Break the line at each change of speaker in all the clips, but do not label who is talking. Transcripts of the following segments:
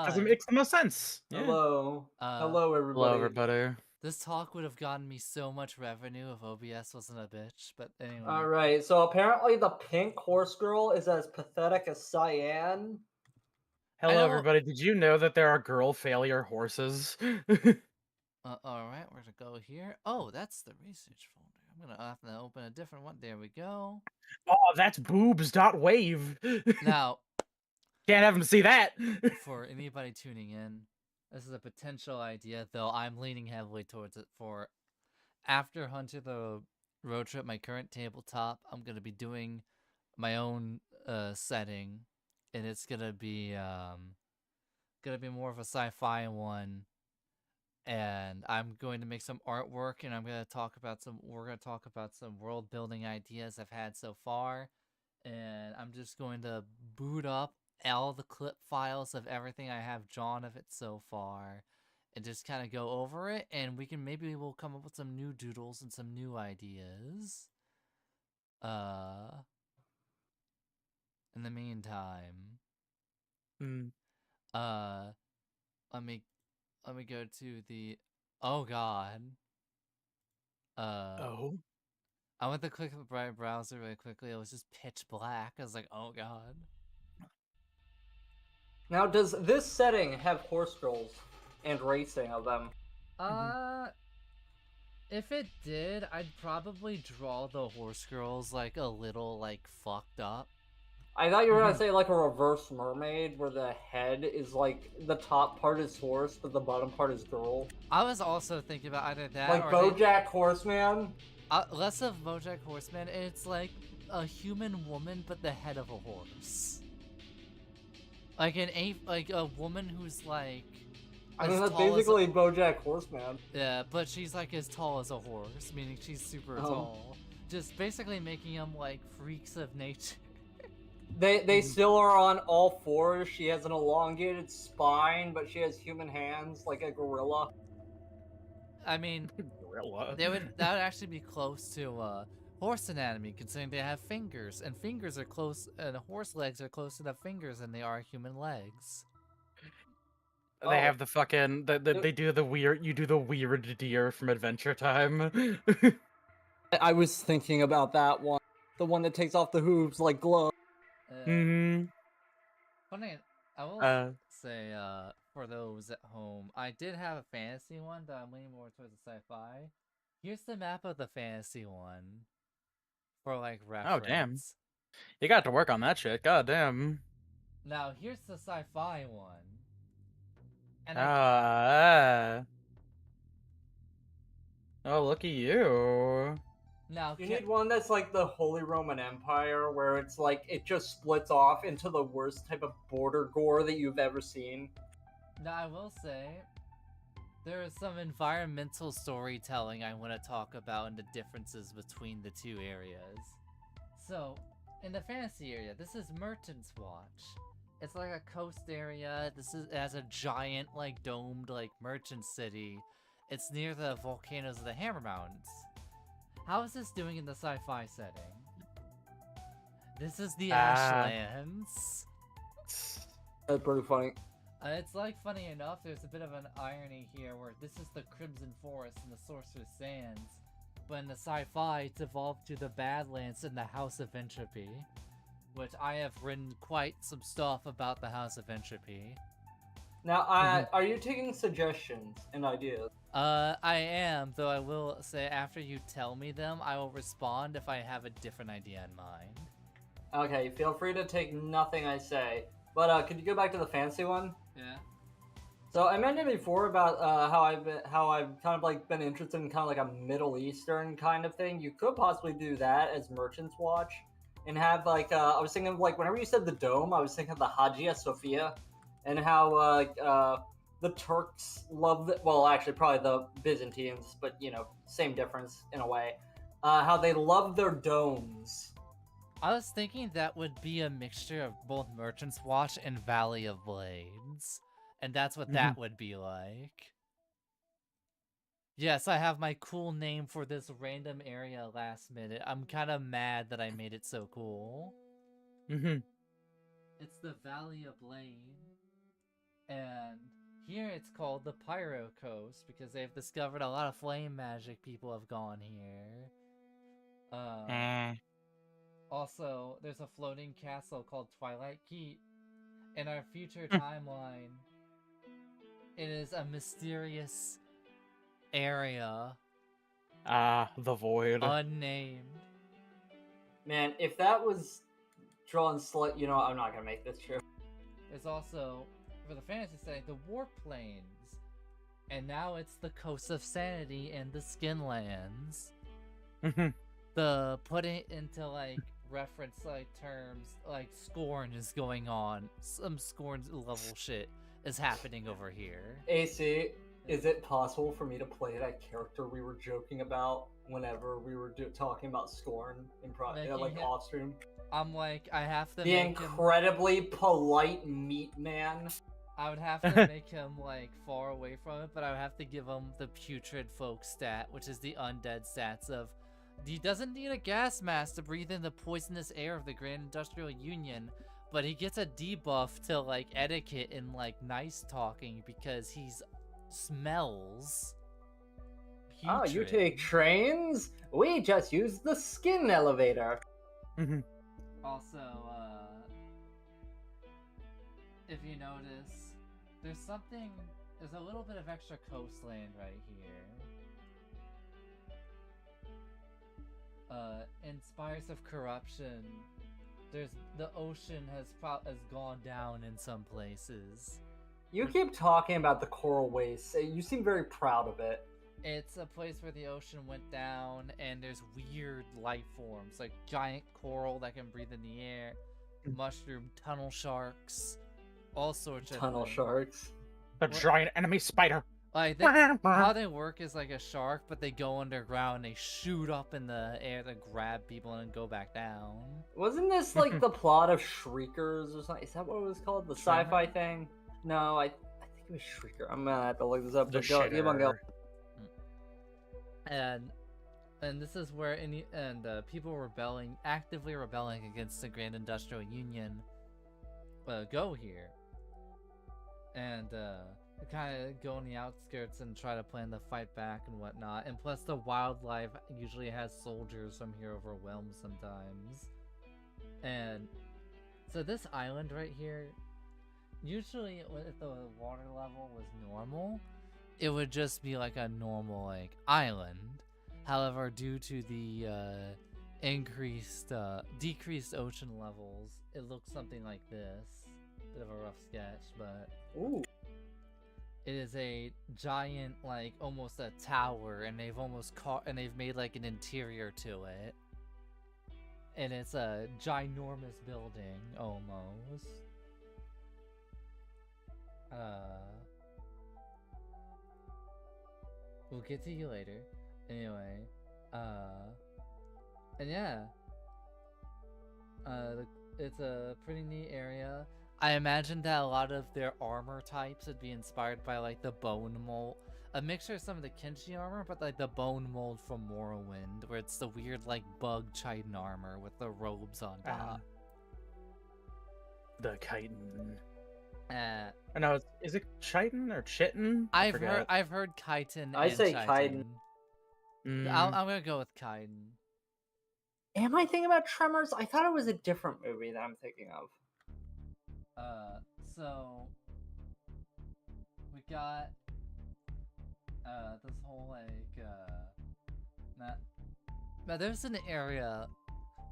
Because it
God.
makes the most sense. Yeah.
Hello.
Uh,
Hello,
Hello,
everybody.
everybody.
this talk would have gotten me so much revenue if OBS wasn't a bitch, but anyway.
Alright, so apparently the pink horse girl is as pathetic as Cyan.
Hello,
know-
everybody. Did you know that there are girl failure horses?
Alright, we're gonna go here. Oh, that's the research folder. I'm gonna have to open a different one. There we go.
Oh, that's boobs.wave.
Now,
Can't have them see that.
for anybody tuning in, this is a potential idea, though I'm leaning heavily towards it for after Hunter the Road Trip, my current tabletop, I'm gonna be doing my own setting, and it's gonna be more of a sci-fi one, and I'm going to make some artwork, and we're gonna talk about some world building ideas I've had so far, and I'm just going to boot up all the clip files of everything I have drawn of it so far, and just kind of go over it, and we'll come up with some new doodles and some new ideas. In the meantime,
Hmm.
let me go to the. Oh God.
Oh.
I went to click the browser really quickly. It was just pitch black. I was like, oh God.
Now, does this setting have horse girls and racing of them?
If it did, I'd probably draw the horse girls like a little like fucked up.
I thought you were gonna say like a reverse mermaid where the head is like the top part is horse but the bottom part is girl.
I was also thinking about either that
Like
or
BoJack Horseman.
less of BoJack Horseman. It's like a human woman but the head of a horse. Like a woman who's like.
I mean, that's basically BoJack Horseman.
Yeah, but she's like as tall as a horse, meaning she's super tall. Just basically making them like freaks of nature.
They still are on all fours. She has an elongated spine, but she has human hands like a gorilla.
I mean,
Gorilla.
that would actually be close to horse anatomy, considering they have fingers, and fingers are close, and horse legs are closer to fingers than they are human legs.
They have the fucking they do the weird. You do the weird deer from Adventure Time.
I was thinking about that one, the one that takes off the hooves like gloves.
Mm-hmm.
Funny, I will say, for those at home, I did have a fantasy one, but I'm leaning more towards the sci-fi. Here's the map of the fantasy one, for like reference.
Oh damn! You got to work on that shit. God damn.
Now here's the sci-fi one. And
oh, look at you.
Now
you need one that's like the Holy Roman Empire, where it's like it just splits off into the worst type of border gore that you've ever seen.
Now I will say, there is some environmental storytelling I want to talk about and the differences between the two areas. So, in the fantasy area, this is Merchant's Watch. It's like a coast area. It has a giant, like, domed, like, merchant city. It's near the volcanoes of the Hammer Mountains. How is this doing in the sci-fi setting? This is the Ashlands.
That's pretty funny.
It's like, funny enough, there's a bit of an irony here where this is the Crimson Forest and the Sorcerer's Sands, but in the sci-fi, it's evolved to the Badlands and the House of Entropy, which I have written quite some stuff about the House of Entropy.
Now, are you taking suggestions and ideas?
I am, though I will say after you tell me them, I will respond if I have a different idea in mind.
Okay, feel free to take nothing I say. But could you go back to the fancy one?
Yeah.
So I mentioned before about how I've kind of like been interested in kind of like a Middle Eastern kind of thing. You could possibly do that as Merchant's Watch, and have like I was thinking of like whenever you said the dome, I was thinking of the Hagia Sophia, and how the Turks love well, actually probably the Byzantines, but you know, same difference in a way. How they love their domes.
I was thinking that would be a mixture of both Merchant's Watch and Valley of Blades. And that's what that would be like. Yes, I have my cool name for this random area last minute. I'm kind of mad that I made it so cool. It's the Valley of Blade. And Here it's called the Pyro Coast because they've discovered a lot of flame magic people have gone here. Also, there's a floating castle called Twilight Keep. In our future timeline, it is a mysterious area.
The void.
Unnamed.
Man, if that was drawn you know, I'm not gonna make this true.
There's also, for the fantasy setting, the Warp Plains. And now it's the Coast of Sanity and the Skinlands. The putting it into, like, reference, like, terms, like, Scorn is going on. Some Scorn level shit is happening over here.
AC, is it possible for me to play that character we were joking about whenever we were talking about Scorn in off stream?
I'm like, I have to
the
make
incredibly polite meat man.
I would have to make him, like, far away from it, but I would have to give him the Putrid Folk stat, which is the undead stats of, he doesn't need a gas mask to breathe in the poisonous air of the Grand Industrial Union, but he gets a debuff to, like, etiquette and, like, nice talking because he's smells putrid.
Oh, you take trains? We just use the skin elevator.
Also, if you notice, there's a little bit of extra coastland right here. In Spires of Corruption, the ocean has gone down in some places.
You keep talking about the coral wastes. You seem very proud of it.
It's a place where the ocean went down, and there's weird life forms, like giant coral that can breathe in the air, mushroom tunnel sharks, all sorts of
tunnel sharks.
The giant enemy spider.
Like, how they work is like a shark, but they go underground, they shoot up in the air to grab people and go back down.
Wasn't this like the plot of Shriekers or something? Is that what it was called? The sci-fi thing? No, I think it was Shrieker. I'm gonna have to look this up.
The
go.
And this is where people actively rebelling against the Grand Industrial Union go here. And kind of go on the outskirts and try to plan the fight back and whatnot. And plus the wildlife usually has soldiers from here overwhelmed sometimes. And so this island right here, usually if the water level was normal, it would just be like a normal like island. However, due to the decreased ocean levels, it looks something like this. Bit of a rough sketch, but
ooh.
It is a giant, like, almost a tower, and they've made, like, an interior to it. And it's a ginormous building, almost. We'll get to you later. Anyway, and yeah. It's a pretty neat area. I imagine that a lot of their armor types would be inspired by, like, the bone mold. A mixture of some of the Kenshi armor, but, like, the bone mold from Morrowind, where it's the weird, like, bug Chitin armor with the robes on top.
The Chitin.
No,
is it Chitin or Chitin?
I've heard Chitin.
I say Chitin.
I'm gonna go with Chitin.
Am I thinking about Tremors? I thought it was a different movie that I'm thinking of.
So we got this whole like now there's an area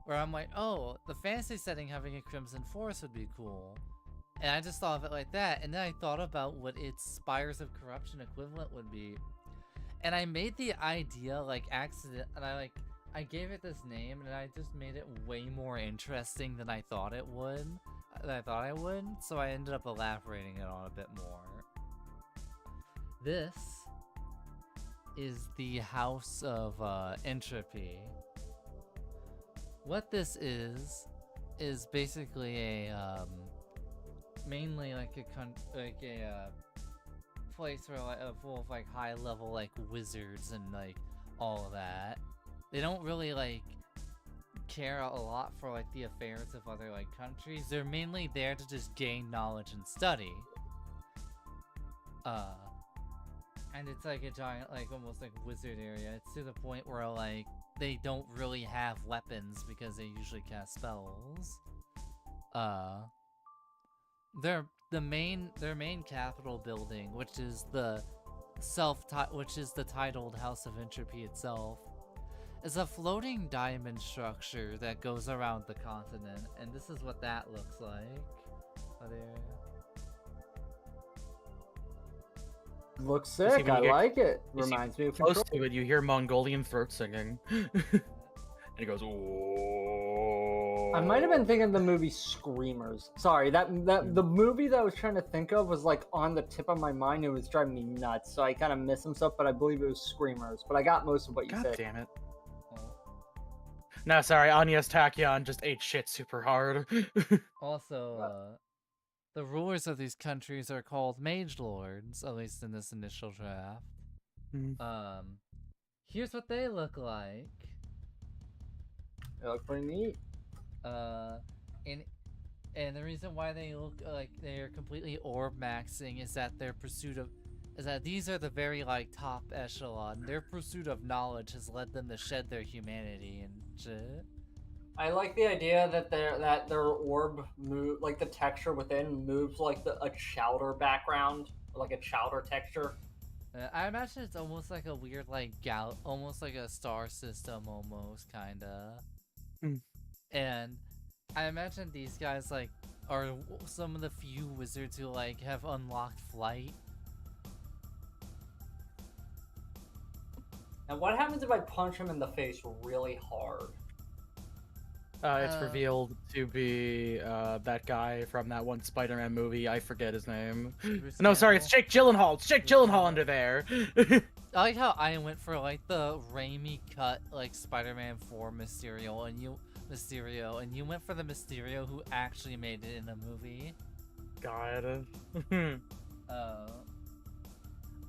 where I'm like, oh, the fantasy setting having a Crimson Forest would be cool. And I just thought of it like that, and then I thought about what its Spires of Corruption equivalent would be. And I made the idea like accident, and I gave it this name, and I just made it way more interesting than I thought it would. I would, so I ended up elaborating it on a bit more. This is the House of Entropy. What this is basically a mainly like a place where like full of like high level like wizards and like all of that. They don't really like care a lot for like the affairs of other like countries. They're mainly there to just gain knowledge and study. And it's like a giant, like almost like wizard area. It's to the point where like they don't really have weapons because they usually cast spells. Their main capital building, which is the titled House of Entropy itself, is a floating diamond structure that goes around the continent, and this is what that looks like.
Looks sick. I like it. Reminds me of
close to it. You hear Mongolian throat singing, and it goes. Oh.
I might have been thinking of the movie Screamers. Sorry, the movie that I was trying to think of was like on the tip of my mind. It was driving me nuts, so I kind of missed some stuff. But I believe it was Screamers. But I got most of what you said.
God damn it. No, sorry, Agnes Tachyon just ate shit super hard.
Also, the rulers of these countries are called Mage Lords, at least in this initial draft. Here's what they look like.
They look pretty neat.
And the reason why they look like they're completely orb maxing is that these are the very like top echelon. Their pursuit of knowledge has led them to shed their humanity and shit.
I like the idea that their orb move, like the texture within moves like a chowder background, like a chowder texture.
I imagine it's almost like a weird like almost like a star system almost kinda. And I imagine these guys like are some of the few wizards who like have unlocked flight.
And what happens if I punch him in the face really hard?
It's revealed to be that guy from that one Spider-Man movie. I forget his name. No, sorry, it's Jake Gyllenhaal. It's Jake Gyllenhaal under there.
I like how I went for like the Raimi cut, like Spider-Man 4 Mysterio, and you went for the Mysterio who actually made it in the movie.
God.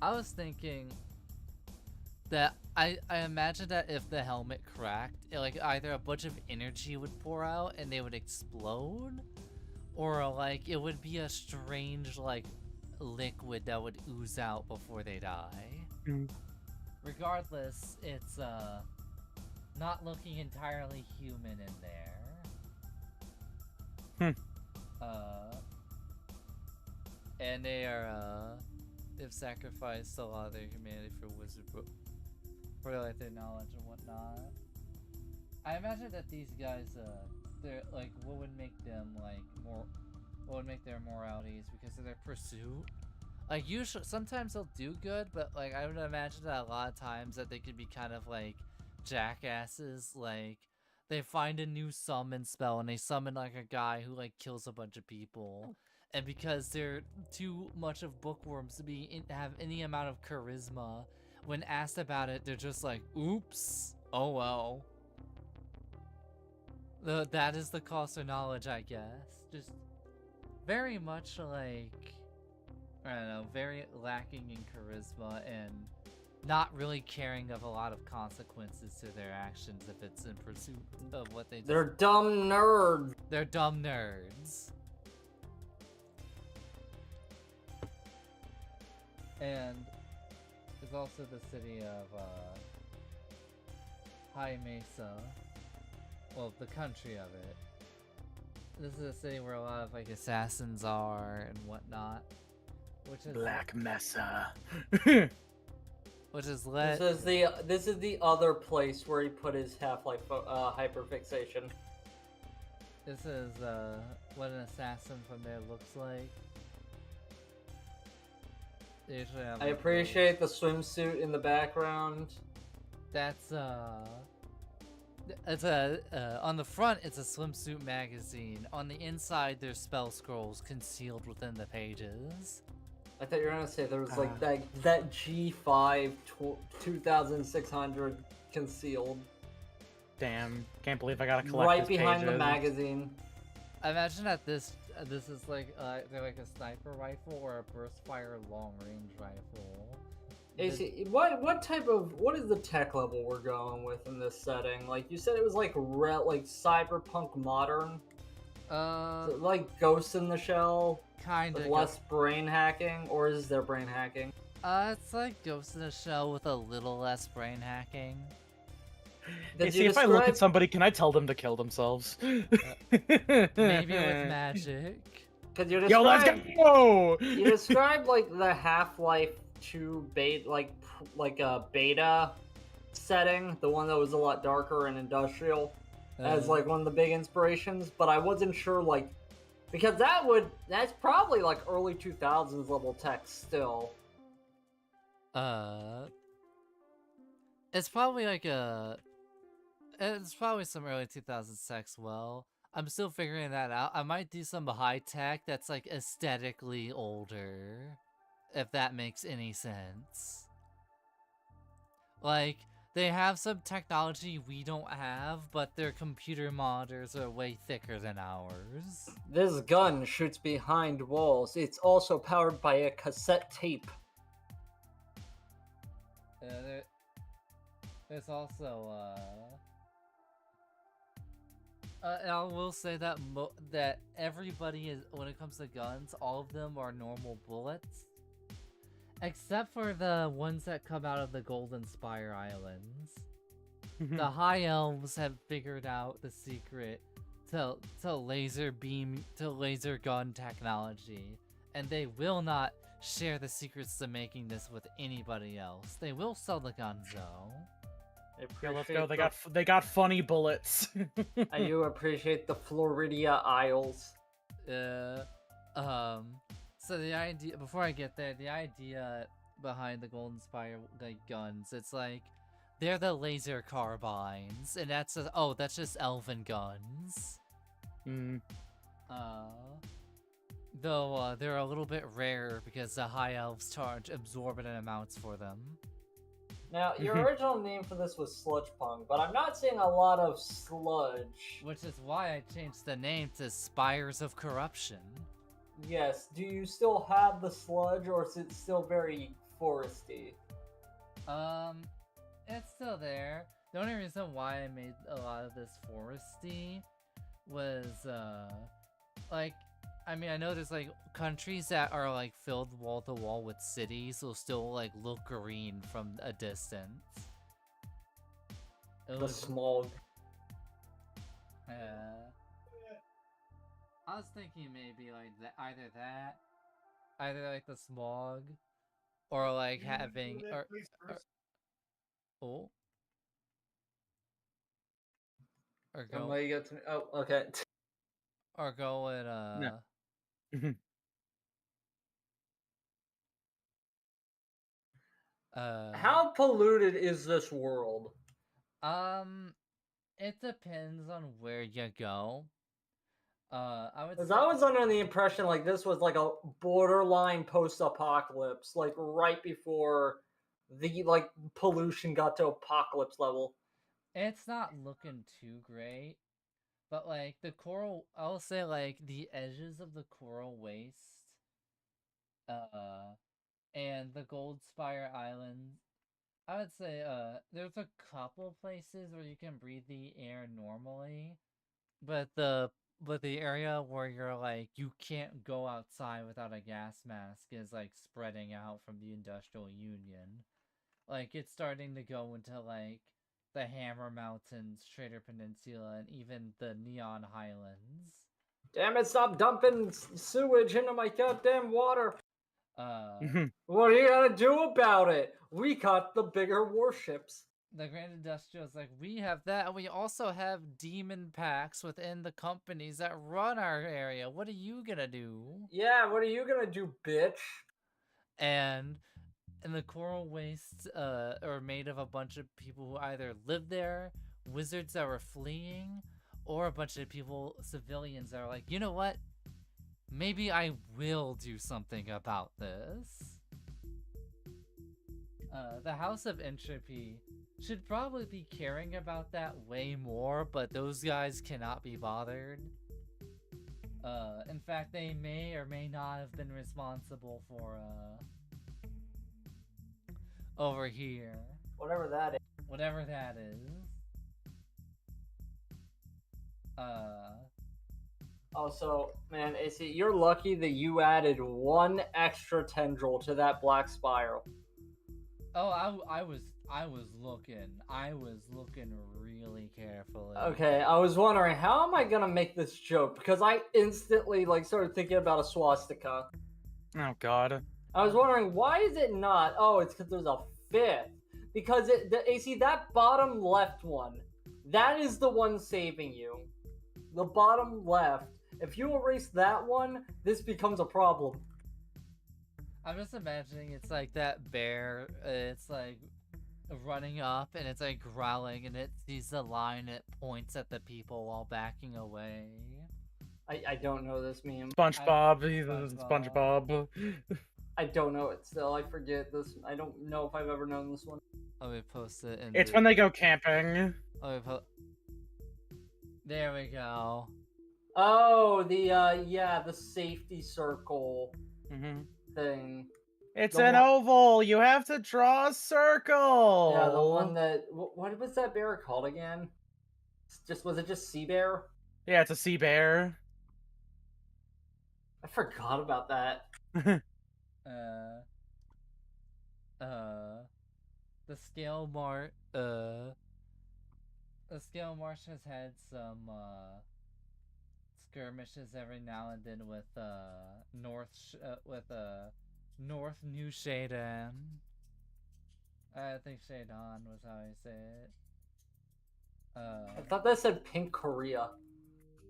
I was thinking that I imagine that if the helmet cracked, like either a bunch of energy would pour out and they would explode, or like it would be a strange like liquid that would ooze out before they die. Regardless, it's not looking entirely human in there. And they've sacrificed a lot of their humanity for wizard for like their knowledge and whatnot. I imagine that these guys, they're like, what would make their morality is because of their pursuit. Like usually, sometimes they'll do good, but like I would imagine that a lot of times that they could be kind of like jackasses. Like they find a new summon spell and they summon like a guy who like kills a bunch of people, and because they're too much of bookworms to have any amount of charisma, when asked about it, they're just like, "Oops, oh well." That is the cost of knowledge, I guess. Just very much like, I don't know, very lacking in charisma and not really caring of a lot of consequences to their actions if it's in pursuit of what they do.
They're dumb nerds.
They're dumb nerds. And there's also the city of High Mesa. Well, the country of it. This is a city where a lot of like assassins are and whatnot, which is
Black Mesa.
Which is lit.
This is the other place where he put his Half-Life hyperfixation.
This is what an assassin from there looks like. They usually have,
I appreciate the swimsuit in the background.
That's it's a on the front it's a swimsuit magazine. On the inside there's spell scrolls concealed within the pages.
I thought you were gonna say there was like that G5 2600 concealed.
Damn, can't believe I gotta collect
right behind
pages.
the magazine.
I imagine that this is like they're like a sniper rifle or a burst fire long range rifle.
AC, what is the tech level we're going with in this setting? Like you said, it was like cyberpunk modern.
Is
it like Ghost in the Shell
kind
With
of
less brain hacking, or is there brain hacking?
It's like Ghost in the Shell with a little less brain hacking.
You see, if I look at somebody, can I tell them to kill themselves?
Maybe with magic.
Because you
Yo, let's go!
You described like the Half-Life 2 beta, like a beta setting, the one that was a lot darker and industrial, as like one of the big inspirations. But I wasn't sure, like, because that's probably like early 2000s level tech still.
It's probably like it's probably some early 2000s tech. Well, I'm still figuring that out. I might do some high tech that's like aesthetically older, if that makes any sense. Like, they have some technology we don't have, but their computer monitors are way thicker than ours.
This gun shoots behind walls. It's also powered by a cassette tape.
There's also, and I will say that that everybody is, when it comes to guns, all of them are normal bullets. Except for the ones that come out of the Golden Spire Islands. The High Elves have figured out the secret to laser gun technology. And they will not share the secrets to making this with anybody else. They will sell the guns though.
Yeah, let's go. They got funny bullets.
And you appreciate the Floridia Isles.
So the idea, before I get there, the idea behind the Golden Spire guns, it's like, they're the laser carbines, and that's just elven guns. Though they're a little bit rare because the High Elves charge exorbitant amounts for them.
Now, your original name for this was Sludge Punk, but I'm not seeing a lot of sludge.
Which is why I changed the name to Spires of Corruption.
Yes, do you still have the sludge, or is it still very foresty?
It's still there. The only reason why I made a lot of this foresty was, like, I mean, I know there's, like, countries that are, like, filled wall-to-wall with cities will still, like, look green from a distance.
The smog.
I was thinking maybe like either like the smog, or like having or go.
You get to, oh, okay.
Or go and
No.
How polluted is this world?
It depends on where you go. I
was under the impression like this was like a borderline post-apocalypse, like right before the like pollution got to apocalypse level.
It's not looking too great, but like the coral, I'll say like the edges of the coral waste, and the Gold Spire Islands, I would say there's a couple places where you can breathe the air normally, but the area where you're like you can't go outside without a gas mask is like spreading out from the Industrial Union. Like it's starting to go into like the Hammer Mountains, Trader Peninsula, and even the Neon Highlands.
Damn it, stop dumping sewage into my goddamn water. What are you gonna do about it? We got the bigger warships.
The Grand Industrial is like, we have that, and we also have demon packs within the companies that run our area. What are you gonna do?
Yeah, what are you gonna do, bitch?
And the coral wastes are made of a bunch of people who either live there, wizards that were fleeing, or a bunch of people, civilians that are like, you know what? Maybe I will do something about this. The House of Entropy should probably be caring about that way more, but those guys cannot be bothered. In fact, they may or may not have been responsible for, over here.
Whatever that is.
Whatever that is.
Also, man, AC, you're lucky that you added one extra tendril to that black spiral.
Oh, I was looking really carefully.
Okay, I was wondering how am I gonna make this joke because I instantly like started thinking about a swastika.
Oh God.
I was wondering why is it not? Oh, it's because there's a fifth. Because the AC that bottom left one, that is the one saving you. The bottom left. If you erase that one, this becomes a problem.
I'm just imagining it's like that bear. It's like running up and it's like growling and it sees the line. It points at the people while backing away.
I don't know this meme.
SpongeBob. He's SpongeBob.
I don't know it still. I forget this. I don't know if I've ever known this one.
Let me post it in.
It's when they go camping.
There we go.
Oh, the safety circle thing.
It's an oval. You have to draw a circle.
Yeah, the one that. What was that bear called again? Was it just Sea Bear?
Yeah, it's a sea bear.
I forgot about that.
The scale marsh has had some skirmishes every now and then with North New Shadon. I think Shadon was how I say it.
I thought that said Pink Korea.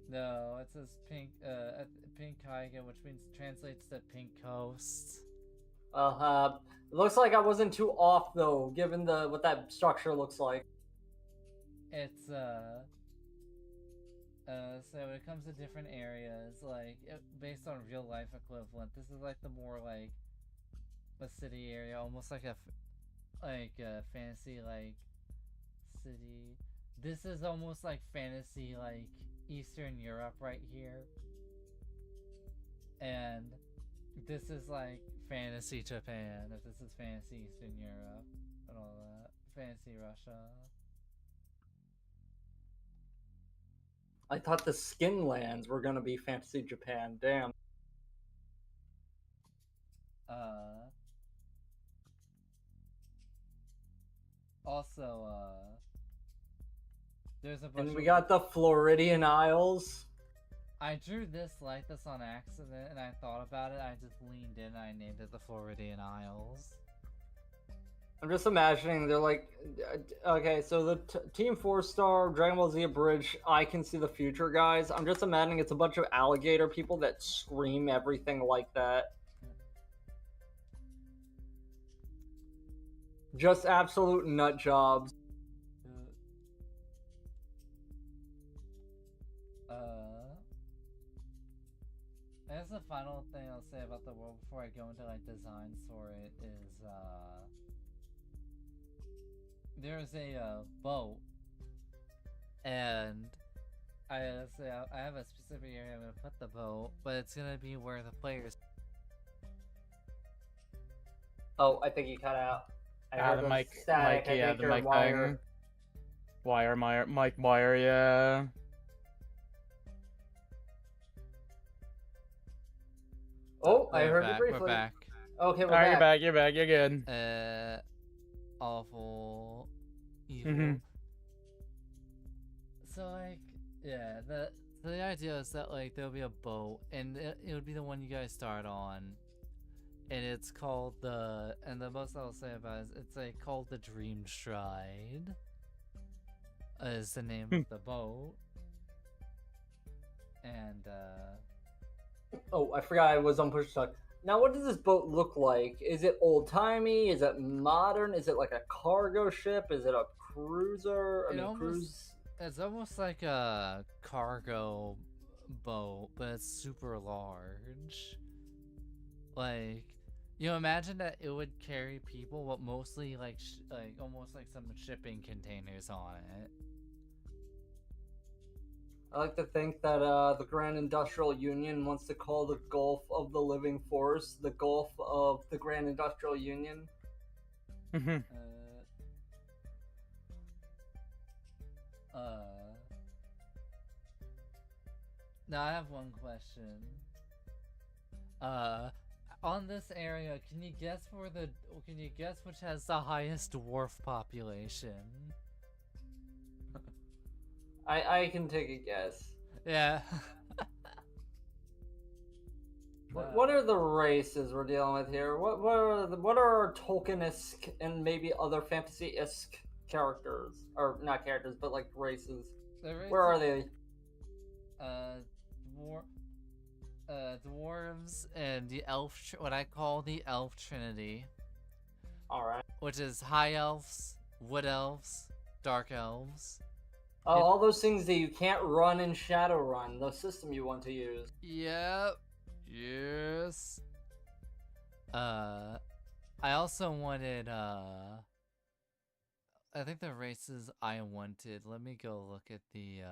No, it says Pink Kaiga, which translates to Pink Coast.
It looks like I wasn't too off though, given what that structure looks like.
It's so when it comes to different areas, like based on real life equivalent, this is like the more like a city area, almost like a fantasy like city. This is almost like fantasy like Eastern Europe right here, and this is like fantasy Japan. If this is fantasy Eastern Europe and all that, fantasy Russia.
I thought the skin lands were gonna be fantasy Japan. Damn.
Also, there's a bunch.
And we got the Floridian Isles.
I drew this like this on accident, and I thought about it. I just leaned in and I named it the Floridian Isles.
I'm just imagining they're like, okay, so the Team 4-Star, Dragon Ball Z Bridge, I Can See the Future guys. I'm just imagining it's a bunch of alligator people that scream everything like that. Just absolute nut jobs.
I guess the final thing I'll say about the world before I go into like designs for it is there's a boat, and I have a specific area I'm gonna put the boat, but it's gonna be where the players.
Oh, I think you cut out.
The mic, yeah, the mic thing. Mic wire, yeah.
Oh, I heard you briefly.
We're back.
Okay, we're
back. You're back. You're good.
Awful, evil. So like, yeah, the idea is that like there'll be a boat, and it would be the one you guys start on, and it's called the most I'll say about it is it's like called the Dream Stride. Is the name of the boat, and
Oh, I forgot I was on push start. Now, what does this boat look like? Is it old-timey? Is it modern? Is it like a cargo ship? Is it a cruiser?
It's almost like a cargo boat, but it's super large. Like, you imagine that it would carry people, but mostly like almost like some shipping containers on it.
I like to think that the Grand Industrial Union wants to call the Gulf of the Living Force the Gulf of the Grand Industrial Union.
Now I have one question. On this area, can you guess which has the highest dwarf population?
I can take a guess.
Yeah.
What are the races we're dealing with here? What are our Tolkien-esque and maybe other fantasy-esque characters, or not characters, but like races? Where are they?
Dwarves and the what I call the elf trinity.
All right.
Which is high elves, wood elves, dark elves.
Oh, all those things that you can't run in Shadowrun, the system you want to use.
Yep. Yes. I also wanted, I think the races I wanted, let me go look at the,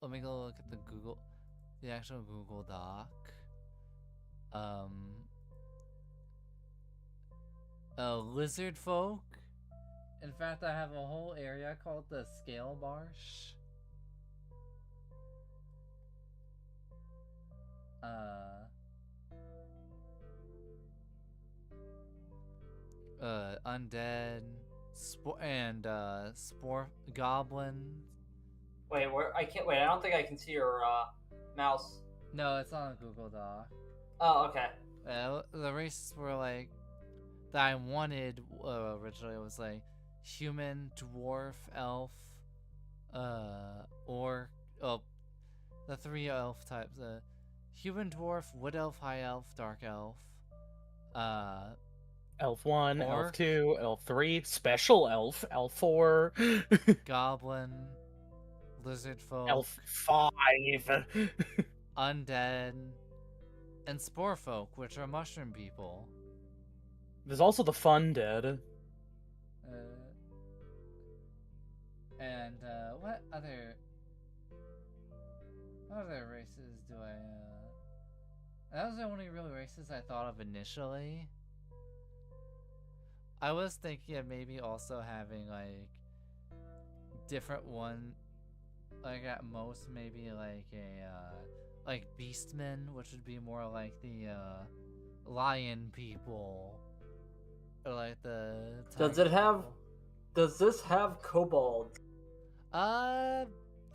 let me go look at the actual Google Doc. Lizard folk. In fact, I have a whole area called the Scale Marsh. Undead, spore goblins.
Wait, where? I can't. Wait, I don't think I can see your mouse.
No, it's on a Google Doc.
Oh, okay.
The races were like that I wanted originally was like human, dwarf, elf, orc. Oh, the 3 elf types. Human, dwarf, wood elf, high elf, dark elf.
Elf 1,
Orc.
Elf 2, Elf 3, Special Elf, Elf 4,
Goblin, lizard folk,
Elf 5.
undead, and spore folk, which are mushroom people.
There's also the Fun Dead.
And what other races do I that was the only real races I thought of initially. I was thinking of maybe also having like different one, like at most maybe like a like beastmen, which would be more like the lion people, or like the
Does
tiger
it have?
people.
Does this have kobolds?
I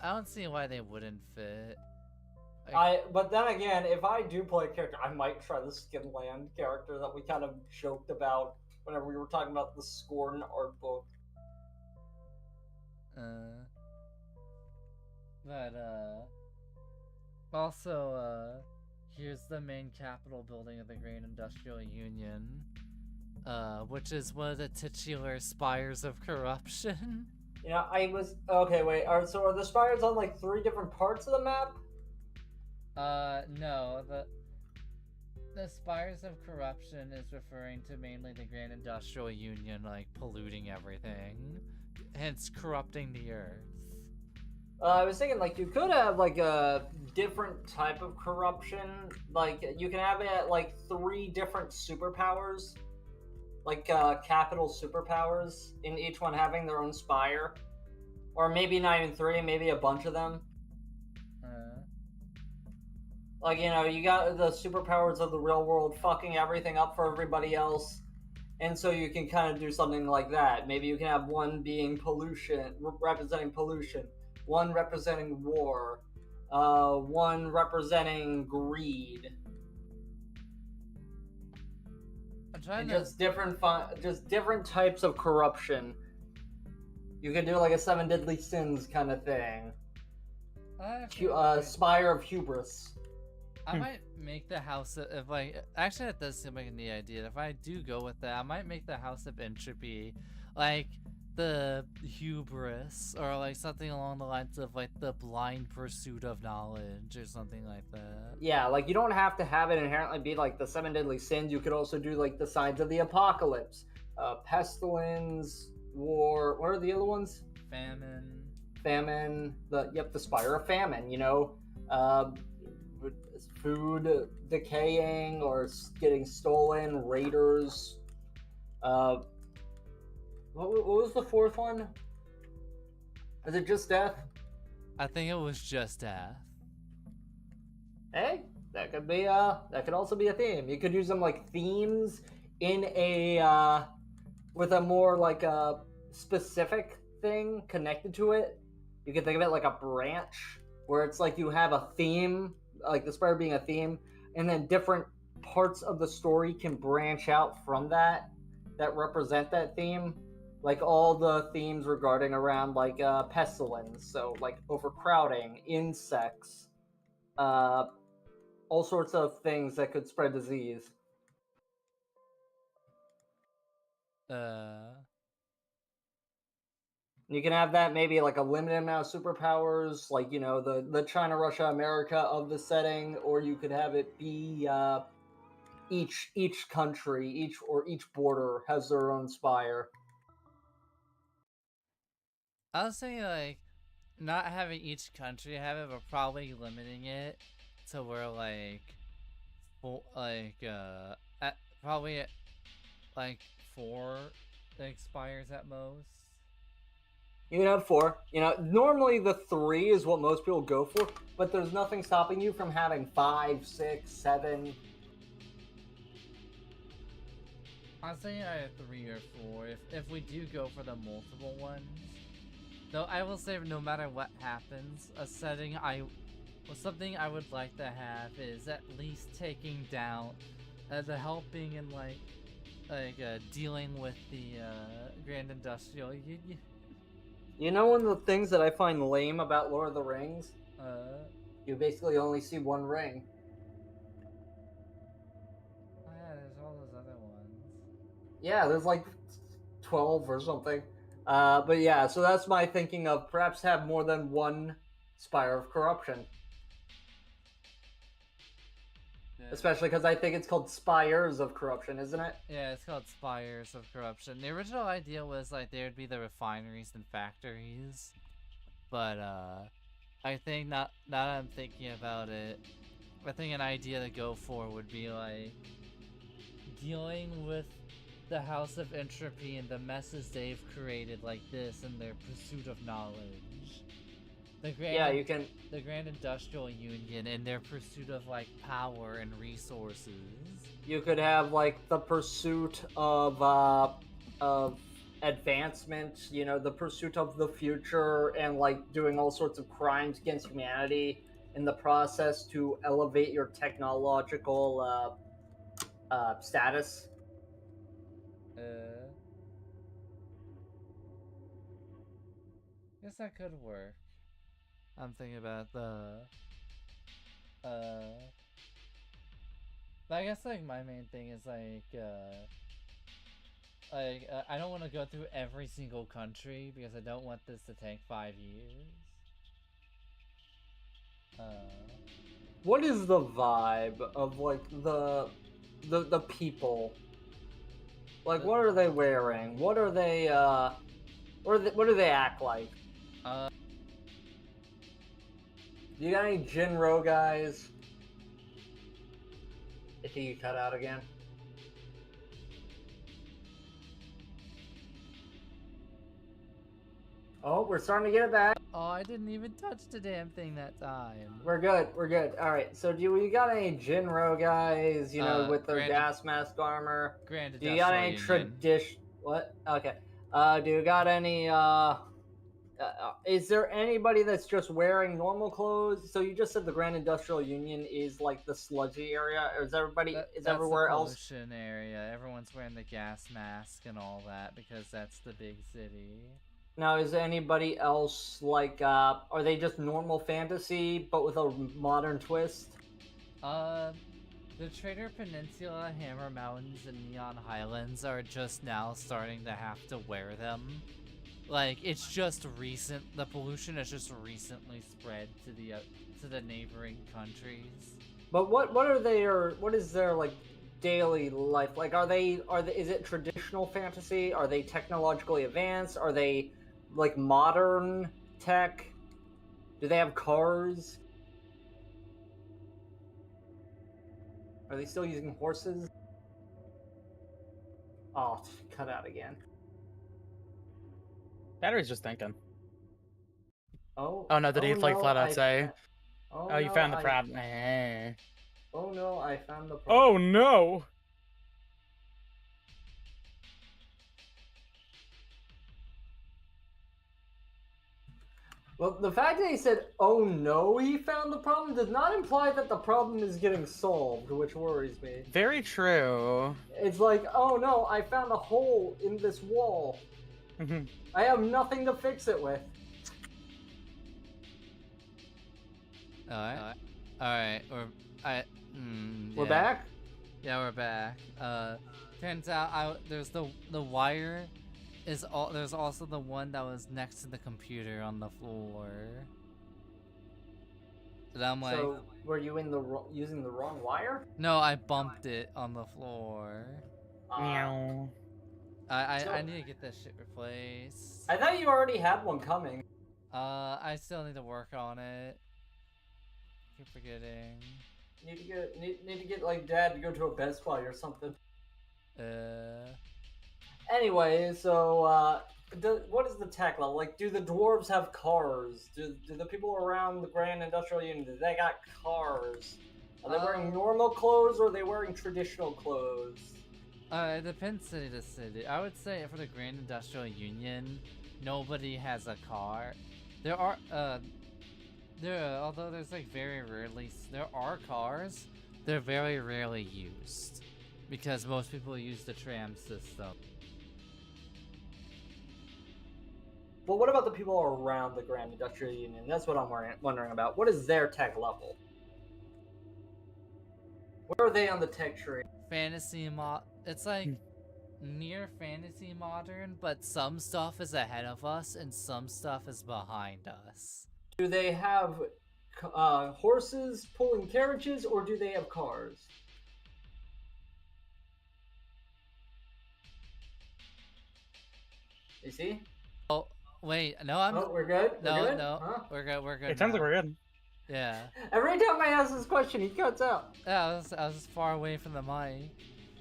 don't see why they wouldn't fit. Like,
But then again, if I do play a character, I might try the Skinland character that we kind of joked about whenever we were talking about the Scorn art book.
Also, here's the main Capitol building of the Great Industrial Union, which is one of the titular Spires of Corruption.
You know, okay. Wait, so are the spires on like 3 different parts of the map?
No, the Spires of Corruption is referring to mainly the Grand Industrial Union, like, polluting everything, hence corrupting the earth.
I was thinking, like, you could have, like, a different type of corruption. Like, you can have it at, like, 3 different superpowers. Like, capital superpowers, in each one having their own spire. Or maybe not even 3, maybe a bunch of them. Like, you know, you got the superpowers of the real world fucking everything up for everybody else. And so you can kind of do something like that. Maybe you can have one being pollution, representing pollution. One representing war. One representing greed. And just different types of corruption. You can do like a 7 deadly sins kind of thing. Spire of hubris.
I might make the house of, if like, actually that does seem like a neat idea. If I do go with that, I might make the house of entropy like the hubris, or like something along the lines of like the blind pursuit of knowledge, or something like that.
Yeah, like you don't have to have it inherently be like the 7 deadly sins. You could also do like the signs of the apocalypse, pestilence, war. What are the other ones? Famine. The Spire of Famine. You know, food decaying or getting stolen, raiders. What was the 4th one? Is it just death?
I think it was just death.
Hey, that could also be a theme. You could use them like themes in a with a more like a specific thing connected to it. You can think of it like a branch where it's like you have a theme, like the Spire being a theme, and then different parts of the story can branch out from that represent that theme. Like all the themes regarding around like pestilence, so like overcrowding, insects, uh, all sorts of things that could spread disease. You can have that maybe like a limited amount of superpowers, like the China, Russia, America of the setting, or you could have it be each country, each border has their own spire.
I'll say like not having each country have it, but probably limiting it to where like probably like 4 expires at most.
You can have 4. Normally the 3 is what most people go for, but there's nothing stopping you from having 5, 6, 7.
I'll say either 3 or 4 if we do go for the multiple ones. Though I will say no matter what happens, something I would like to have is at least taking down the helping and dealing with the Grand Industrial Union.
One of the things that I find lame about Lord of the Rings? You basically only see one ring.
Oh yeah, there's all those other ones.
Yeah, there's like 12 or something. But yeah, so that's my thinking of perhaps have more than one Spire of Corruption. Yeah. Especially because I think it's called Spires of Corruption, isn't it?
Yeah, it's called Spires of Corruption. The original idea was like there would be the refineries and factories. But I think now that I'm thinking about it, I think an idea to go for would be like dealing with the House of Entropy and the messes they've created like this in their pursuit of knowledge. The Grand Industrial Union in their pursuit of like power and resources.
You could have like the pursuit of advancement, the pursuit of the future, and like doing all sorts of crimes against humanity in the process to elevate your technological status.
Guess that could work. I'm thinking about the but I guess like my main thing is I don't want to go through every single country because I don't want this to take 5 years.
What is the vibe of like the people? Like, what are they wearing? What are they? What do they act like? You got any Jinro guys? If you cut out again. Oh, we're starting to get it back.
Oh, I didn't even touch the damn thing that time.
We're good. We're good. All right. So, do we got any Jinro guys? With their gas mask armor. Do you got any tradition? What? Okay. Do you got any? Is there anybody that's just wearing normal clothes? So you just said the Grand Industrial Union is like the sludgy area, or is everybody everywhere else?
That's the pollution area. Everyone's wearing the gas mask and all that because that's the big city.
Now, is anybody else like? Are they just normal fantasy but with a modern twist?
The Trader Peninsula, Hammer Mountains, and Neon Highlands are just now starting to have to wear them. Like, it's just recent. The pollution has just recently spread to the neighboring countries.
But what are they, or what is their like daily life like? Is it traditional fantasy? Are they technologically advanced? Are they like modern tech? Do they have cars? Are they still using horses? Oh, cut out again.
Battery's just thinking.
Oh
no, did he like flat out say?
Oh,
Oh, you
no,
found the problem.
Oh no, I found the problem.
Oh no!
Well, the fact that he said, oh no, he found the problem does not imply that the problem is getting solved, which worries me.
Very true.
It's like, oh no, I found a hole in this wall. I have nothing to fix it with.
Alright. Alright,
We're
yeah.
back?
Yeah, we're back. Turns out there's the wire there's also the one that was next to the computer on the floor. And I'm like,
so, were you using the wrong wire?
no, I bumped it on the floor.
Meow.
I need to get that shit replaced.
I thought you already had one coming.
I still need to work on it. Keep forgetting.
Need to get like Dad to go to a Best Buy or something. Anyway, so what is the tech level? Like, do the dwarves have cars? Do the people around the Grand Industrial Union, do they got cars? Are they wearing normal clothes or are they wearing traditional clothes?
It depends city to city. I would say for the Grand Industrial Union, nobody has a car. There are although there's like very rarely, there are cars, they're very rarely used because most people use the tram system.
But what about the people around the Grand Industrial Union? That's what I'm wondering about. What is their tech level? Where are they on the tech tree?
It's like near fantasy modern, but some stuff is ahead of us and some stuff is behind us.
Do they have horses pulling carriages, or do they have cars? You see?
Oh, wait, no, I'm.
Oh, we're good?
No,
we're good?
no,
Huh?
we're good. We're good.
It sounds
now.
like we're good.
Yeah.
Every time I ask this question, he cuts out.
Yeah, I was just far away from the mic.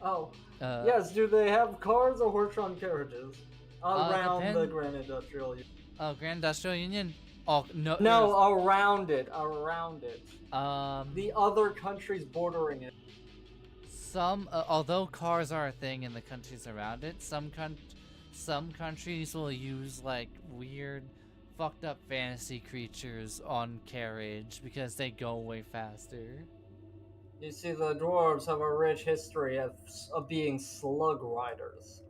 Oh. Yes, do they have cars or horse-drawn carriages around the Grand Industrial Union?
Oh, Grand Industrial Union? Oh, no.
No, around it. The other countries bordering it.
Although cars are a thing in the countries around it, some countries will use like weird, fucked up fantasy creatures on carriage because they go way faster.
You see, the dwarves have a rich history of being slug riders.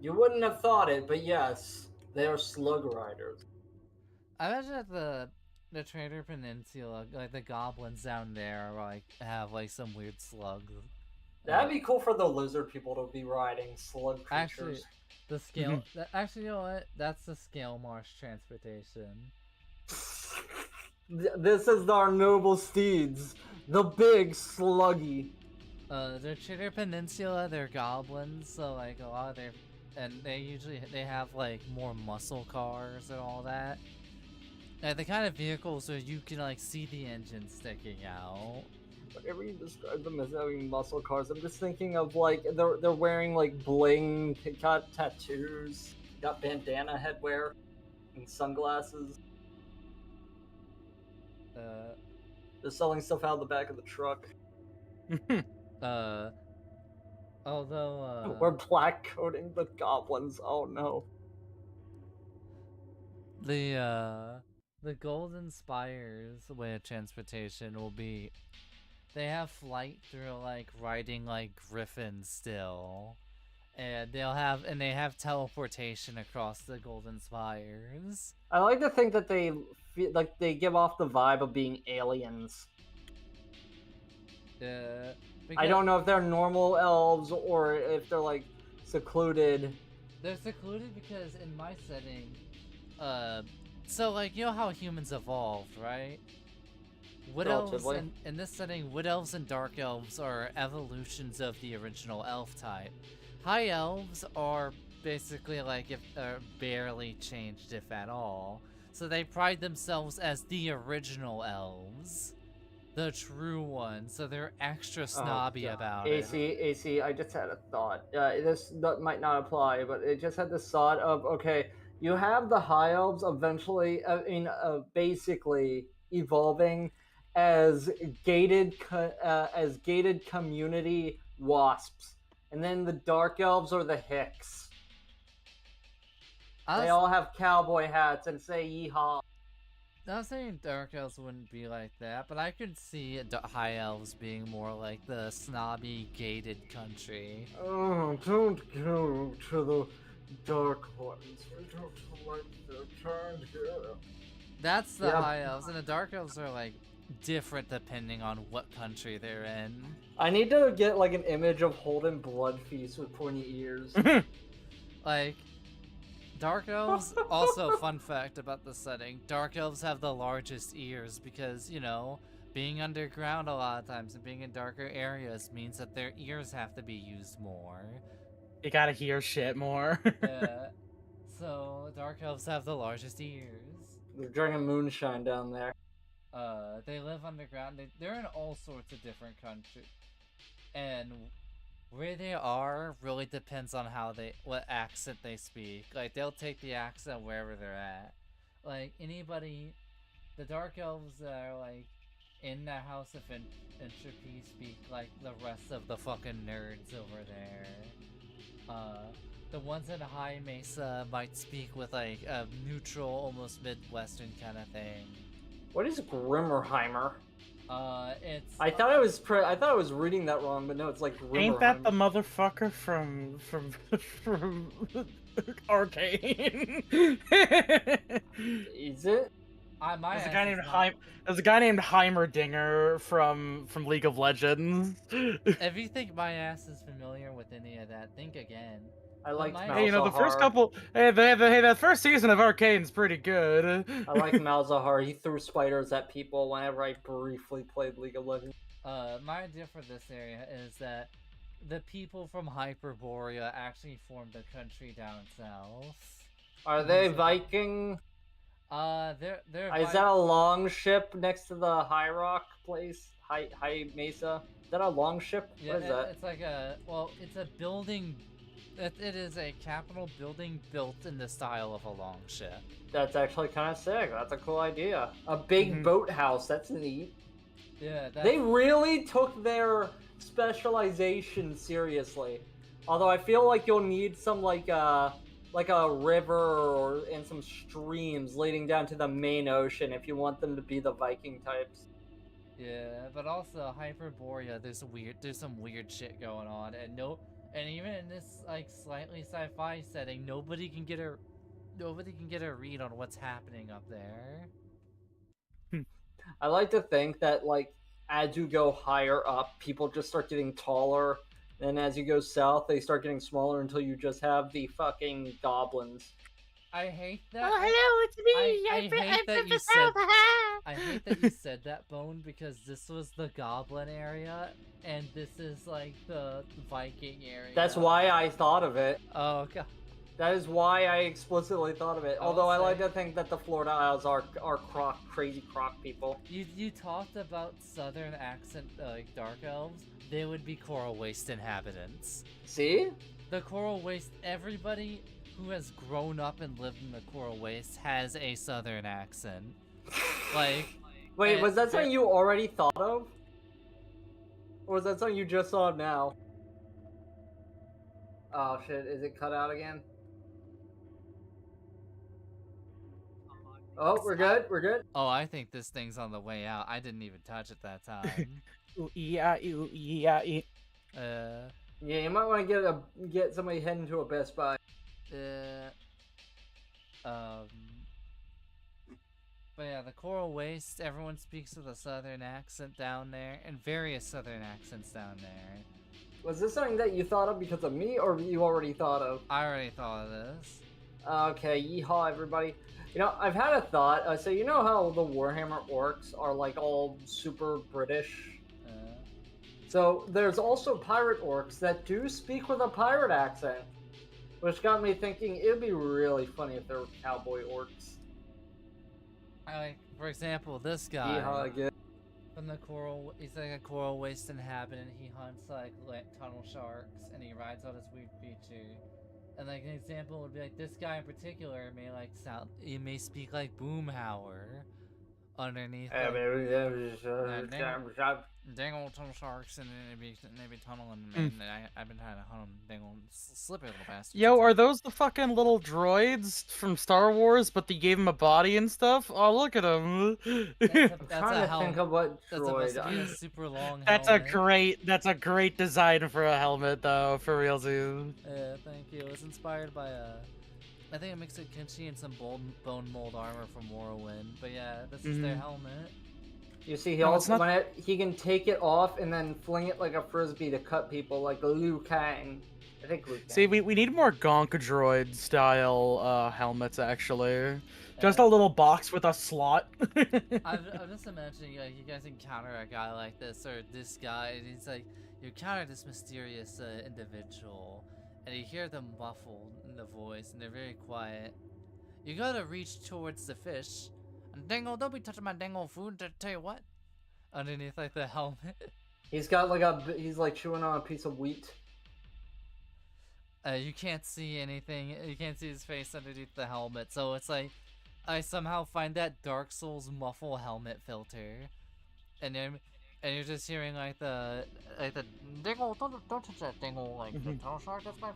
You wouldn't have thought it, but yes, they are slug riders.
I imagine that the Trader Peninsula, like the goblins down there, have like some weird slugs.
That'd be cool for the lizard people to be riding slug creatures.
Actually, the scale. Actually, you know what? That's the scale marsh transportation.
This is our noble steeds, the big sluggy.
The Trader Peninsula, they're goblins, so like a lot of they have like more muscle cars and all that. Like the kind of vehicles where you can like see the engine sticking out.
Whenever you describe them as having muscle cars, I'm just thinking of like they're wearing like bling, got tattoos, got bandana headwear, and sunglasses. They're selling stuff out of the back of the truck.
Although
we're black coating the goblins. Oh no.
The Golden Spires way of transportation will be, they have flight through like riding like griffins still, and they have teleportation across the Golden Spires.
I like to think that they give off the vibe of being aliens. I don't know if they're normal elves or if they're like secluded.
They're secluded because in my setting, so like you know how humans evolved, right? Wood elves in this setting, wood elves and dark elves are evolutions of the original elf type. High elves are basically like barely changed, if at all. So they pride themselves as the original elves, the true ones. So they're extra snobby about it.
AC, I just had a thought. This might not apply, but it just had this thought of, okay, you have the high elves eventually, basically evolving as gated community wasps, and then the dark elves are the Hicks. They all have cowboy hats and say yeehaw.
Not saying dark elves wouldn't be like that, but I could see high elves being more like the snobby, gated country.
Oh, don't go to the dark ones. I don't like their kind here.
That's the high elves, and the dark elves are like different depending on what country they're in.
I need to get like an image of Holden Blood Feast with pointy ears.
Like, dark elves, also fun fact about the setting, dark elves have the largest ears because, you know, being underground a lot of times and being in darker areas means that their ears have to be used more.
You gotta hear shit more.
Yeah. So, dark elves have the largest ears.
They're drinking moonshine down there.
They live underground. They're in all sorts of different countries. And where they are really depends on what accent they speak. Like, they'll take the accent wherever they're at. Like, the dark elves that are, like, in the House of Entropy speak like the rest of the fucking nerds over there. The ones in High Mesa might speak with, like, a neutral, almost Midwestern kind of thing.
What is Grimmerheimer?
It's.
I thought I was reading that wrong, but no, it's like Grimmerheimer.
Ain't that the motherfucker from Arcane?
Is it?
There's a guy named Heimerdinger from League of Legends.
If you think my ass is familiar with any of that, think again.
I like Malzahar.
Hey, you know, the first couple. Hey, that first season of Arcane's pretty good.
I like Malzahar. He threw spiders at people whenever I briefly played League of Legends.
My idea for this area is that the people from Hyperborea actually formed a country down south.
Are they Viking?
They're
Is that a long ship next to the High Rock place? High Mesa? Is that a long ship?
Yeah,
what is that?
It's like it's a building. It is a capital building built in the style of a long ship.
That's actually kind of sick. That's a cool idea. A big boathouse. That's neat.
Yeah.
They really took their specialization seriously. Although I feel like you'll need some like a river and some streams leading down to the main ocean if you want them to be the Viking types.
Yeah, but also Hyperborea, there's some weird shit going on, and even in this like slightly sci-fi setting, nobody can get a read on what's happening up there.
I like to think that like as you go higher up, people just start getting taller. Then as you go south, they start getting smaller until you just have the fucking goblins.
I hate that.
Oh, hello, it's me.
I hate that you said. I hate that you said that, Bone, because this was the Goblin area, and this is like the Viking area.
That's why I thought of it.
Oh god.
That is why I explicitly thought of it. Although I like to think that the Florida Isles are crazy croc people.
You talked about southern accent like dark elves. They would be Coral Waste inhabitants.
See?
The Coral Waste, everybody who has grown up and lived in the Coral Waste has a southern accent. Like,
wait, was that something you already thought of? Or was that something you just saw now? Oh shit, is it cut out again? Oh, we're good, we're good.
Oh, I think this thing's on the way out. I didn't even touch it that time.
Yeah.
Yeah, you might want to get somebody heading to a Best Buy.
But yeah, the Coral Waste, everyone speaks with a southern accent down there, and various southern accents down there.
Was this something that you thought of because of me, or you already thought of?
I already thought of this.
Okay, yeehaw everybody. You know, I've had a thought. So you know how the Warhammer orcs are like all super British? So there's also pirate orcs that do speak with a pirate accent. Which got me thinking it'd be really funny if there were cowboy orcs.
For example, this guy.
Yeehaw again.
From the coral, he's like a Coral Waste inhabitant. He hunts like tunnel sharks, and he rides on his weird creature. And like an example would be like this guy in particular may speak like Boomhauer, underneath
Yeah,
like
baby,
dangle tunnel sharks, and they be tunneling me.
Mm.
And I've been trying to hunt them, dangle slippery little bastards.
Yo, are those the fucking little droids from Star Wars, but they gave him a body and stuff? Oh, look at him.
That's
I'm
a
trying to think
helmet.
of what
That's supposed
droid.
to be a super long
That's
helmet.
a great design for a helmet, though, for real, dude.
Yeah, thank you. It was inspired by I think a mix of kimchi and some bone mold armor from Morrowind. But yeah, this is their helmet.
You see, he
No, it's
also
not-
he can take it off and then fling it like a frisbee to cut people, like Liu Kang. I think Liu Kang.
See, we need more Gonk droid style helmets, actually. Just a
Uh,
little box with a slot.
I'm just imagining like you guys encounter a guy like this or this guy, and he's like you encounter this mysterious individual, and you hear them muffled in the voice, and they're very quiet. You gotta reach towards the fish, and Dingle, don't be touching my Dingle food. To tell you what, underneath like the helmet.
He's got like he's like chewing on a piece of wheat.
You can't see anything. You can't see his face underneath the helmet, so it's like I somehow find that Dark Souls muffle helmet filter, and you're just hearing like the dingle. Don't touch that dingle, like the tunnel shark. That's my.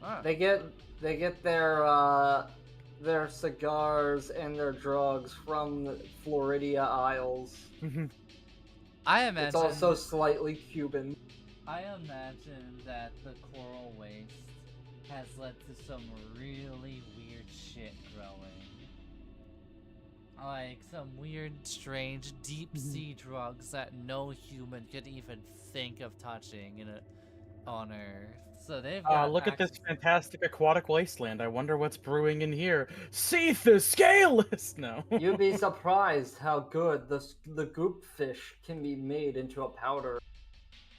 Ah.
They get their cigars and their drugs from the Floridia Isles.
I imagine.
It's also slightly Cuban.
I imagine that the coral waste has led to some really weird shit growing. Like some weird, strange, deep sea drugs that no human could even think of touching on Earth. So they've got
Look at this fantastic aquatic wasteland. I wonder what's brewing in here. Seathus Scaleless! No.
You'd be surprised how good the goop fish can be made into a powder.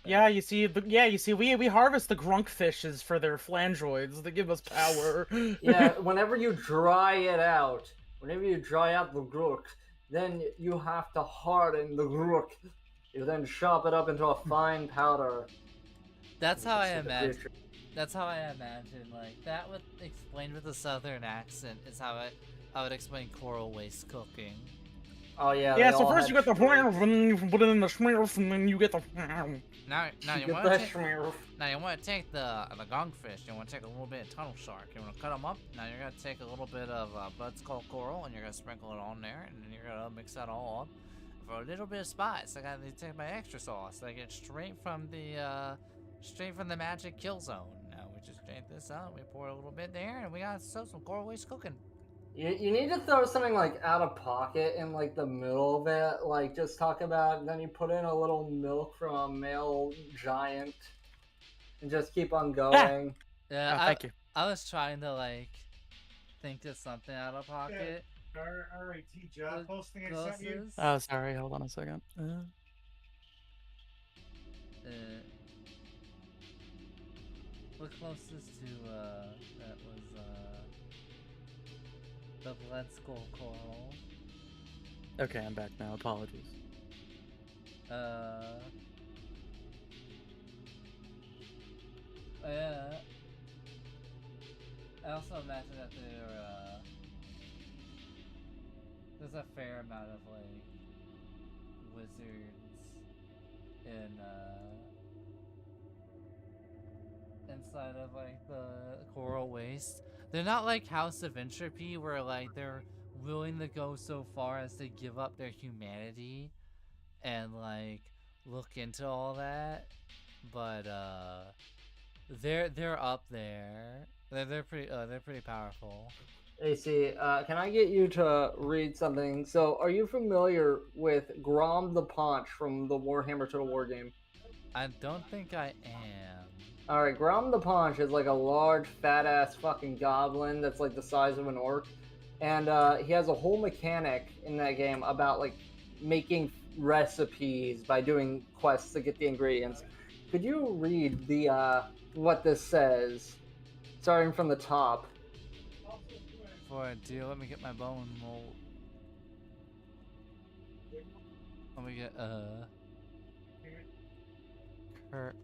Yeah, you see, we harvest the grunk fishes for their flangoids. They give us power.
Yeah, whenever you dry out the grook, then you have to harden the grook. You then chop it up into a fine powder.
That's how I imagine. That's how I imagine. Like that would explain with a southern accent is how I would explain coral waste cooking.
Oh yeah.
Yeah. So first you get the and then you put it in the smurf, and then you get the.
Now you want to take the gongfish. You want to take a little bit of tunnel shark. You want to cut them up. Now you're gonna take a little bit of blood skull coral, and you're gonna sprinkle it on there, and then you're gonna mix that all up. For a little bit of spice, I gotta take my extra sauce. I get straight from the magic kill zone. Now we just drink this out. We pour a little bit there, and we got some coral waste cooking.
You need to throw something like out of pocket in like the middle of it, like just talk about. Then you put in a little milk from a male giant, and just keep on going.
Yeah,
thank you.
I was trying to like think of something out of pocket.
Alright, T-Job posting I sent you.
Oh, sorry. Hold on a second.
What closest to that was the blood skull coral.
Okay, I'm back now. Apologies.
Yeah. I also imagine that there's a fair amount of like wizards in inside of like the coral waste. They're not like House of Entropy where like they're willing to go so far as to give up their humanity and like look into all that, but they're up there. They're pretty powerful.
AC, can I get you to read something? So, are you familiar with Grom the Paunch from the Warhammer Total War game?
I don't think I am.
Alright, Grom the Paunch is like a large, fat-ass fucking goblin that's like the size of an orc. And he has a whole mechanic in that game about like making recipes by doing quests to get the ingredients. Could you read the what this says? Starting from the top.
Before I do, let me get my bone mold. Let me get Kirk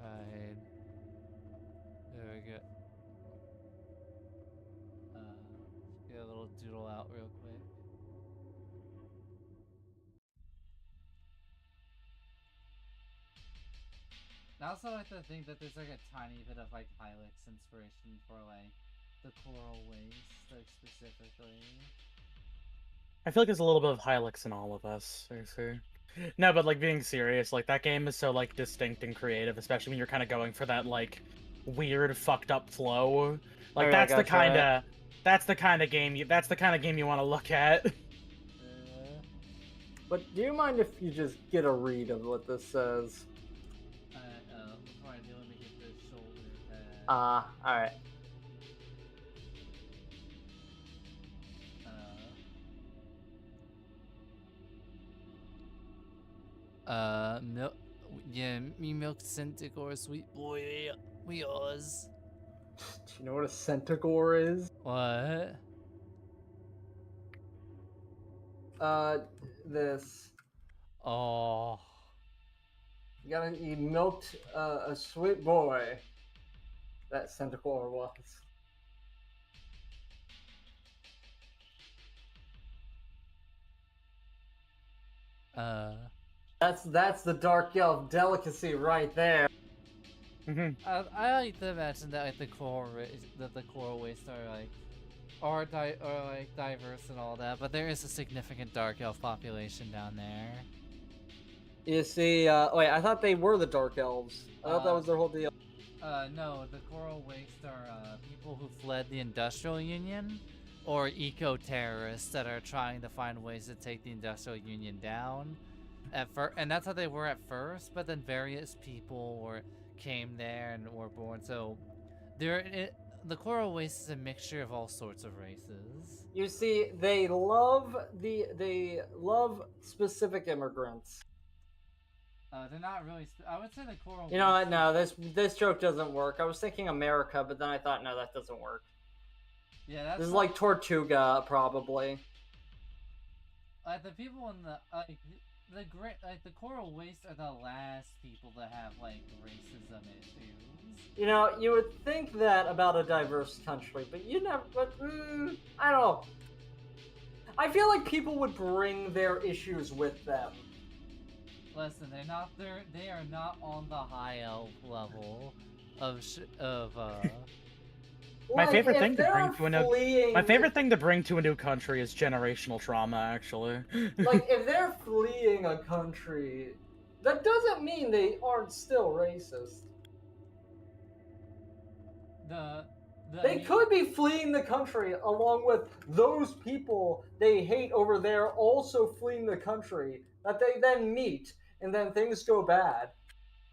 died. There we go. Get a little doodle out real quick. I also like to think that there's like a tiny bit of like Hylix inspiration for like the coral waste, like specifically.
I feel like there's a little bit of Hylix in all of us. Seriously. No, but like being serious, like that game is so like distinct and creative, especially when you're kind of going for that like weird, fucked up flow. Like that's the kind of game you want to look at.
But do you mind if you just get a read of what this says?
Before I do, let me get the shoulder pad.
Alright.
Milk. Yeah, me milk Centaur, sweet boy. We yours.
Do you know what a Centaur is?
What?
This.
Oh.
You milked a sweet boy. That Centaur was. That's the dark elf delicacy right there.
I like to imagine that like the coral waste are diverse and all that, but there is a significant dark elf population down there.
You see, wait, I thought they were the dark elves. I thought that was their whole deal.
No, the coral waste are people who fled the Industrial Union, or eco-terrorists that are trying to find ways to take the Industrial Union down. And that's how they were at first, but then various people came there and were born. So the coral waste is a mixture of all sorts of races.
You see, they love specific immigrants.
They're not really. I would say the coral.
You know what? No, this joke doesn't work. I was thinking America, but then I thought, no, that doesn't work.
Yeah,
this is like Tortuga, probably.
Like the people in the coral waste are the last people to have like racism issues.
You know, you would think that about a diverse country, but you never. But I don't know. I feel like people would bring their issues with them.
Listen, they are not on the high elf level of
My favorite thing to bring to a new country is generational trauma, actually.
Like, if they're fleeing a country, that doesn't mean they aren't still racist. They could be fleeing the country along with those people they hate over there also fleeing the country that they then meet, and then things go bad.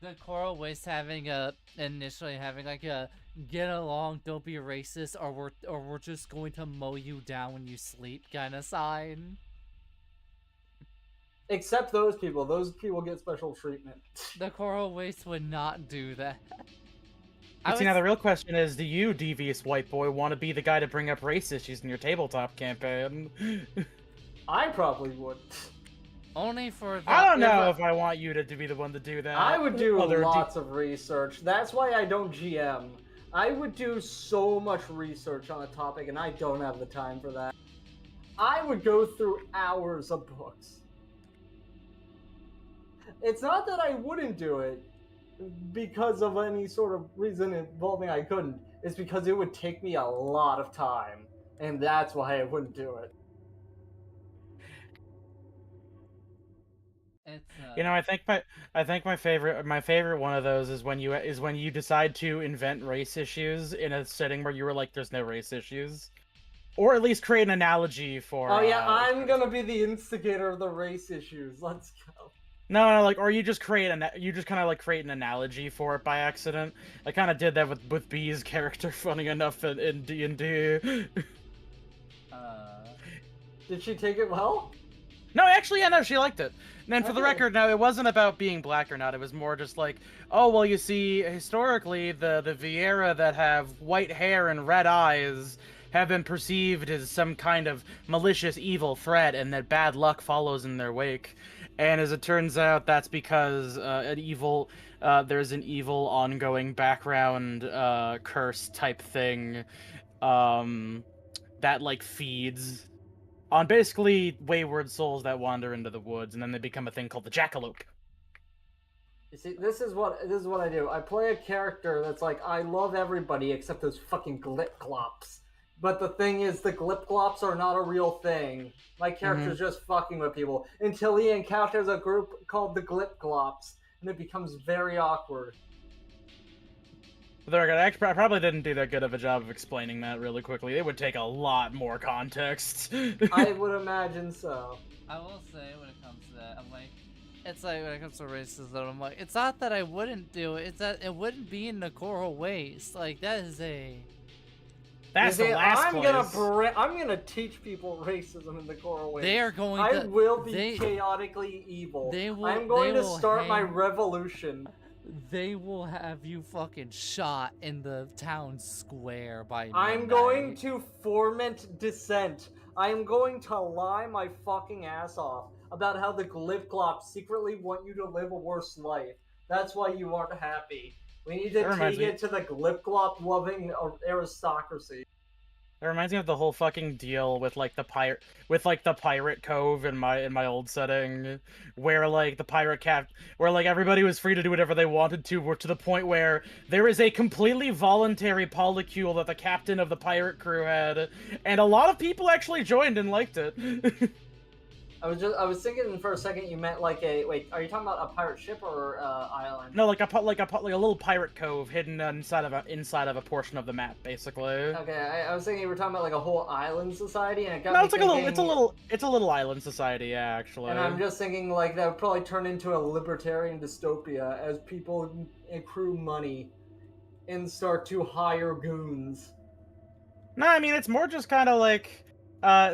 The coral waste initially having like a get along, don't be racist, or we're just going to mow you down when you sleep kind of sign.
Except those people get special treatment.
The coral waste would not do that.
See, now the real question is, do you, devious white boy, want to be the guy to bring up race issues in your tabletop campaign?
I probably would.
Only for that.
I don't know if I want you to be the one to do that.
I would do lots of research. That's why I don't GM. I would do so much research on a topic, and I don't have the time for that. I would go through hours of books. It's not that I wouldn't do it because of any sort of reason involving I couldn't. It's because it would take me a lot of time, and that's why I wouldn't do it.
You know, I think my favorite one of those is when you decide to invent race issues in a setting where you were like, there's no race issues, or at least create an analogy for.
Oh yeah, I'm gonna be the instigator of the race issues. Let's go.
No, like, or you just create create an analogy for it by accident. I kind of did that with B's character, funny enough, in D&D.
Did she take it well?
No, actually, yeah, no, she liked it. And for the record, no, it wasn't about being black or not. It was more just like, oh, well, you see, historically, the Vieira that have white hair and red eyes have been perceived as some kind of malicious, evil threat, and that bad luck follows in their wake. And as it turns out, that's because there's an evil ongoing background curse type thing that, like, feeds on basically wayward souls that wander into the woods, and then they become a thing called the Jackalope.
You see, this is what I do. I play a character that's like, I love everybody except those fucking glip-glops. But the thing is, the glip-glops are not a real thing. My character's just fucking with people until he encounters a group called the glip-glops, and it becomes very awkward.
I probably didn't do that good of a job of explaining that really quickly. It would take a lot more context.
I would imagine so.
I will say when it comes to that, I'm like, it's like when it comes to racism, I'm like, it's not that I wouldn't do it, it's that it wouldn't be in the coral waste. Like, that is a...
That's the last place.
I'm gonna teach people racism in the coral waste.
They are going
I
to...
will be chaotically evil. I'm going to start my revolution.
They will have you fucking shot in the town square by
I'm going to foment dissent. I'm going to lie my fucking ass off about how the Glipglops secretly want you to live a worse life. That's why you aren't happy. We need to take it to the Glipglop-loving aristocracy.
It reminds me of the whole fucking deal with like the pirate cove in my old setting, where like the where like everybody was free to do whatever they wanted to the point where there is a completely voluntary polycule that the captain of the pirate crew had, and a lot of people actually joined and liked it.
I was thinking for a second you meant like wait, are you talking about a pirate ship or island?
No, like a little pirate cove hidden inside of a portion of the map, basically.
Okay, I was thinking you were talking about like a whole island society, and it got
me
thinking...
it's a little island society, yeah, actually.
And I'm just thinking like that would probably turn into a libertarian dystopia as people accrue money and start to hire goons.
No, I mean it's more just kind of like.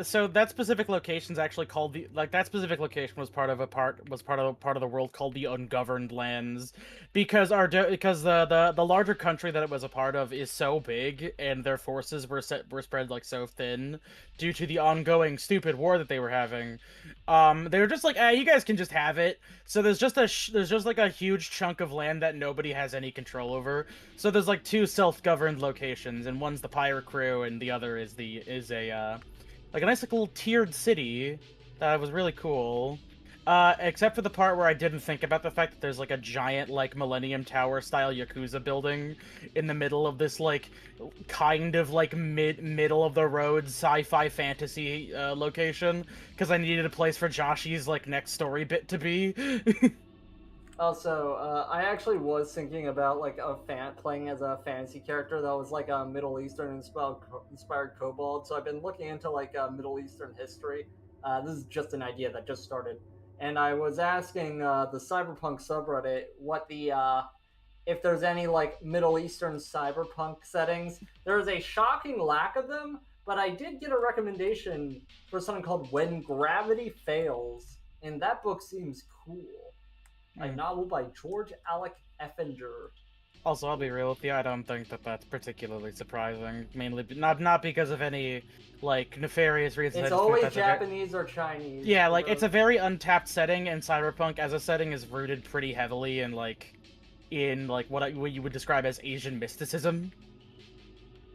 So that specific location's actually called that specific location was part of the world called the Ungoverned Lands, because the larger country that it was a part of is so big and their forces were spread like so thin due to the ongoing stupid war that they were having. They were just like, you guys can just have it. So there's just like a huge chunk of land that nobody has any control over. So there's like two self-governed locations, and one's the pirate crew, and the other is like a nice like, little tiered city that was really cool. Except for the part where I didn't think about the fact that there's like a giant like Millennium Tower style Yakuza building in the middle of this like kind of like middle of the road sci-fi fantasy location, because I needed a place for Joshi's like next story bit to be.
Also, I actually was thinking about like playing as a fantasy character that was like a Middle Eastern inspired kobold. So I've been looking into like Middle Eastern history. This is just an idea that just started, and I was asking the cyberpunk subreddit what the if there's any like Middle Eastern cyberpunk settings. There's a shocking lack of them, but I did get a recommendation for something called When Gravity Fails, and that book seems cool. A novel by George Alec Effinger.
Also, I'll be real with you, I don't think that that's particularly surprising. Mainly, not because of any, like, nefarious reasons.
It's always Japanese or Chinese.
Yeah, like, it's a very untapped setting, and Cyberpunk as a setting is rooted pretty heavily in, like, what you would describe as Asian mysticism.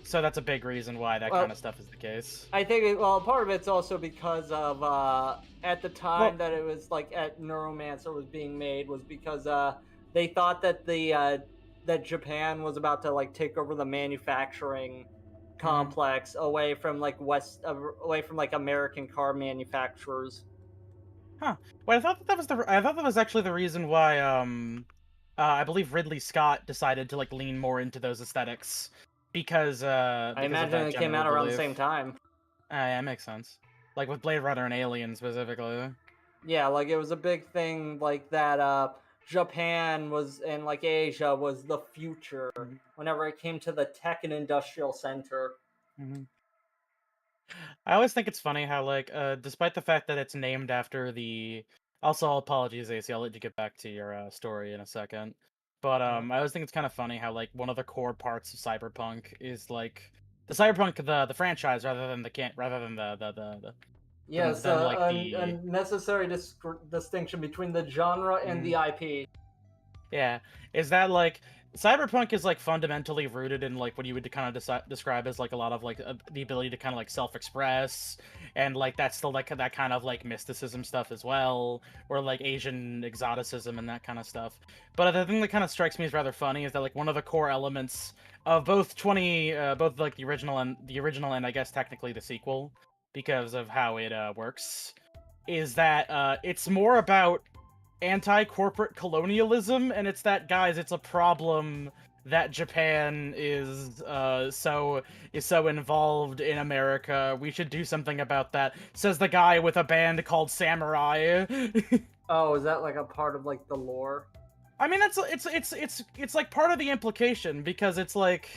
So that's a big reason why that kind of stuff is the case.
I think, part of it's also because of, at the time that it was, like, at Neuromancer was being made, was because, they thought that that Japan was about to, like, take over the manufacturing complex away from, like, American car manufacturers.
Huh. Well, I thought that was actually the reason why, I believe Ridley Scott decided to, like, lean more into those aesthetics. Because
I imagine it came out around the same time.
Yeah, makes sense. Like with Blade Runner and Alien specifically.
Yeah, like it was a big thing like that Japan was and like Asia was the future whenever it came to the tech and industrial center.
I always think it's funny how like despite the fact that it's named after the also apologies AC, I'll let you get back to your story in a second. But I always think it's kind of funny how like one of the core parts of Cyberpunk is like the Cyberpunk the franchise rather than the
yes, a necessary distinction between the genre and the IP.
Yeah, is that like cyberpunk is like fundamentally rooted in like what you would kind of describe as like a lot of like the ability to kind of like self-express, and like that's still like that kind of like mysticism stuff as well, or like Asian exoticism and that kind of stuff. But the thing that kind of strikes me as rather funny is that like one of the core elements of both like the original and I guess technically the sequel, because of how it works, is that it's more about anti-corporate colonialism, and it's that, guys, it's a problem that Japan is so involved in America. We should do something about that, says the guy with a band called Samurai.
Oh, is that like a part of like the lore?
I mean, it's like part of the implication, because it's like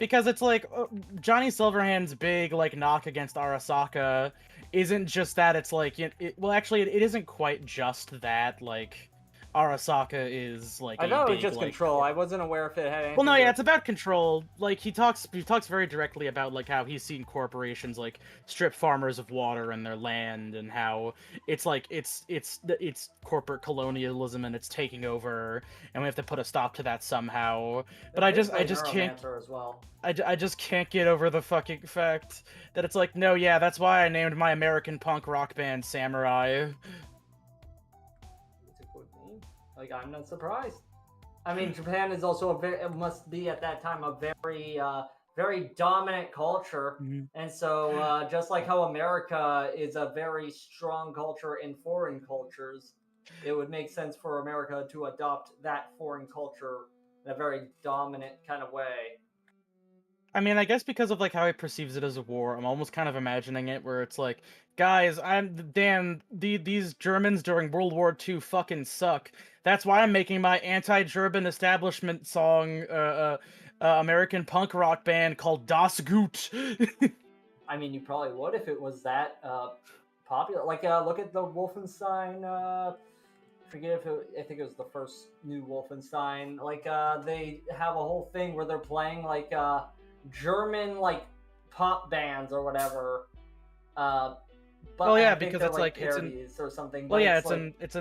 Johnny Silverhand's big like knock against Arasaka isn't just that. It's like well, actually, it isn't quite just that. Like, Arasaka is like
I
a
thought it was
big,
just
like,
control. I wasn't aware if it had anything.
well, no,
to
yeah,
do
it's about control. Like, he talks very directly about like how he's seen corporations like strip farmers of water and their land, and how it's like it's corporate colonialism and it's taking over, and we have to put a stop to that somehow. But I just can't.
As well.
I just can't get over the fucking fact that it's like, no, yeah, that's why I named my American punk rock band Samurai.
It's a good name. Like, I'm not surprised. I mean, Japan is also it must be at that time a very dominant culture.
Mhm.
And so, just like how America is a very strong culture in foreign cultures, it would make sense for America to adopt that foreign culture in a very dominant kind of way.
I mean, I guess because of like how he perceives it as a war, I'm almost kind of imagining it where it's like, guys, these Germans during World War II fucking suck. That's why I'm making my anti-German establishment song, American punk rock band called Das Gut.
I mean, you probably would if it was that popular. Like, look at the Wolfenstein. Forget if I think it was the first new Wolfenstein. Like, they have a whole thing where they're playing like German like pop bands or whatever. But
Well, yeah,
I think
because
they're,
it's like it's
parodies or something.
well,
but
yeah,
like,
it's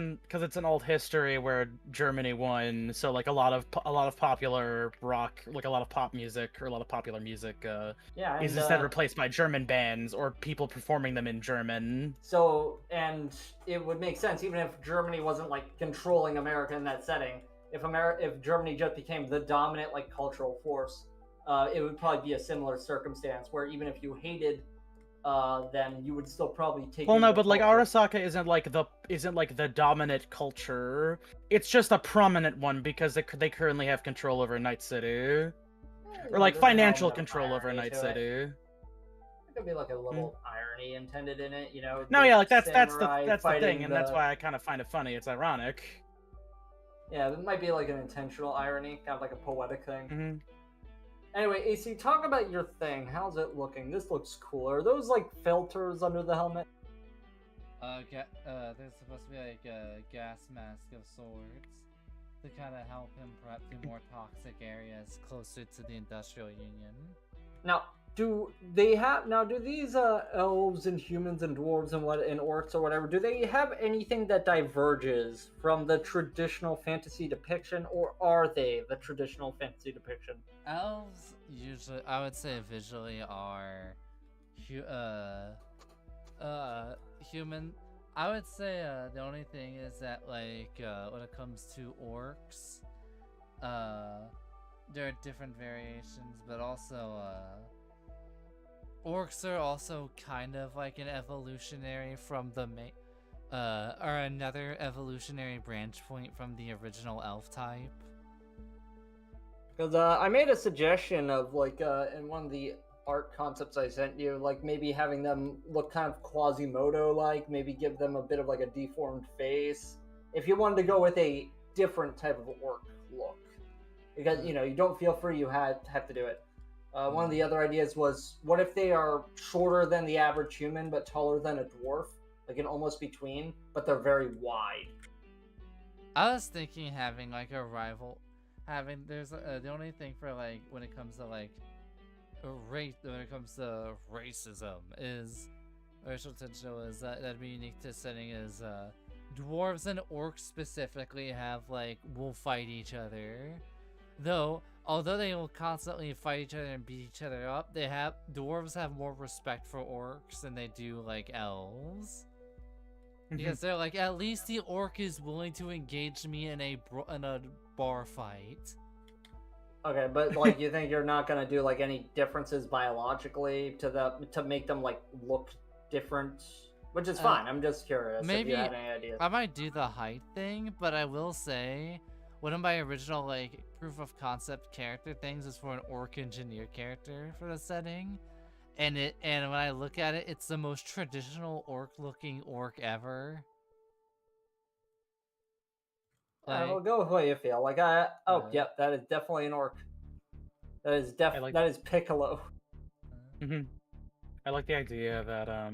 an old history where Germany won, so like a lot of popular rock, like a lot of pop music or a lot of popular music,
yeah, and,
is instead replaced by German bands or people performing them in German.
So, and it would make sense even if Germany wasn't like controlling America in that setting. If Germany just became the dominant like cultural force, it would probably be a similar circumstance where even if you hated, then you would still probably take.
Well, no, but like Arasaka isn't like the dominant culture. It's just a prominent one because they currently have control over Night City, or like financial control over Night City.
There could be like a little irony intended in it, you know.
No, yeah, like that's the thing, and that's why I kind of find it funny. It's ironic.
Yeah, it might be like an intentional irony, kind of like a poetic thing.
Mm-hmm.
Anyway, AC, talk about your thing. How's it looking? This looks cool. Are those like filters under the helmet?
There's supposed to be like a gas mask of sorts to kind of help him prep through more toxic areas closer to the Industrial Union.
Now, do these elves and humans and dwarves and orcs or whatever, do they have anything that diverges from the traditional fantasy depiction, or are they the traditional fantasy depiction?
Elves usually, I would say, visually are human. I would say the only thing is that like when it comes to orcs, there are different variations, but also orcs are also kind of like an evolutionary from the main, or another evolutionary branch point from the original elf type.
Because I made a suggestion of like in one of the art concepts I sent you, like maybe having them look kind of Quasimodo-like, maybe give them a bit of like a deformed face. If you wanted to go with a different type of orc look, because you know you don't feel free, you have to do it. One of the other ideas was, what if they are shorter than the average human but taller than a dwarf, like an almost between, but they're very wide.
I was thinking having like a rival. There's the only thing for like when it comes to like race, when it comes to racism, is racial tension, is that'd be unique to setting is dwarves and orcs specifically will fight each other. Though, although they will constantly fight each other and beat each other up, dwarves have more respect for orcs than they do like elves. Because they're like, at least the orc is willing to engage me in a bar fight.
Okay, but like, you think you're not gonna do like any differences biologically to make them like look different? Which is fine. I'm just curious.
Maybe
if you had any ideas.
I might do the height thing, but I will say one of my original like proof of concept character things is for an orc engineer character for the setting. And when I look at it, it's the most traditional orc-looking orc ever.
I will go with what you feel. Like yep, that is definitely an orc. That is that is Piccolo.
I like the idea that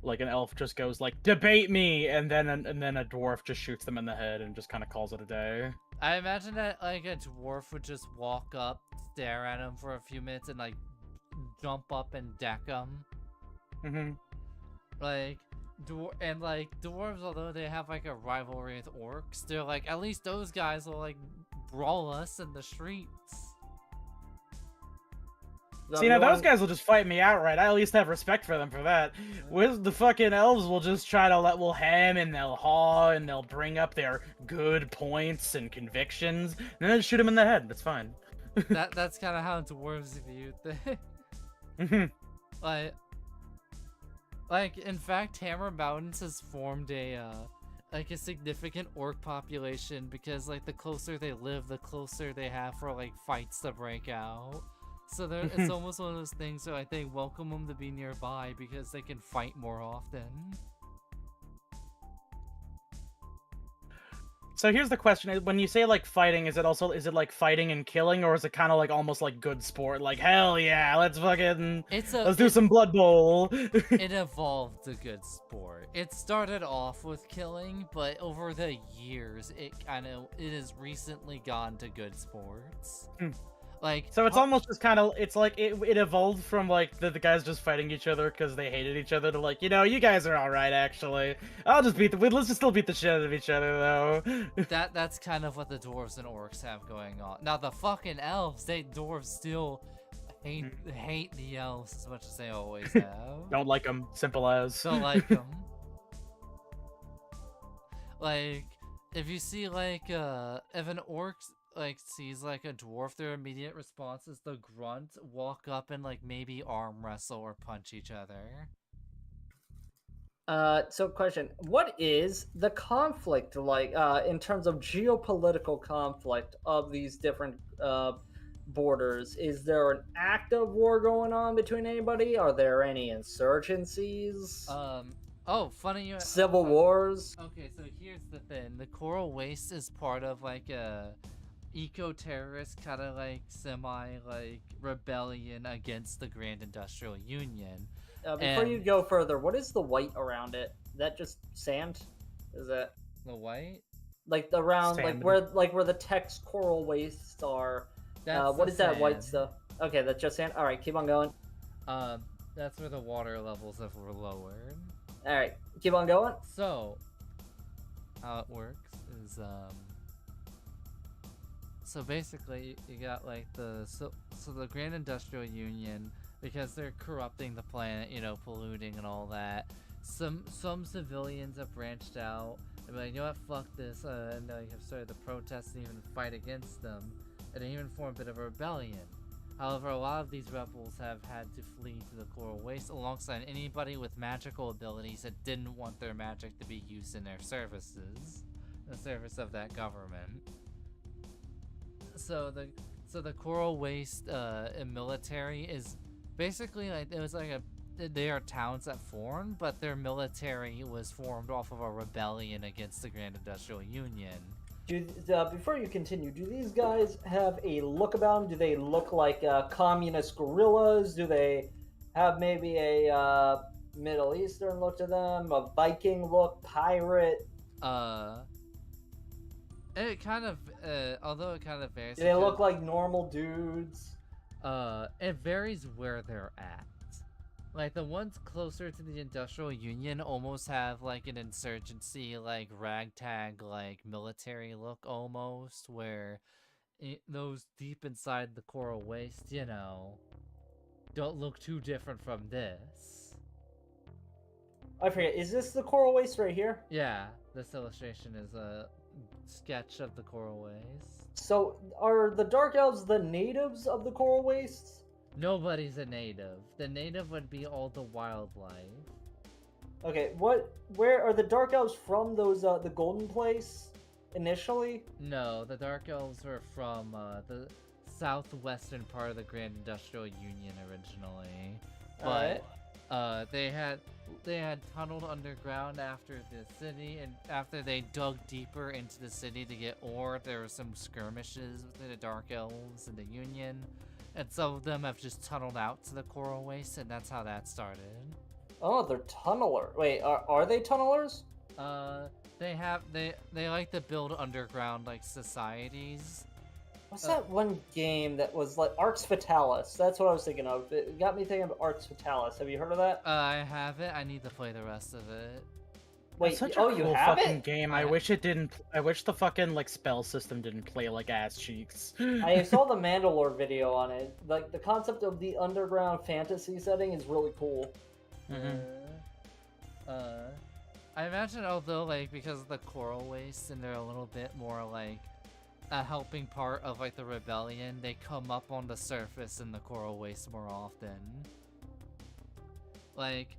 like an elf just goes like debate me, and then a dwarf just shoots them in the head and just kind of calls it a day.
I imagine that like a dwarf would just walk up, stare at him for a few minutes, and like jump up and deck him. Like dwarves, although they have like a rivalry with orcs, they're like, at least those guys will like brawl us in the streets.
See, now those guys will just fight me outright. I at least have respect for them for that. With the fucking elves will just try to will hem and they'll haw and they'll bring up their good points and convictions and then shoot them in the head. That's fine.
That's kind of how dwarves view things. Like in fact, Hammer Mountains has formed a like a significant orc population because like the closer they live, the closer they have for like fights to break out. So it's almost one of those things where I think welcome them to be nearby because they can fight more often.
So here's the question: when you say like fighting, is it like fighting and killing, or is it kind of like almost like good sport? Like hell yeah, let's do some Blood Bowl.
It evolved to good sport. It started off with killing, but over the years, it has recently gone to good sports. Like,
so it's almost just kind of, it's like it evolved from like the guys just fighting each other because they hated each other to like, you know, you guys are all right actually. Let's just still beat the shit out of each other though.
That's kind of what the dwarves and orcs have going on. Now the fucking elves, dwarves still hate the elves as much as they always have.
Don't like them, simple as.
Don't like them. Like, if you see like if an orc like sees like a dwarf, their immediate response is to grunt, walk up, and like maybe arm wrestle or punch each other.
So question, what is the conflict like in terms of geopolitical conflict of these different borders? Is there an active war going on between anybody? Are there any insurgencies?
Oh, funny you...
Civil wars?
Okay, so here's the thing. The Coral Waste is part of like a eco-terrorist kind of like semi-like rebellion against the Grand Industrial Union.
Before you go further, what is the white around it? Is that just sand? Is that
the white?
Like around
sand.
like where the Tex coral wastes are? What is that white stuff? Okay, that's just sand. All right, keep on going.
That's where the water levels were lowered.
All right, keep on going.
So, how it works is so basically you got like the Grand Industrial Union, because they're corrupting the planet, you know, polluting and all that. Some civilians have branched out and be like, you know what, fuck this, and they have started to protest and even fight against them, and they even form a bit of a rebellion. However, a lot of these rebels have had to flee to the Coral Waste alongside anybody with magical abilities that didn't want their magic to be used in their services, the service of that government. So the Coral Waste military is basically like, it was like they are towns that formed, but their military was formed off of a rebellion against the Grand Industrial Union.
Before you continue, do these guys have a look about them? Do they look like communist guerrillas? Do they have maybe a Middle Eastern look to them? A Viking look? Pirate?
It kind of, although it kind of varies.
Do they look like normal dudes?
It varies where they're at. Like, the ones closer to the Industrial Union almost have, like, an insurgency, like, ragtag, like, military look almost, where those deep inside the Coral Waste, you know, don't look too different from this.
I forget, is this the Coral Waste right here?
Yeah, this illustration is a sketch of the Coral Waste.
So, are the Dark Elves the natives of the Coral Wastes?
Nobody's a native. The native would be all the wildlife.
Okay, where are the Dark Elves from? Those, the Golden Place, initially?
No, the Dark Elves were from, the southwestern part of the Grand Industrial Union originally. But, they had tunneled underground after the city, and after they dug deeper into the city to get ore, there were some skirmishes with the Dark Elves and the Union. And some of them have just tunneled out to the Coral Waste, and that's how that started.
Oh, they're tunneler. Wait, are they tunnelers?
They like to build underground, like, societies.
What's that one game that was like Arx Fatalis? That's what I was thinking of. It got me thinking of Arx Fatalis. Have you heard of that?
I haven't. I need to play the rest of it.
Wait,
That's such
oh,
a
you
cool
have
fucking
it?
game. I wish it didn't. I wish the fucking like spell system didn't play like ass cheeks.
I saw the Mandalore video on it. Like the concept of the underground fantasy setting is really cool.
I imagine, although, like, because of the Coral Waste and they're a little bit more like a helping part of, like, the rebellion, they come up on the surface in the Coral Waste more often. Like,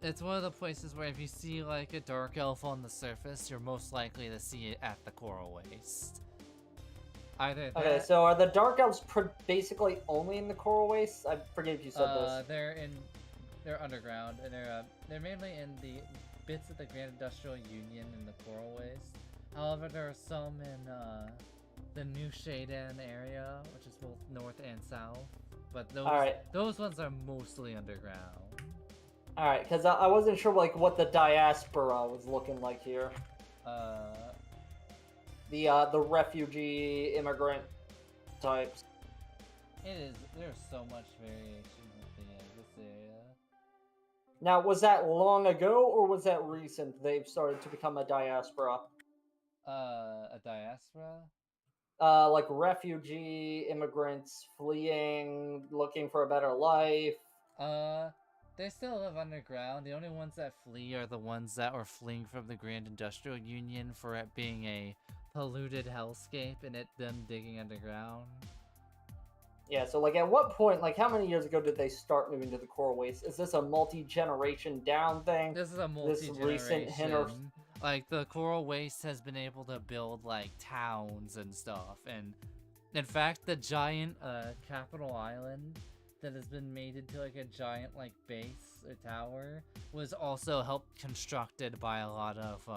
it's one of the places where if you see, like, a Dark Elf on the surface, you're most likely to see it at the Coral Waste. Either that...
Okay, so are the Dark Elves basically only in the Coral Waste? I forget if you said this.
They're underground, and they're mainly in the bits of the Grand Industrial Union and the Coral Waste. However, there are some in the New Shadan area, which is both north and south. But those ones are mostly underground.
Alright, because I wasn't sure like what the diaspora was looking like here. The refugee immigrant types.
There's so much variation with this area.
Now, was that long ago, or was that recent? They've started to become a diaspora.
A diaspora?
Like refugee immigrants fleeing, looking for a better life.
They still live underground. The only ones that flee are the ones that are fleeing from the Grand Industrial Union for it being a polluted hellscape and them digging underground.
Yeah, so like at what point, like how many years ago did they start moving to the Coral Waste? Is this a multi-generation down thing?
This is a multi-generation. Like the Coral Waste has been able to build like towns and stuff, and in fact the giant capital island that has been made into like a giant like base or tower was also helped constructed by a lot of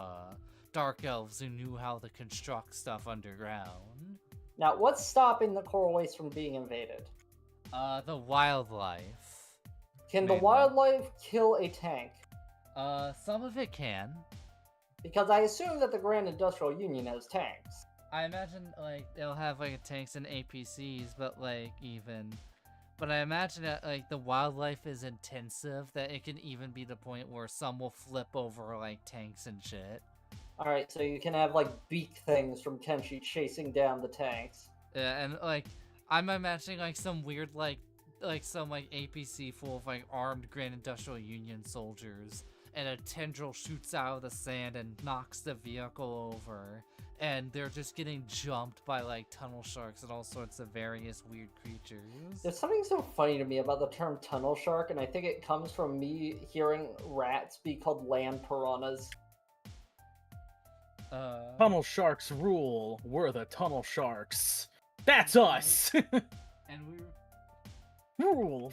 Dark Elves who knew how to construct stuff underground.
Now, what's stopping the Coral Waste from being invaded?
The wildlife.
Can the wildlife kill a tank?
Some of it can.
Because I assume that the Grand Industrial Union has tanks.
I imagine, like, they'll have, like, tanks and APCs, but, like, But I imagine that, like, the wildlife is intensive, that it can even be the point where some will flip over, like, tanks and shit.
Alright, so you can have, like, beak things from Kenshi chasing down the tanks.
Yeah, and, like, I'm imagining, like, some weird, some, like, APC full of, like, armed Grand Industrial Union soldiers, and a tendril shoots out of the sand and knocks the vehicle over, and they're just getting jumped by, like, tunnel sharks and all sorts of various weird creatures.
There's something so funny to me about the term tunnel shark, and I think it comes from me hearing rats be called land piranhas.
Tunnel sharks rule. We're the tunnel sharks. That's us.
And we
rule.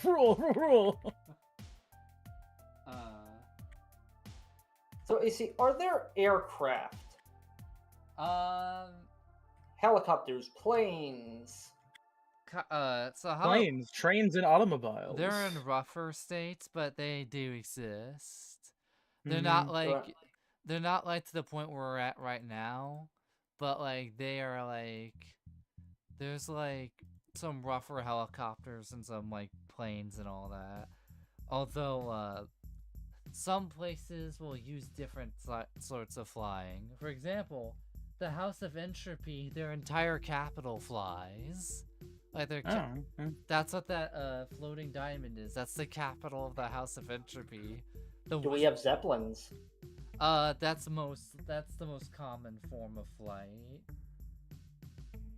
So, AC, are there aircraft? Helicopters, planes.
Planes, trains, and automobiles.
They're in rougher states, but they do exist. They're not like they're not like to the point where we're at right now, but like they are like there's like some rougher helicopters and some like planes and all that. Although, some places will use different sorts of flying. For example, the House of Entropy, their entire capital flies. Like that's what that floating diamond is. That's the capital of the House of Entropy.
Do we have Zeppelins?
That's the most common form of flight.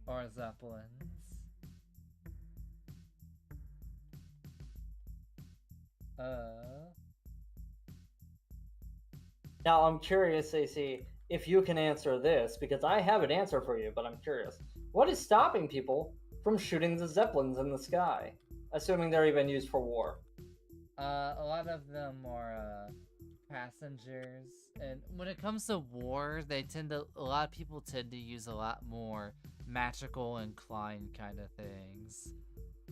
Or Zeppelins.
Now I'm curious, AC, if you can answer this, because I have an answer for you, but I'm curious. What is stopping people from shooting the Zeppelins in the sky? Assuming they're even used for war.
A lot of them are passengers, and when it comes to war, a lot of people tend to use a lot more magical inclined kind of things.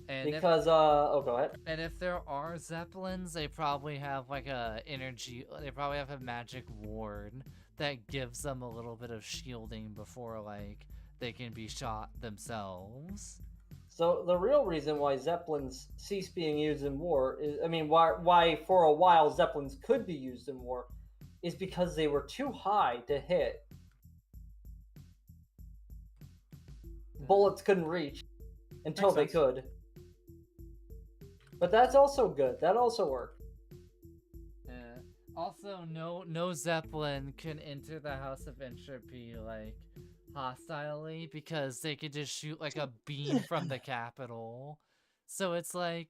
And
because oh, go ahead.
And if there are Zeppelins, they probably have like they probably have a magic ward that gives them a little bit of shielding before like they can be shot themselves.
So the real reason why Zeppelins cease being used in war is, why for a while Zeppelins could be used in war is because they were too high to hit. Bullets couldn't reach until they could. But that's also good. That also worked.
Yeah. Also, no Zeppelin can enter the House of Entropy like hostilely because they could just shoot like a beam from the capital. So it's like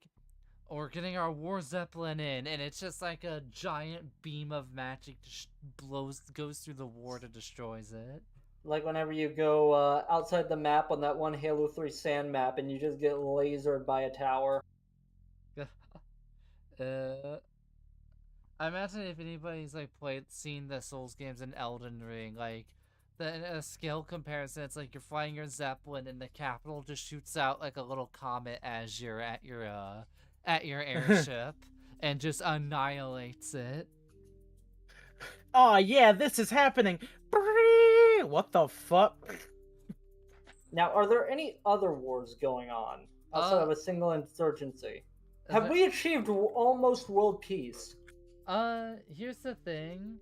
we're getting our war Zeppelin in, and it's just like a giant beam of magic goes through the ward and destroys it.
Like whenever you go outside the map on that one Halo 3 sand map and you just get lasered by a tower.
I imagine if anybody's like seen the Souls games in Elden Ring, like a scale comparison, it's like you're flying your Zeppelin and the capital just shoots out like a little comet as you're at your airship and just annihilates it.
Oh yeah, this is happening. What the fuck?
Now, are there any other wars going on outside of a single insurgency? Have we achieved almost world peace?
Here's the thing.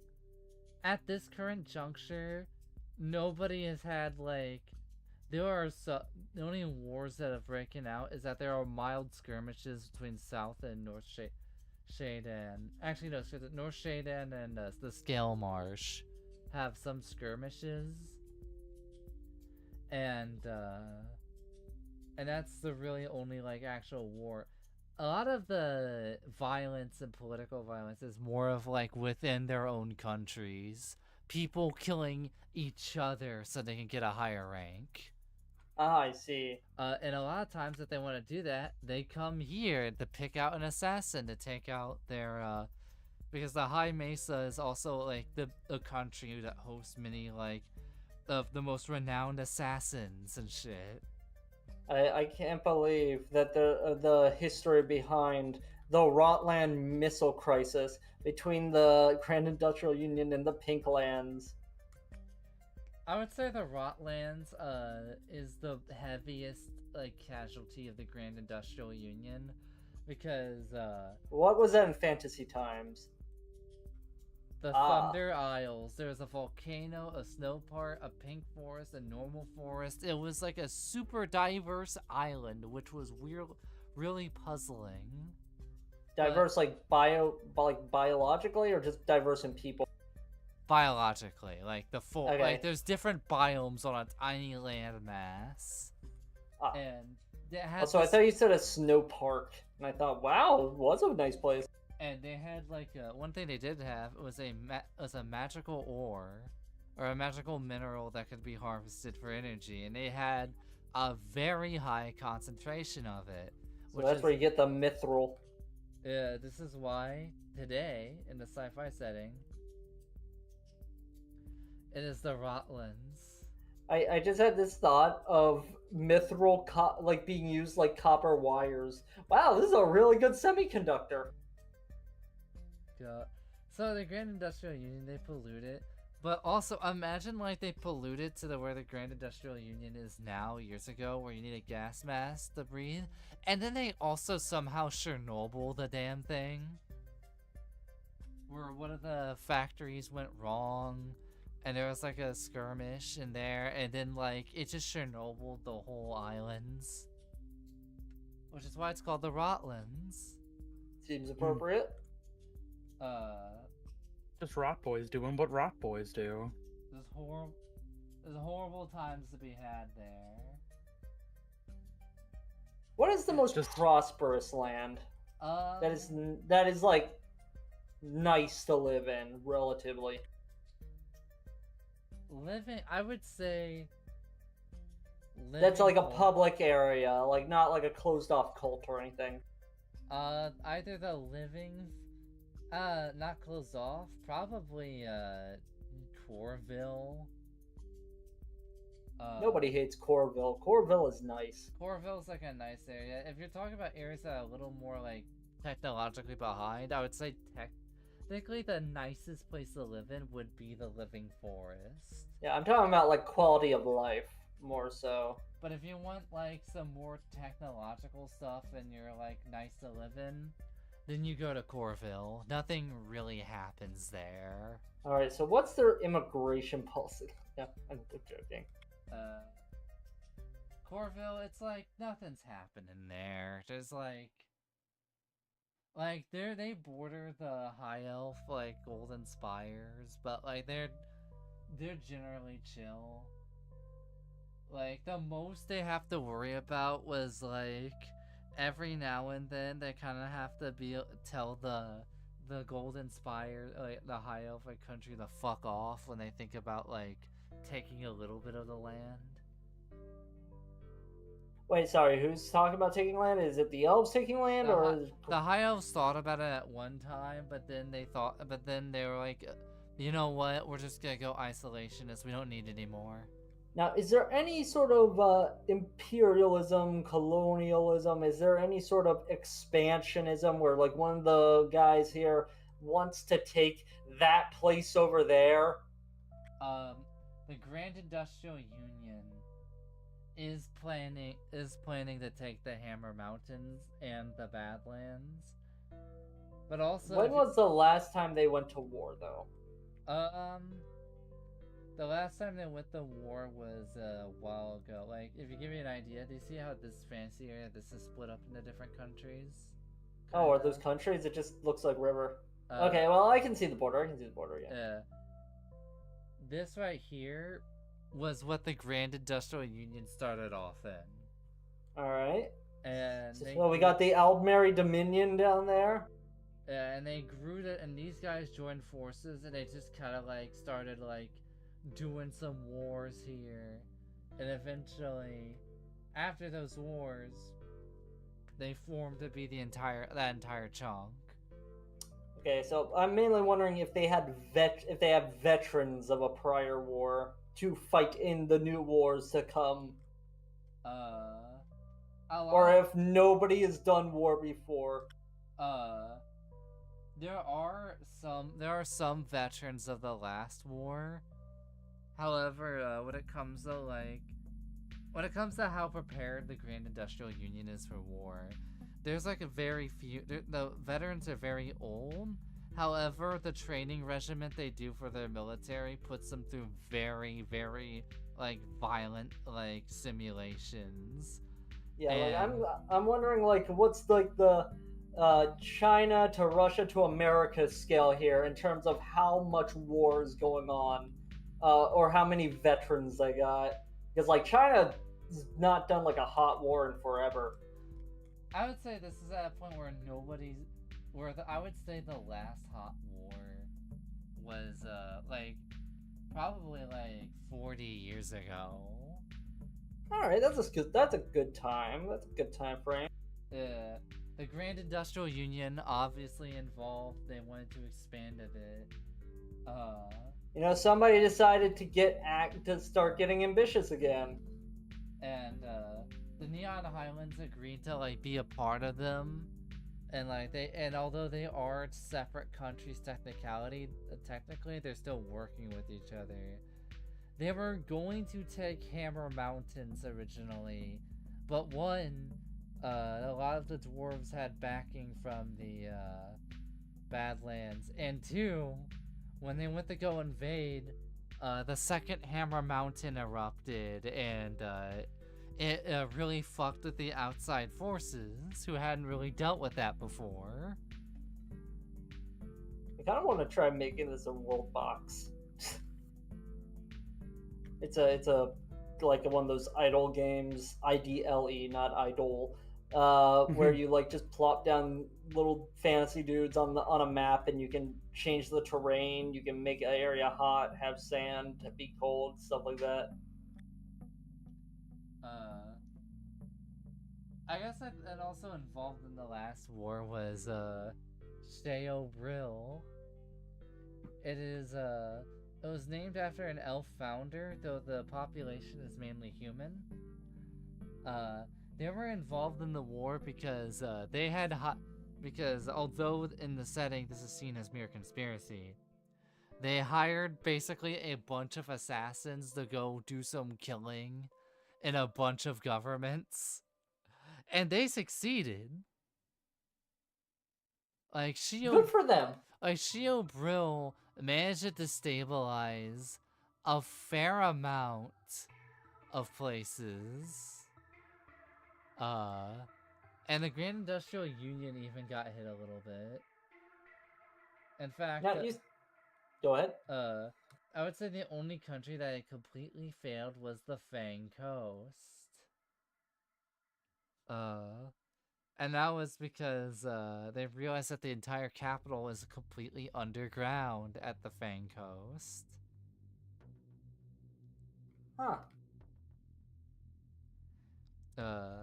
At this current juncture, nobody has had, like... the only wars that have broken out is that there are mild skirmishes between South and North Shadan. Actually, no, North Shadan and the Scale Marsh have some skirmishes. And that's the really only, like, actual war. A lot of the violence and political violence is more of like within their own countries. People killing each other so they can get a higher rank.
Ah, I see.
And a lot of times if they want to do that, they come here to pick out an assassin to take out their, because the High Mesa is also like a country that hosts many like of the most renowned assassins and shit.
I can't believe that the history behind the Rotland missile crisis between the Grand Industrial Union and the Pink Lands.
I would say the Rotlands is the heaviest like casualty of the Grand Industrial Union because
what was that in Fantasy Times?
The Thunder Isles. There's a volcano, a snow part, a pink forest, a normal forest. It was like a super diverse island, which was really puzzling.
Diverse, like biologically, or just diverse in people?
Biologically, like
okay.
Like there's different biomes on a tiny landmass, and it has.
So I thought you said a snow park, and I thought, wow, it was a nice place.
And they had like one thing they did have was a magical ore, or a magical mineral that could be harvested for energy, and they had a very high concentration of it.
So that's where you get the mithril.
Yeah, this is why today in the sci-fi setting, it is the Rotlands.
I just had this thought of mithril like being used like copper wires. Wow, this is a really good semiconductor.
So the Grand Industrial Union, they pollute it, But also, imagine like they polluted to where the Grand Industrial Union is now years ago, where you need a gas mask to breathe, and then they also somehow Chernobyl the damn thing, where one of the factories went wrong, and there was like a skirmish in there, and then like it just Chernobyl the whole islands, which is why it's called the Rotlands.
Seems appropriate.
Just Rot Boys doing what Rot Boys do.
There's horrible times to be had there.
What is the most
Just-
prosperous land that is like nice to live in, relatively?
Living, I would say.
That's like a
living-
public area, like not like a closed off cult or anything.
Either the living, not closed off, probably, Corville.
Nobody hates Corville. Corville is nice.
Corville's like a nice area. If you're talking about areas that are a little more, like, technologically behind, I would say technically the nicest place to live in would be the Living Forest.
Yeah, I'm talking about like quality of life more so.
But if you want, like, some more technological stuff and you're, like, nice to live in, then you go to Corville. Nothing really happens there.
Alright, so what's their immigration policy? Yeah, I'm joking.
Corville, it's like, nothing's happening there. There's, like, they border the High Elf, like, Golden Spires, but, like, they're generally chill. Like, the most they have to worry about was, like, every now and then they kind of have to tell the Golden Spire, like, the High Elf country to fuck off when they think about, like, taking a little bit of the land.
Wait, sorry, who's talking about taking land? Is it the elves taking land, or is...
The High Elves thought about it at one time, but then they were like, you know what, we're just gonna go isolationist, we don't need any more.
Now, is there any sort of imperialism, colonialism? Is there any sort of expansionism where, like, one of the guys here wants to take that place over there?
The Grand Industrial Union is planning to take the Hammer Mountains and the Badlands, but also
When was the last time they went to war, though?
The last time they went to war was a while ago. Like, if you give me an idea, do you see how this fancy area, this is split up into different countries?
Oh, are
Kinda.
those countries? It just looks like river. Okay, well, I can see the border. Yeah.
This right here was what the Grand Industrial Union started off in.
Alright.
And
So we got the Aldmeri Dominion down there.
and they grew to, and these guys joined forces, and they just kind of like started like doing some wars here, and eventually, after those wars, they formed to be that entire chunk.
Okay, so I'm mainly wondering if they have veterans of a prior war to fight in the new wars to come, or if nobody has done war before.
There are some veterans of the last war. However, when it comes to how prepared the Grand Industrial Union is for war, there's like a very few. The veterans are very old. However, the training regimen they do for their military puts them through very, very like violent like simulations.
Yeah, like
And-
I'm wondering like what's like the China to Russia to America scale here in terms of how much war is going on, or how many veterans they got. Because like China's not done like a hot war in forever.
I would say this is at a point where I would say the last hot war was like probably like 40 years ago.
All right, that's a good time. That's a good time frame.
The Grand Industrial Union obviously involved. They wanted to expand a bit.
You know, somebody decided to start getting ambitious again.
And the Neon Highlands agreed to like be a part of them, And although they are separate countries technically, they're still working with each other. They were going to take Hammer Mountains originally, but one, a lot of the dwarves had backing from the Badlands, and two, when they went to go invade, the second Hammer Mountain erupted, and it really fucked with the outside forces who hadn't really dealt with that before.
I kind of want to try making this a world box. It's a like one of those idle games, IDLE, not idle, where you like just plop down little fantasy dudes on a map, and you can change the terrain. You can make an area hot, have sand, be cold, stuff like that.
I guess that also involved in the last war was Sheo Brill. It was named after an elf founder, though the population is mainly human. They were involved in the war because because although in the setting this is seen as mere conspiracy, they hired basically a bunch of assassins to go do some killing in a bunch of governments, and they succeeded. Like
Good for them.
Like Sheo Brill managed to destabilize a fair amount of places. And the Grand Industrial Union even got hit a little bit. In fact,
Now, go ahead.
I would say the only country that had completely failed was the Fang Coast. And that was because they realized that the entire capital is completely underground at the Fang Coast.
Huh.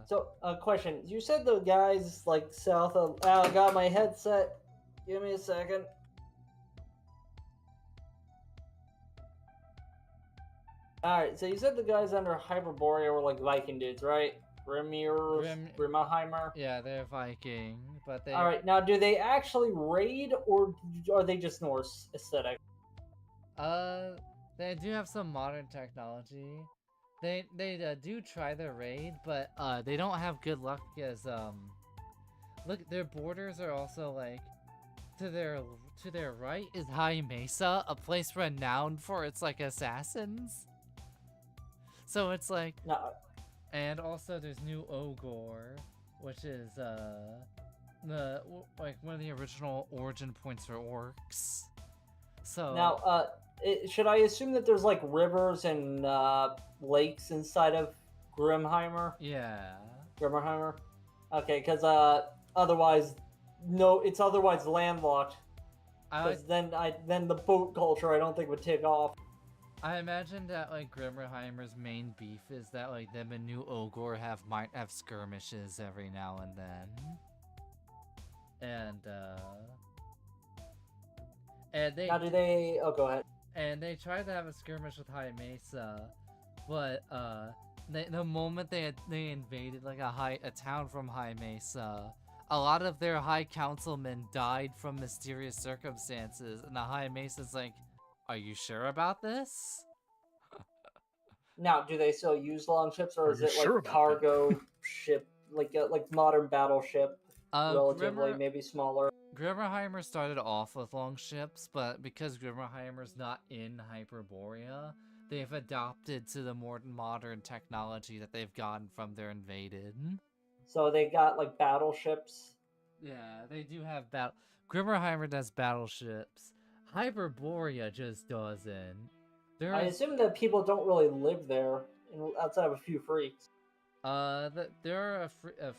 So,
question. You said the guys like south of... I got my headset. Give me a second. Alright, so you said the guys under Hyperborea were like Viking dudes, right? Grimaheimer?
Yeah, they're Viking, but they...
Alright, now do they actually raid, or are they just Norse aesthetic?
They do have some modern technology. They do try the raid, but they don't have good luck because look, their borders are also like to their right is High Mesa, a place renowned for its like assassins. So it's like
No.
And also there's New Ogor, which is the like one of the original origin points for orcs. So
now, should I assume that there's like rivers and lakes inside of Grimheimer?
Yeah.
Grimheimer? Okay, because otherwise, no, it's otherwise landlocked. Because then the boat culture I don't think would take off.
I imagine that like Grimmerheimer's main beef is that like them and New Ogor might have skirmishes every now and then. And they...
Now do they... Oh, go ahead.
And they tried to have a skirmish with High Mesa, but the moment they invaded like a town from High Mesa, a lot of their high councilmen died from mysterious circumstances, and the High Mesa's like, "Are you sure about this?"
Now, do they still use longships, or is it like cargo ship, like modern battleship, relatively maybe smaller?
Grimmerheimer started off with longships, but because Grimmerheimer's not in Hyperborea, they've adopted to the more modern technology that they've gotten from their invaded.
So they got like battleships?
Yeah, they do have Grimmerheimer does battleships. Hyperborea just doesn't.
I assume that people don't really live there, outside of a few freaks.
There are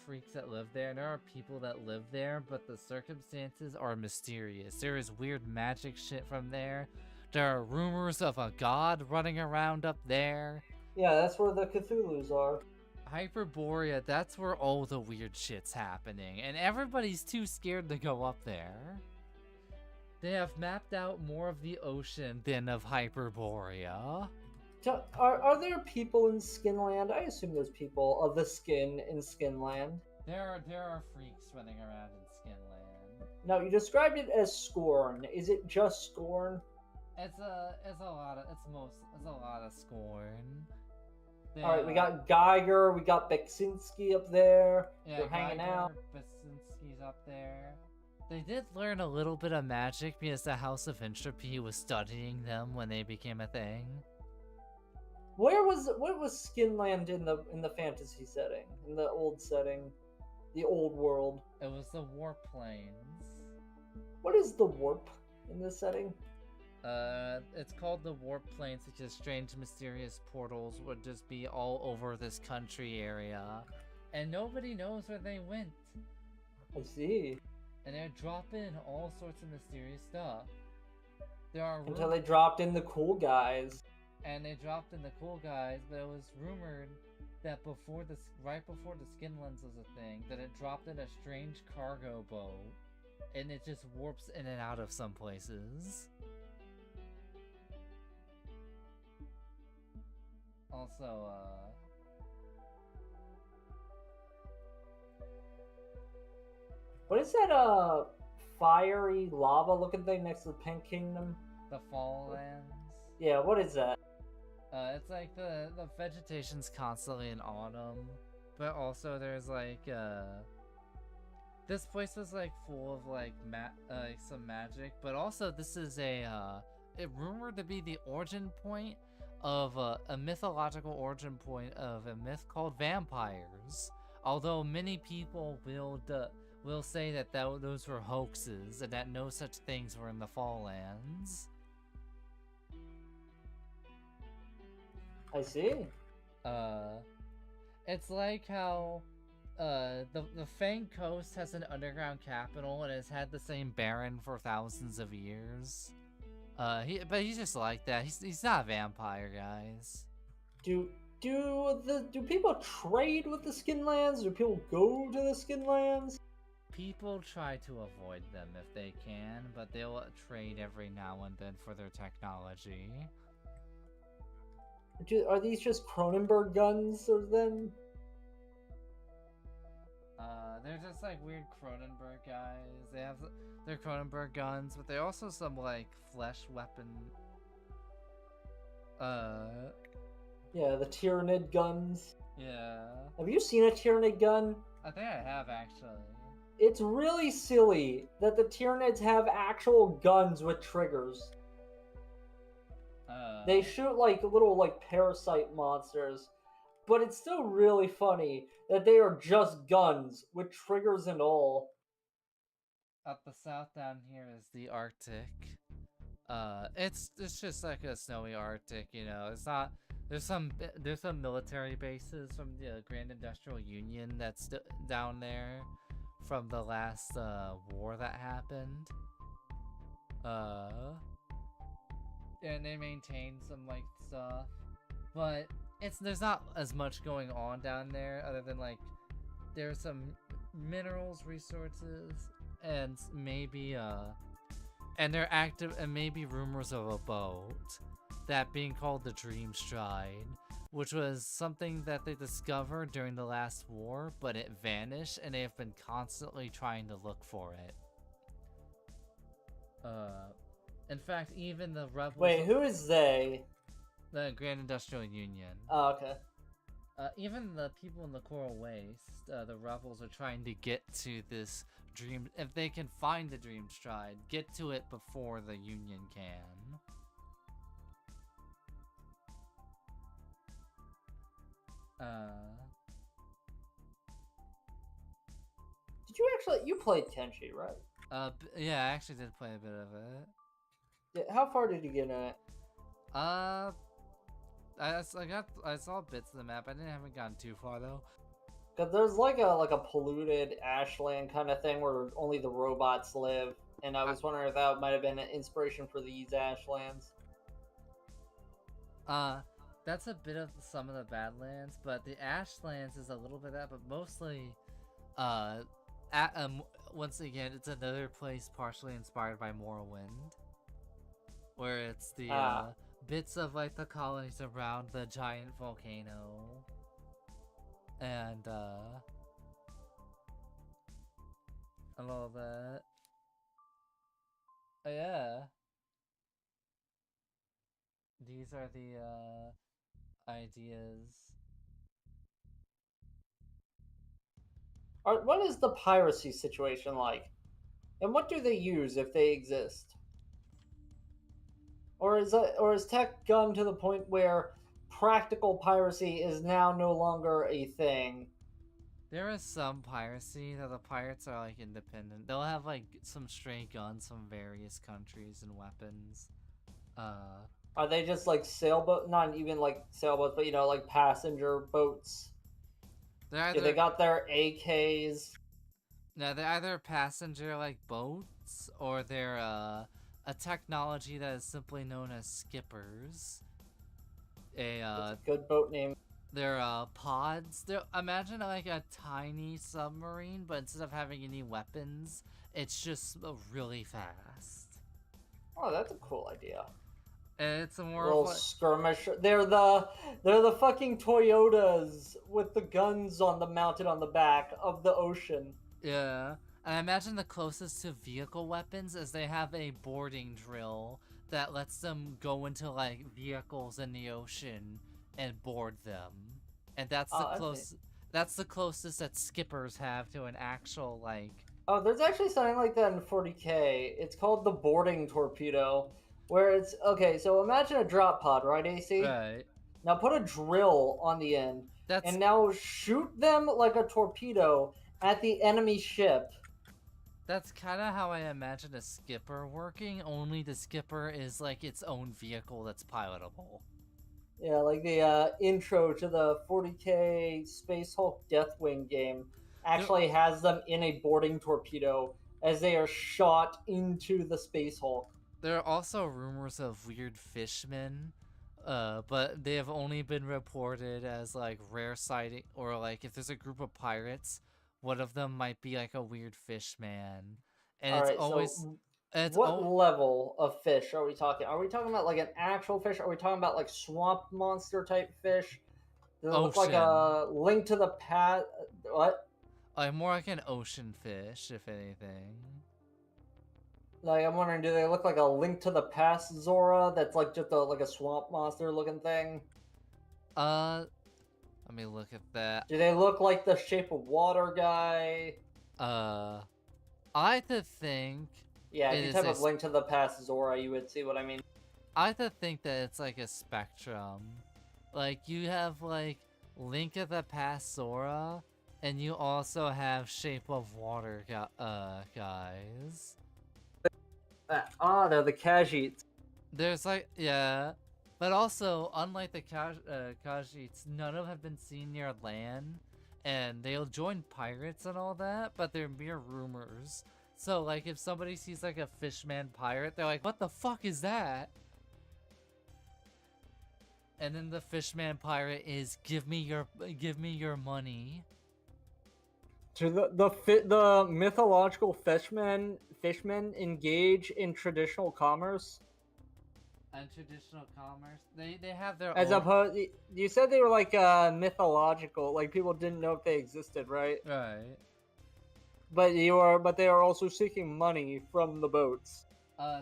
freaks that live there, and there are people that live there, but the circumstances are mysterious. There is weird magic shit from there. There are rumors of a god running around up there.
Yeah, that's where the Cthulhus are.
Hyperborea, that's where all the weird shit's happening, and everybody's too scared to go up there. They have mapped out more of the ocean than of Hyperborea.
Are there people in Skinland? I assume there's people of the skin in Skinland.
There are freaks running around in Skinland.
Now, you described it as Scorn. Is it just Scorn?
It's a lot of scorn.
All right, we got Geiger, we got Beksinski up there.
Yeah,
They're hanging out.
Basinski's up there. They did learn a little bit of magic because the House of Entropy was studying them when they became a thing.
What was Skinland in the fantasy setting, in the old setting, the old world?
It was the Warp Planes.
What is the warp in this setting?
It's called the Warp Planes because strange, mysterious portals would just be all over this country area, and nobody knows where they went.
I see.
And they're dropping all sorts of mysterious stuff. There are
Until they dropped in the cool guys.
And they dropped in the cool guys, but it was rumored that right before the Skinlands was a thing, that it dropped in a strange cargo boat, and it just warps in and out of some places. Also,
What is that, fiery lava looking thing next to the Pink Kingdom?
the Fall Lands.
Yeah, what is that?
It's like the vegetation's constantly in autumn, but also there's like this place was like full of like some magic, but also this is it rumored to be the origin point of a mythological origin point of a myth called vampires. Although many people will say that those were hoaxes and that no such things were in the Fall Lands.
I see.
It's like how the Fang Coast has an underground capital and has had the same Baron for thousands of years. But he's just like that. He's not a vampire, guys.
Do people trade with the Skinlands? Do people go to the Skinlands?
People try to avoid them if they can, but they'll trade every now and then for their technology.
Are these just Cronenberg guns, or then?
They're just like weird Cronenberg guys. They're Cronenberg guns, but they're also some like flesh weapon.
Yeah, the Tyrannid guns.
Yeah.
Have you seen a Tyrannid gun?
I think I have actually.
It's really silly that the Tyranids have actual guns with triggers. They shoot like little like parasite monsters, but it's still really funny that they are just guns with triggers and all.
Up the south down here is the Arctic. It's just like a snowy Arctic, you know. It's not. There's some military bases from the Grand Industrial Union that's down there from the last war that happened. And they maintain some like stuff, but there's not as much going on down there other than like there's some minerals, resources, and maybe and they're active, and maybe rumors of a boat that being called the Dream Stride, which was something that they discovered during the last war, but it vanished, and they have been constantly trying to look for it. In fact, even the rebels...
Wait, who is they?
The Grand Industrial Union.
Oh, okay.
Even the people in the Coral Waste, the rebels are trying to get to this dream... If they can find the Dream Stride, get to it before the Union can.
Did you actually... You played Tenchi, right?
Yeah, I actually did play a bit of it.
Yeah, how far did you get in it?
I saw bits of the map. I haven't gotten too far though.
Cause there's like a polluted ashland kind of thing where only the robots live, and I was wondering if that might have been an inspiration for these ashlands.
That's a bit of some of the Badlands, but the Ashlands is a little bit of that, but mostly, once again, it's another place partially inspired by Morrowind, where it's the bits of like the colonies around the giant volcano, and and all that. Oh, yeah. These are the ideas.
What is the piracy situation like? And what do they use if they exist? Or is tech gone to the point where practical piracy is now no longer a thing?
There is some piracy that the pirates are like independent. They'll have like some stray guns from various countries and weapons.
Are they just like sailboat? Not even like sailboats, but like passenger boats.
They're
Yeah, they
either
got their AKs.
no, they're either passenger like boats or they're a technology that is simply known as skippers.
It's a good boat name.
They're pods. They're imagine like a tiny submarine, but instead of having any weapons, it's just really fast.
Oh, that's a cool idea.
And it's a more
Little
of like,
skirmish. They're the fucking Toyotas with the guns mounted on the back of the ocean.
yeah. And I imagine the closest to vehicle weapons is they have a boarding drill that lets them go into like vehicles in the ocean and board them. And that's the closest that skippers have to an actual like.
Oh, there's actually something like that in 40K. It's called the boarding torpedo, where it's okay. So imagine a drop pod, right, AC?
Right.
Now put a drill on the end,
That's
and now shoot them like a torpedo at the enemy ship.
That's kind of how I imagine a skipper working, only the skipper is like its own vehicle that's pilotable.
Yeah, like the intro to the 40K Space Hulk Deathwing game actually has them in a boarding torpedo as they are shot into the Space Hulk.
There are also rumors of weird fishmen, but they have only been reported as like rare sighting, or like if there's a group of pirates, one of them might be like a weird fish man, and
All
it's
right,
always.
so
It's
what level of fish are we talking? Are we talking about like an actual fish? Are we talking about like swamp monster type fish? Does it look like a Link to the Past? What?
More like an ocean fish, if anything.
Like I'm wondering, do they look like a Link to the Past Zora? That's like just like a swamp monster looking thing.
Let me look at that.
Do they look like the Shape of Water guy?
I like to think.
Yeah, if you type of Link to the Past Zora, you would see what I mean.
I like to think that it's like a spectrum. Like, you have, like, Link of the Past Zora, and you also have Shape of Water guys.
They're the Khajiits.
There's, like, yeah. But also, unlike the Khajiits, none of them have been seen near land, and they'll join pirates and all that, but they're mere rumors. So, like, if somebody sees, like, a fishman pirate, they're like, what the fuck is that? And then the fishman pirate is, give me your money.
Do the mythological fishmen engage in traditional commerce?
And traditional commerce, they have their
As
own...
opposed, you said they were like mythological, like people didn't know if they existed, right?
Right.
But they are also seeking money from the boats.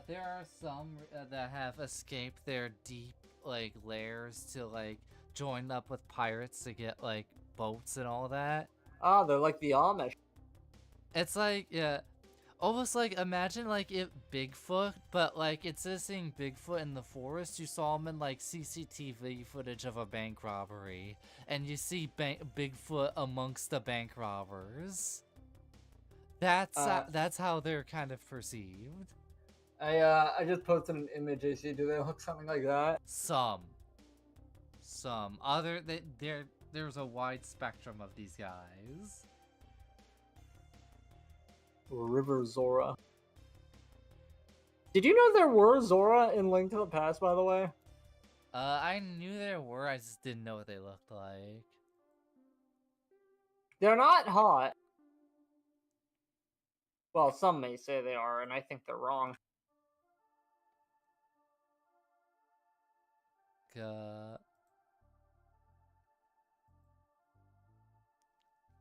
There are some that have escaped their deep, like, lairs to, like, join up with pirates to get, like, boats and all that.
Ah, they're like the Amish.
It's like, yeah, almost like, imagine, like, if Bigfoot, but, like, instead of seeing Bigfoot in the forest, you saw him in, like, CCTV footage of a bank robbery, and you see Bigfoot amongst the bank robbers. That's how they're kind of perceived.
I just posted an image. AC, do they look something like that?
Some. There's a wide spectrum of these guys.
River Zora. Did you know there were Zora in Link to the Past, by the way?
I knew there were, I just didn't know what they looked like.
They're not hot. Well, some may say they are, and I think they're wrong.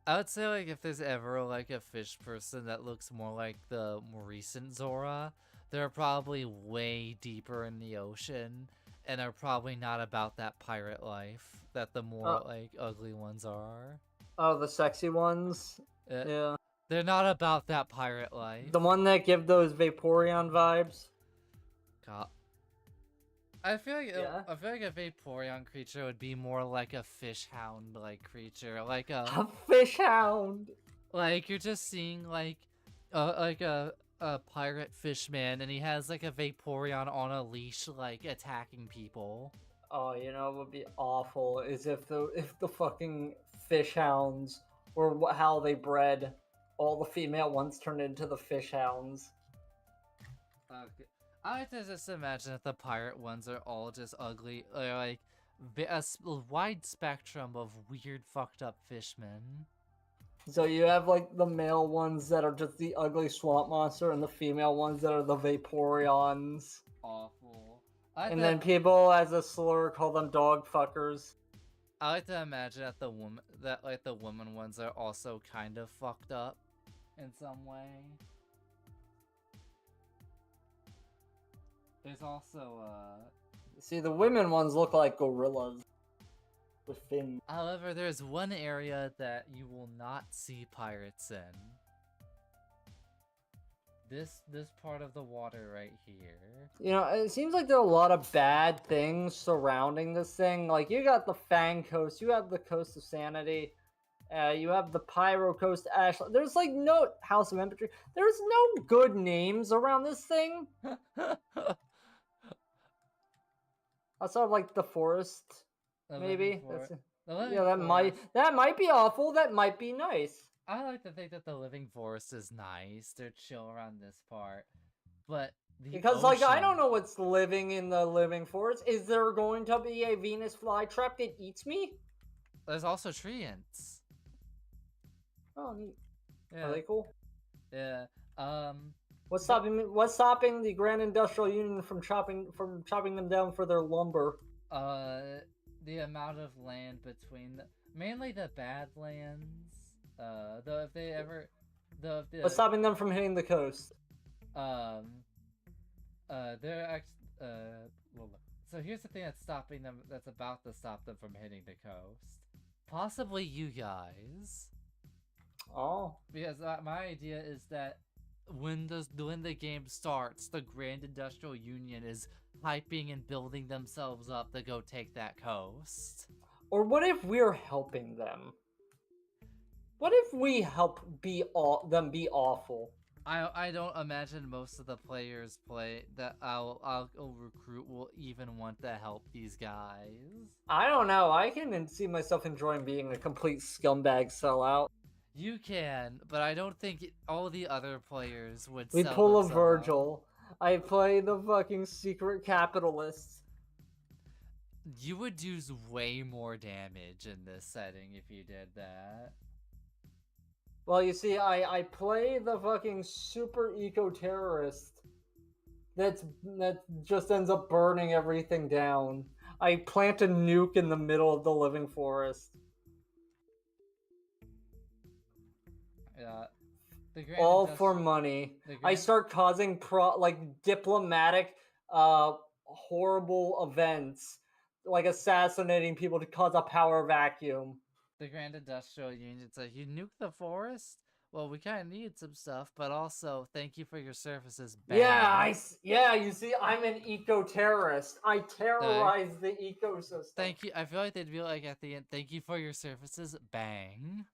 I would say like if there's ever like a fish person that looks more like the more recent Zora, they're probably way deeper in the ocean and are probably not about that pirate life that the more like ugly ones are.
Oh, the sexy ones.
Uh,
Yeah.
They're not about that pirate life.
The one that give those Vaporeon vibes.
God. I feel like
Yeah.
I feel like a Vaporeon creature would be more like a fish hound like creature, like
A fish hound.
like you're just seeing like a pirate fishman and he has like a Vaporeon on a leash like attacking people.
Oh, you know, it would be awful is if the fucking fish hounds were how they bred all the female ones turned into the fish hounds.
Okay. I like to just imagine that the pirate ones are all just ugly, like wide spectrum of weird, fucked up fishmen.
So you have like the male ones that are just the ugly swamp monster, and the female ones that are the Vaporeons.
Awful.
And then people, as a slur, call them dog fuckers.
I like to imagine that the woman ones are also kind of fucked up in some way. There's also
See, the women ones look like gorillas with fins.
however, there's one area that you will not see pirates in. This part of the water right here.
You know, it seems like there are a lot of bad things surrounding this thing. Like, you got the Fang Coast, you have the Coast of Sanity, you have the Pyro Coast Ashland. There's like no House of Infantry. There's no good names around this thing. Outside of like the forest, maybe. Yeah, that might be awful. That might be nice.
I like to think that the living forest is nice. They're chill around this part, but
because like I don't know what's living in the living forest. Is there going to be a Venus flytrap that eats me?
There's also tree ants.
Oh, neat.
Yeah.
Are they cool?
Yeah.
What's stopping the Grand Industrial Union from chopping them down for their lumber?
The amount of land between mainly the Badlands. Though if they ever,
What's stopping them from hitting the coast?
They're well, so here's the thing that's stopping them. That's about to stop them from hitting the coast. Possibly you guys.
Oh.
Because my idea is that when the game starts, the Grand Industrial Union is hyping and building themselves up to go take that coast.
Or what if we're helping them? What if we help them be awful?
I don't imagine most of the players that I'll recruit will even want to help these guys.
I don't know. I can see myself enjoying being a complete scumbag sellout.
You can, but I don't think all the other players would.
We pull a Virgil. I play the fucking secret capitalist.
You would do way more damage in this setting if you did that.
Well, you see, I play the fucking super eco-terrorist that just ends up burning everything down. I plant a nuke in the middle of the living forest.
Yeah.
All for money. I start causing diplomatic horrible events, like assassinating people to cause a power vacuum.
The Grand Industrial Union's like, you nuke the forest? Well, we kind of need some stuff, but also thank you for your services. Bang.
Yeah, you see, I'm an eco-terrorist. I terrorize the ecosystem.
Thank you. I feel like they'd be like at the end, thank you for your services. Bang.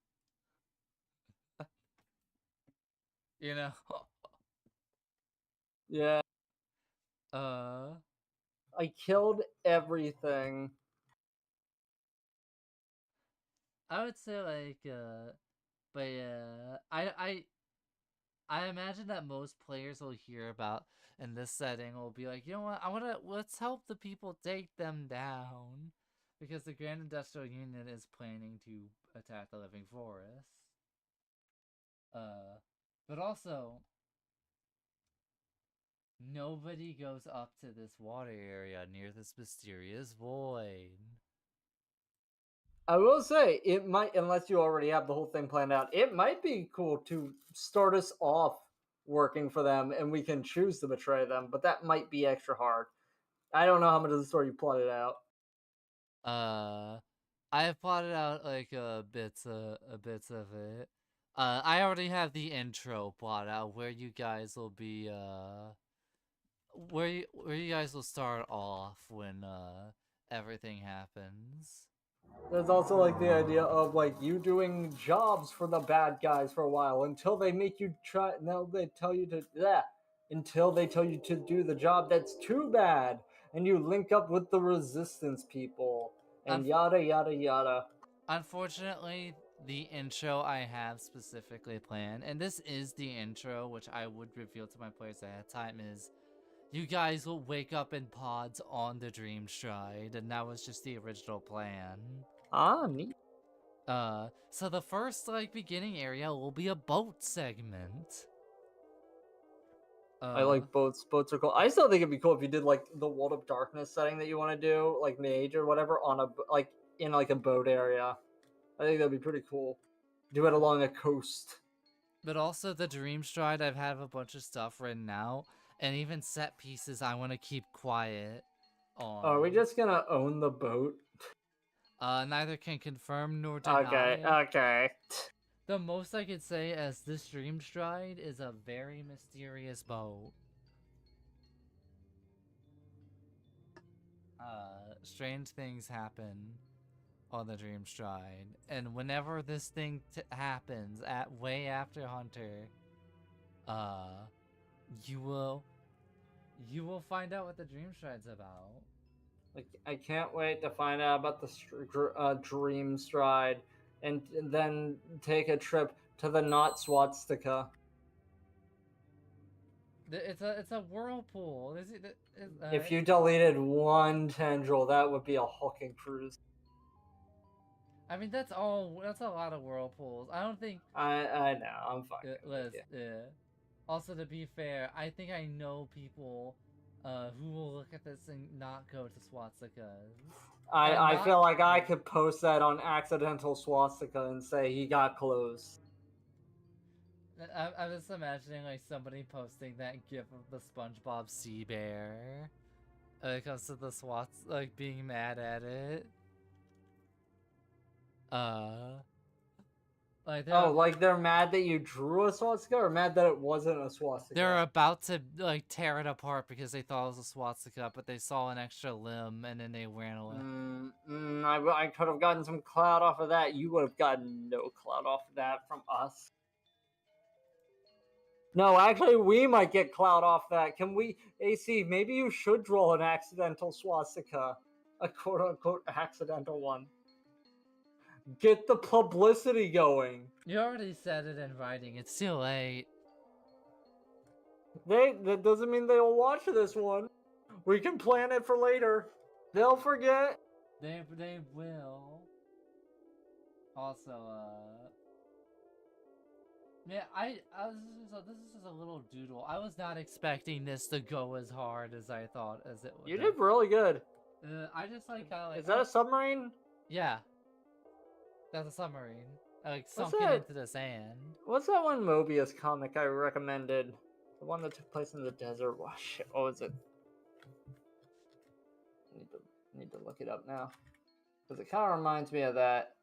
You know?
Yeah. I killed everything.
I would say like, but yeah, I imagine that most players will hear about in this setting will be like, you know what, let's help the people take them down, because the Grand Industrial Union is planning to attack the living forest. But also, nobody goes up to this water area near this mysterious void.
I will say it might, unless you already have the whole thing planned out, it might be cool to start us off working for them, and we can choose to betray them. But that might be extra hard. I don't know how much of the story you plotted out.
I have plotted out like bits of it. I already have the intro plot out where you guys will be where you guys will start off when everything happens.
There's also like the idea of like you doing jobs for the bad guys for a while until they make you try. No, they tell you to until they tell you to do the job that's too bad, and you link up with the resistance people, and yada yada yada.
Unfortunately, the intro I have specifically planned, and this is the intro which I would reveal to my players ahead of time, is you guys will wake up in pods on the Dream Stride, and that was just the original plan.
Ah, neat.
So the first, like, beginning area will be a boat segment.
I like boats. Boats are cool. I still think it'd be cool if you did like the World of Darkness setting that you want to do, like Mage or whatever, on a like in like a boat area. I think that'd be pretty cool. Do it along a coast.
But also the Dream Stride, I've had a bunch of stuff written out, and even set pieces I want to keep quiet on.
Oh, are we just gonna own the boat?
Neither can confirm nor deny.
Okay.
The most I could say is this Dream Stride is a very mysterious boat. Strange things happen on the Dream Stride, and whenever this thing happens at way after Hunter, you will find out what the Dream Stride's about.
Like, I can't wait to find out about the Dream Stride, and then take a trip to the not swastika.
It's a whirlpool.
If you deleted one tendril, that would be a hulking cruise.
I mean, that's a lot of whirlpools. I don't think.
I know. I'm fine.
Yeah. Also, to be fair, I think I know people who will look at this and not go to swastikas.
I feel like I could post that on accidental swastika and say he got close.
I'm just imagining like somebody posting that gif of the SpongeBob sea bear. When it comes to the swats, like being mad at it.
Like they're mad that you drew a swastika, or mad that it wasn't a swastika?
They're about to like tear it apart because they thought it was a swastika, but they saw an extra limb and then they ran away.
I could have gotten some clout off of that. You would have gotten no clout off of that from us. No, actually, we might get clout off that. Can we, AC? Maybe you should draw an accidental swastika, a quote-unquote accidental one. Get the publicity going.
You already said it in writing. It's too late.
That doesn't mean they'll watch this one. We can plan it for later. They'll forget.
They will. Also, yeah, this is just a little doodle. I was not expecting this to go as hard as I thought as it would.
You did really good.
I just like kind of like.
Is that a submarine?
Yeah. That's a submarine. Like sunken into the sand.
What's that one Mobius comic I recommended? The one that took place in the desert. Oh, shit, what was it? I need to look it up now. Because it kind of reminds me of that.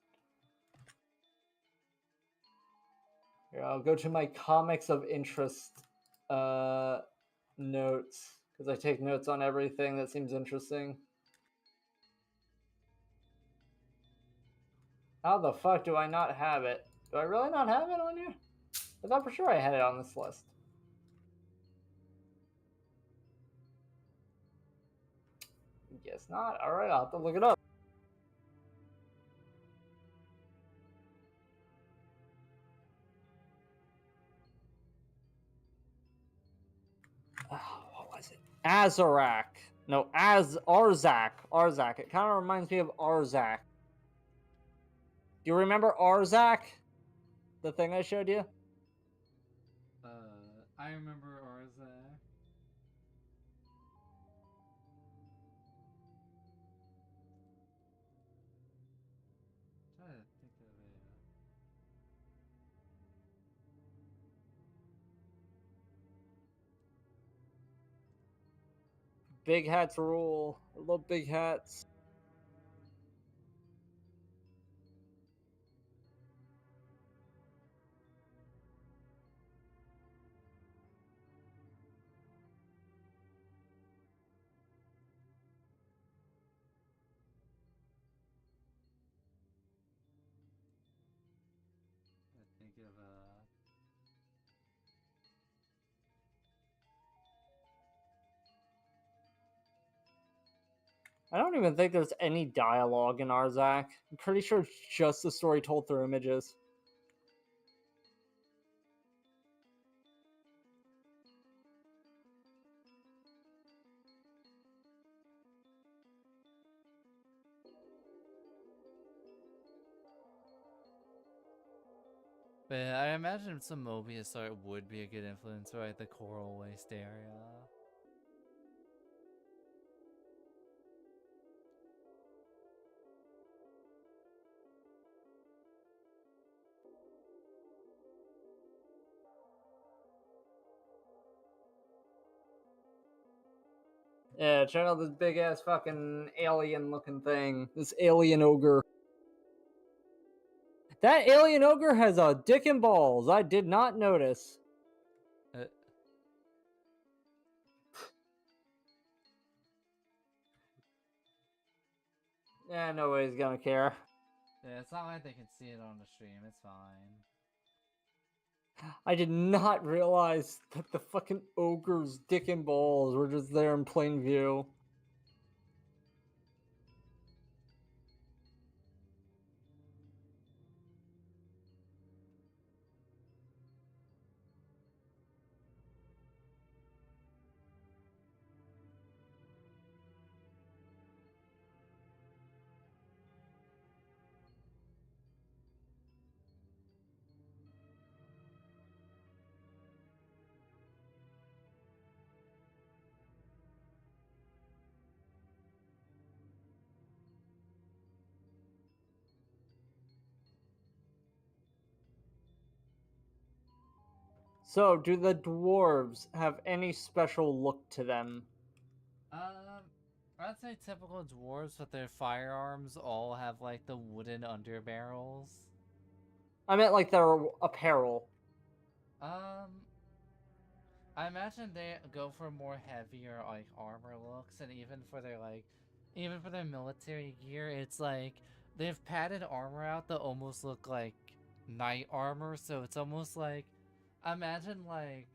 Here, I'll go to my comics of interest notes. Because I take notes on everything that seems interesting. How the fuck do I not have it? Do I really not have it on here? I thought for sure I had it on this list. Guess not. Alright, I'll have to look it up. What was it? Azarak. No, Arzak. Arzak. It kind of reminds me of Arzak. Do you remember Arzak? The thing I showed you?
I remember Arzak.
big hats rule. I love big hats.
I think of
I don't even think there's any dialogue in Arzak. I'm pretty sure it's just the story told through images.
But I imagine some Mobius art would be a good influence for like the Coral Waste area.
Yeah, check out this big ass fucking alien looking thing. This alien ogre. That alien ogre has a dick and balls. I did not notice. Yeah, nobody's gonna care.
Yeah, it's not like they can see it on the stream. It's fine.
I did not realize that the fucking ogre's dick and balls were just there in plain view. So, do the dwarves have any special look to them?
I'd say typical dwarves, but their firearms all have like the wooden underbarrels.
I meant like their apparel.
I imagine they go for more heavier like armor looks, and even for their military gear, it's like they have padded armor out that almost look like knight armor. So it's almost like, imagine like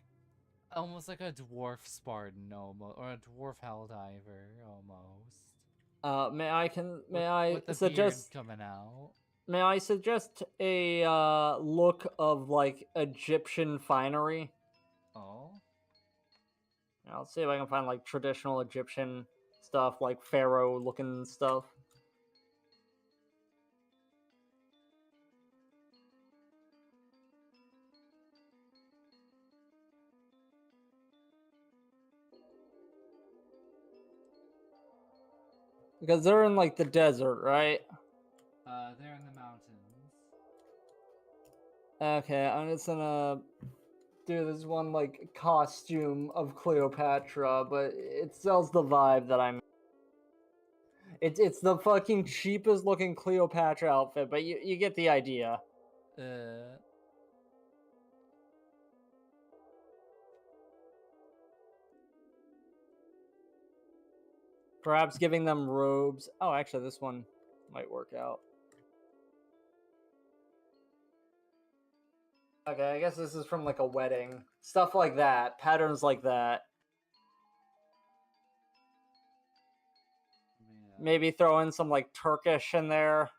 almost like a dwarf Spartan almost, or a dwarf Helldiver almost.
May I
with the
suggest
beard coming out?
May I suggest a look of like Egyptian finery?
Oh.
I'll see if I can find like traditional Egyptian stuff, like pharaoh looking stuff. Because they're in like the desert, right?
They're in the mountains.
Okay, I'm just gonna do this one like costume of Cleopatra, but it sells the vibe that I'm. It's the fucking cheapest looking Cleopatra outfit, but you get the idea. Perhaps giving them robes. Oh, actually, this one might work out. Okay, I guess this is from like a wedding. Stuff like that. Patterns like that.
Yeah.
Maybe throw in some like Turkish in there.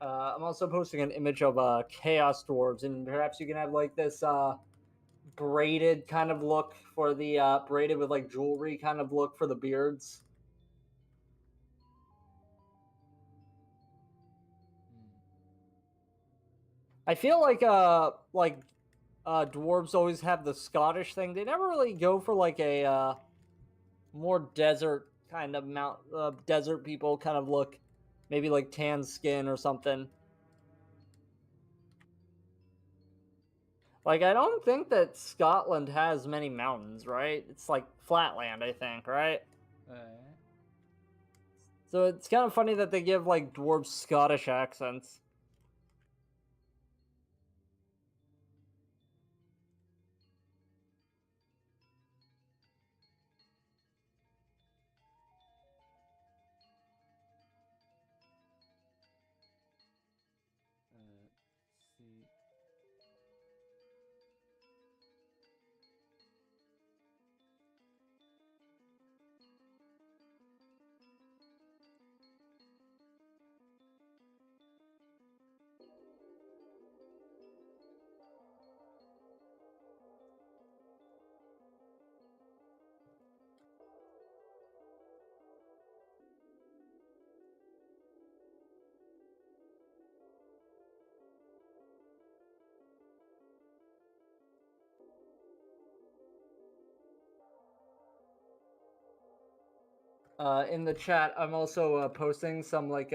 I'm also posting an image of Chaos Dwarves, and perhaps you can have like this braided kind of look for the braided with like jewelry kind of look for the beards. I feel like dwarves always have the Scottish thing. They never really go for like a more desert kind of desert people kind of look, maybe like tan skin or something. Like I don't think that Scotland has many mountains, right? It's like flatland, I think, right? So it's kind of funny that they give like dwarves Scottish accents.
See.
In the chat, I'm also posting some like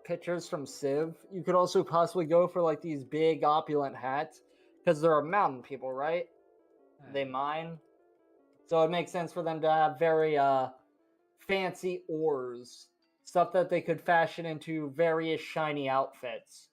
pictures from Civ. You could also possibly go for like these big opulent hats because there are mountain people, right? They mine, so it makes sense for them to have very fancy ores, stuff that they could fashion into various shiny outfits.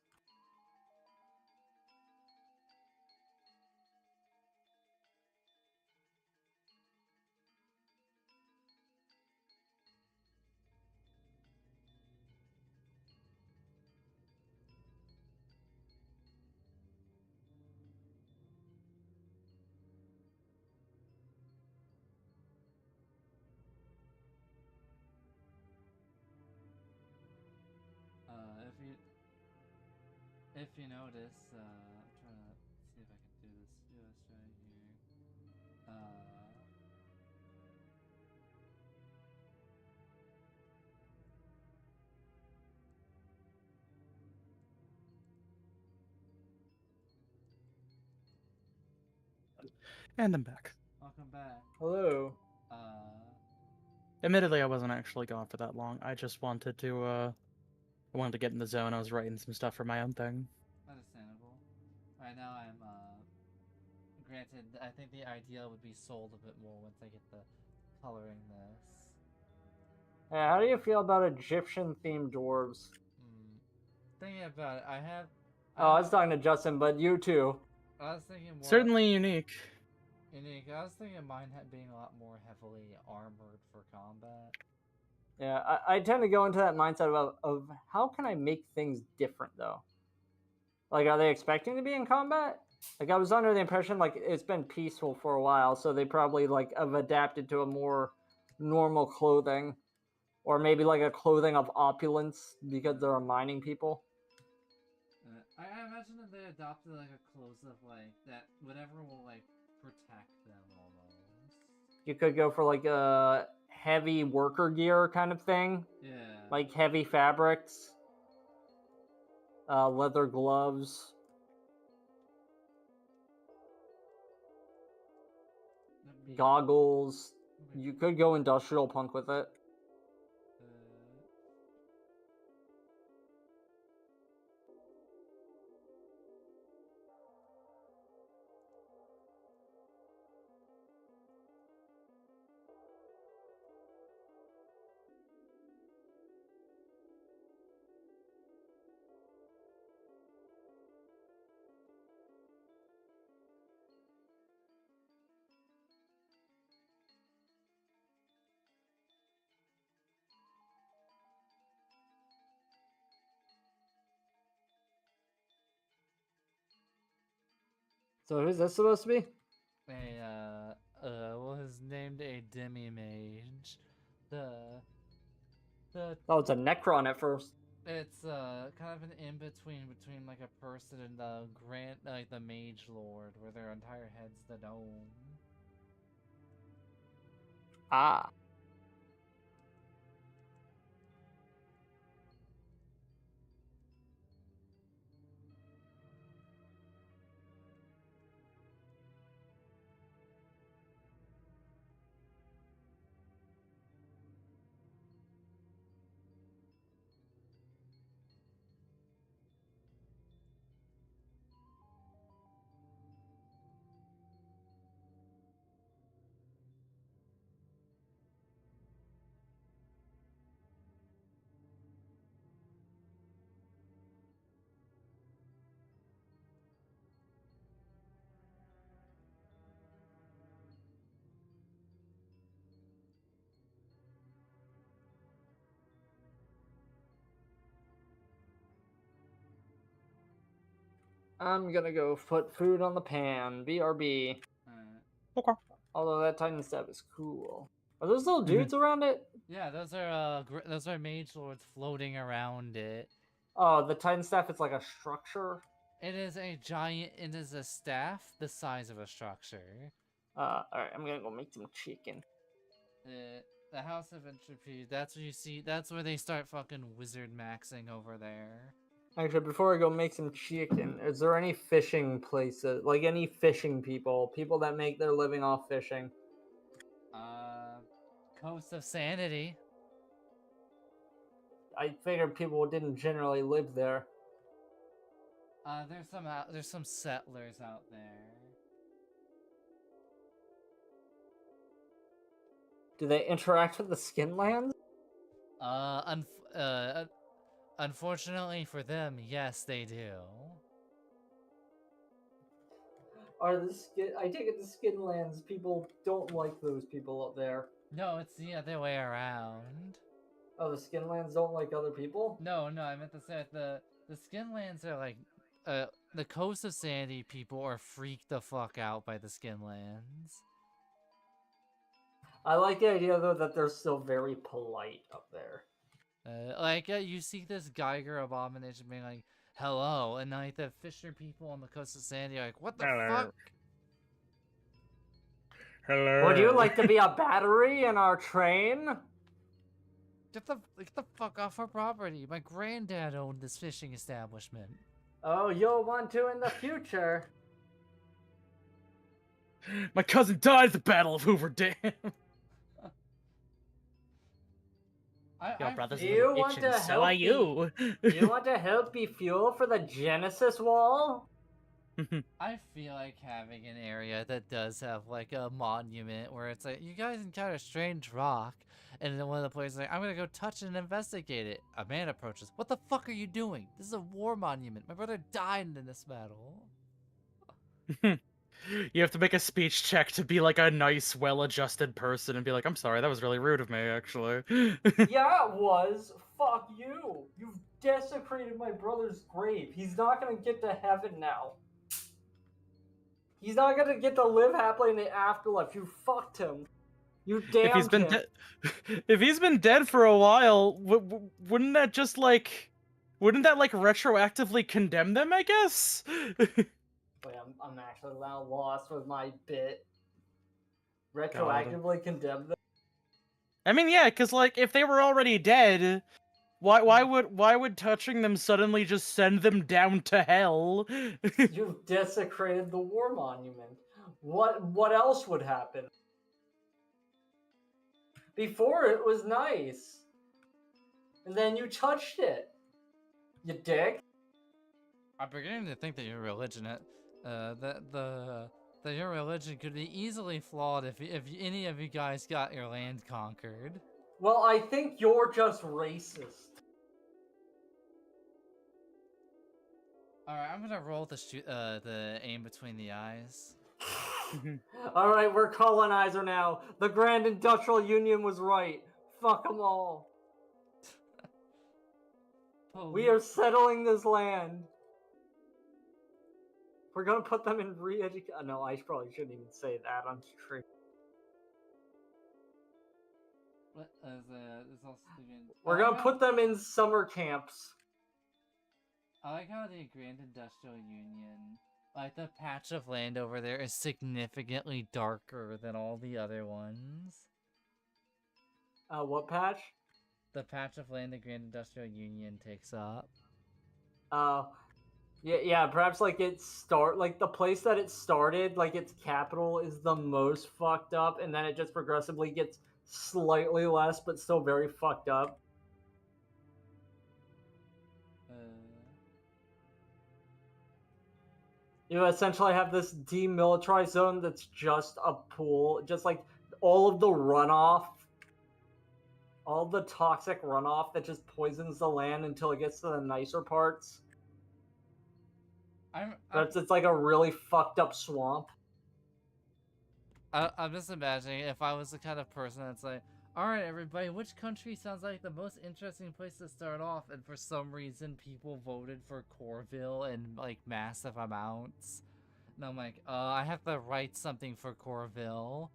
If you notice, I'm trying to see if I can do this just right here.
And I'm back.
Welcome back.
Hello.
Admittedly, I wasn't actually gone for that long. I just wanted to, I wanted to get in the zone. I was writing some stuff for my own thing.
Understandable. Right now, I'm granted. I think the ideal would be sold a bit more once I get the coloring this.
Hey, how do you feel about Egyptian themed dwarves?
Thinking about it,
Oh, I was talking to Justin, but you too.
I was thinking more.
Certainly unique.
Unique. I was thinking mine being a lot more heavily armored for combat.
Yeah, I tend to go into that mindset of how can I make things different though? Like, are they expecting to be in combat? Like, I was under the impression like it's been peaceful for a while, so they probably like have adapted to a more normal clothing, or maybe like a clothing of opulence because they're mining people.
I imagine that they adopted like a clothes of like that, whatever will like protect them almost.
You could go for like a heavy worker gear kind of thing.
Yeah.
Like heavy fabrics, leather gloves. Goggles. You could go industrial punk with it. So who's this supposed to be?
Was named a demi-mage.
Oh, it's a Necron at first.
It's kind of an in-between between like a person and the like the mage lord, where their entire head's the dome.
Ah. I'm gonna go put food on the pan. BRB.
Okay.
Although that Titan staff is cool. Are those little dudes around it?
Yeah, those are mage lords floating around it.
Oh, the Titan staff is like a structure.
It is a giant. It is a staff the size of a structure.
Alright, I'm gonna go make some chicken.
The House of Entropy. That's where you see. That's where they start fucking wizard maxing over there.
Actually, before I go make some chicken, is there any fishing places? Like any fishing people? People that make their living off fishing?
Coast of Sanity.
I figured people didn't generally live there.
There's some settlers out there.
Do they interact with the Skinlands?
Unfortunately for them, yes, they do.
Are the skin? I take it the Skinlands people don't like those people up there.
No, it's the other way around.
Oh, the Skinlands don't like other people?
No, I meant to say the Skinlands are like, the Coast of Sanity people are freaked the fuck out by the Skinlands.
I like the idea though that they're still very polite up there.
You see this Geiger abomination being like, hello, and like the Fisher people on the Coast of Sanity are like, what the fuck?
Hello.
Would you like to be a battery in our train?
Get the fuck off our property. My granddad owned this fishing establishment.
Oh, you'll want to in the future.
My cousin died at the Battle of Hoover Dam. Your brother's
Do you
little
want
bitch,
to
and so
help
are you.
Do you want to help be fuel for the Genesis wall?
I feel like having an area that does have like a monument where it's like, you guys encounter a strange rock, and then one of the players is like, I'm gonna go touch it and investigate it. A man approaches. What the fuck are you doing? This is a war monument. My brother died in this battle.
You have to make a speech check to be like a nice, well-adjusted person and be like, I'm sorry, that was really rude of me, actually.
Yeah, it was. Fuck you. You've desecrated my brother's grave. He's not gonna get to heaven now. He's not gonna get to live happily in the afterlife. You fucked him. You damned him.
If he's been dead for a while, wouldn't that just like, retroactively condemn them, I guess?
Wait, I'm actually now lost with my bit. Retroactively condemn them?
I mean, yeah, because like if they were already dead, why would touching them suddenly just send them down to hell?
You've desecrated the war monument. What else would happen? Before it was nice. And then you touched it. You dick.
I'm beginning to think that your religion, that your religion could be easily flawed if any of you guys got your land conquered.
Well, I think you're just racist.
Alright, I'm gonna roll the aim between the eyes.
Alright, we're colonizer now. The Grand Industrial Union was right. Fuck them all. We are settling this land. We're gonna put them in re-education. No, I probably shouldn't even say that on stream. We're gonna put them in summer camps.
I like how the Grand Industrial Union, like the patch of land over there, is significantly darker than all the other ones.
What patch?
The patch of land the Grand Industrial Union takes up.
Yeah, perhaps like like the place that it started, like its capital is the most fucked up, and then it just progressively gets slightly less, but still very fucked up. You essentially have this demilitarized zone that's just a pool, just like all of the runoff, all the toxic runoff that just poisons the land until it gets to the nicer parts. It's like a really fucked up swamp.
I'm just imagining if I was the kind of person that's like, alright everybody, which country sounds like the most interesting place to start off? And for some reason people voted for Corville in like massive amounts. And I'm like, I have to write something for Corville.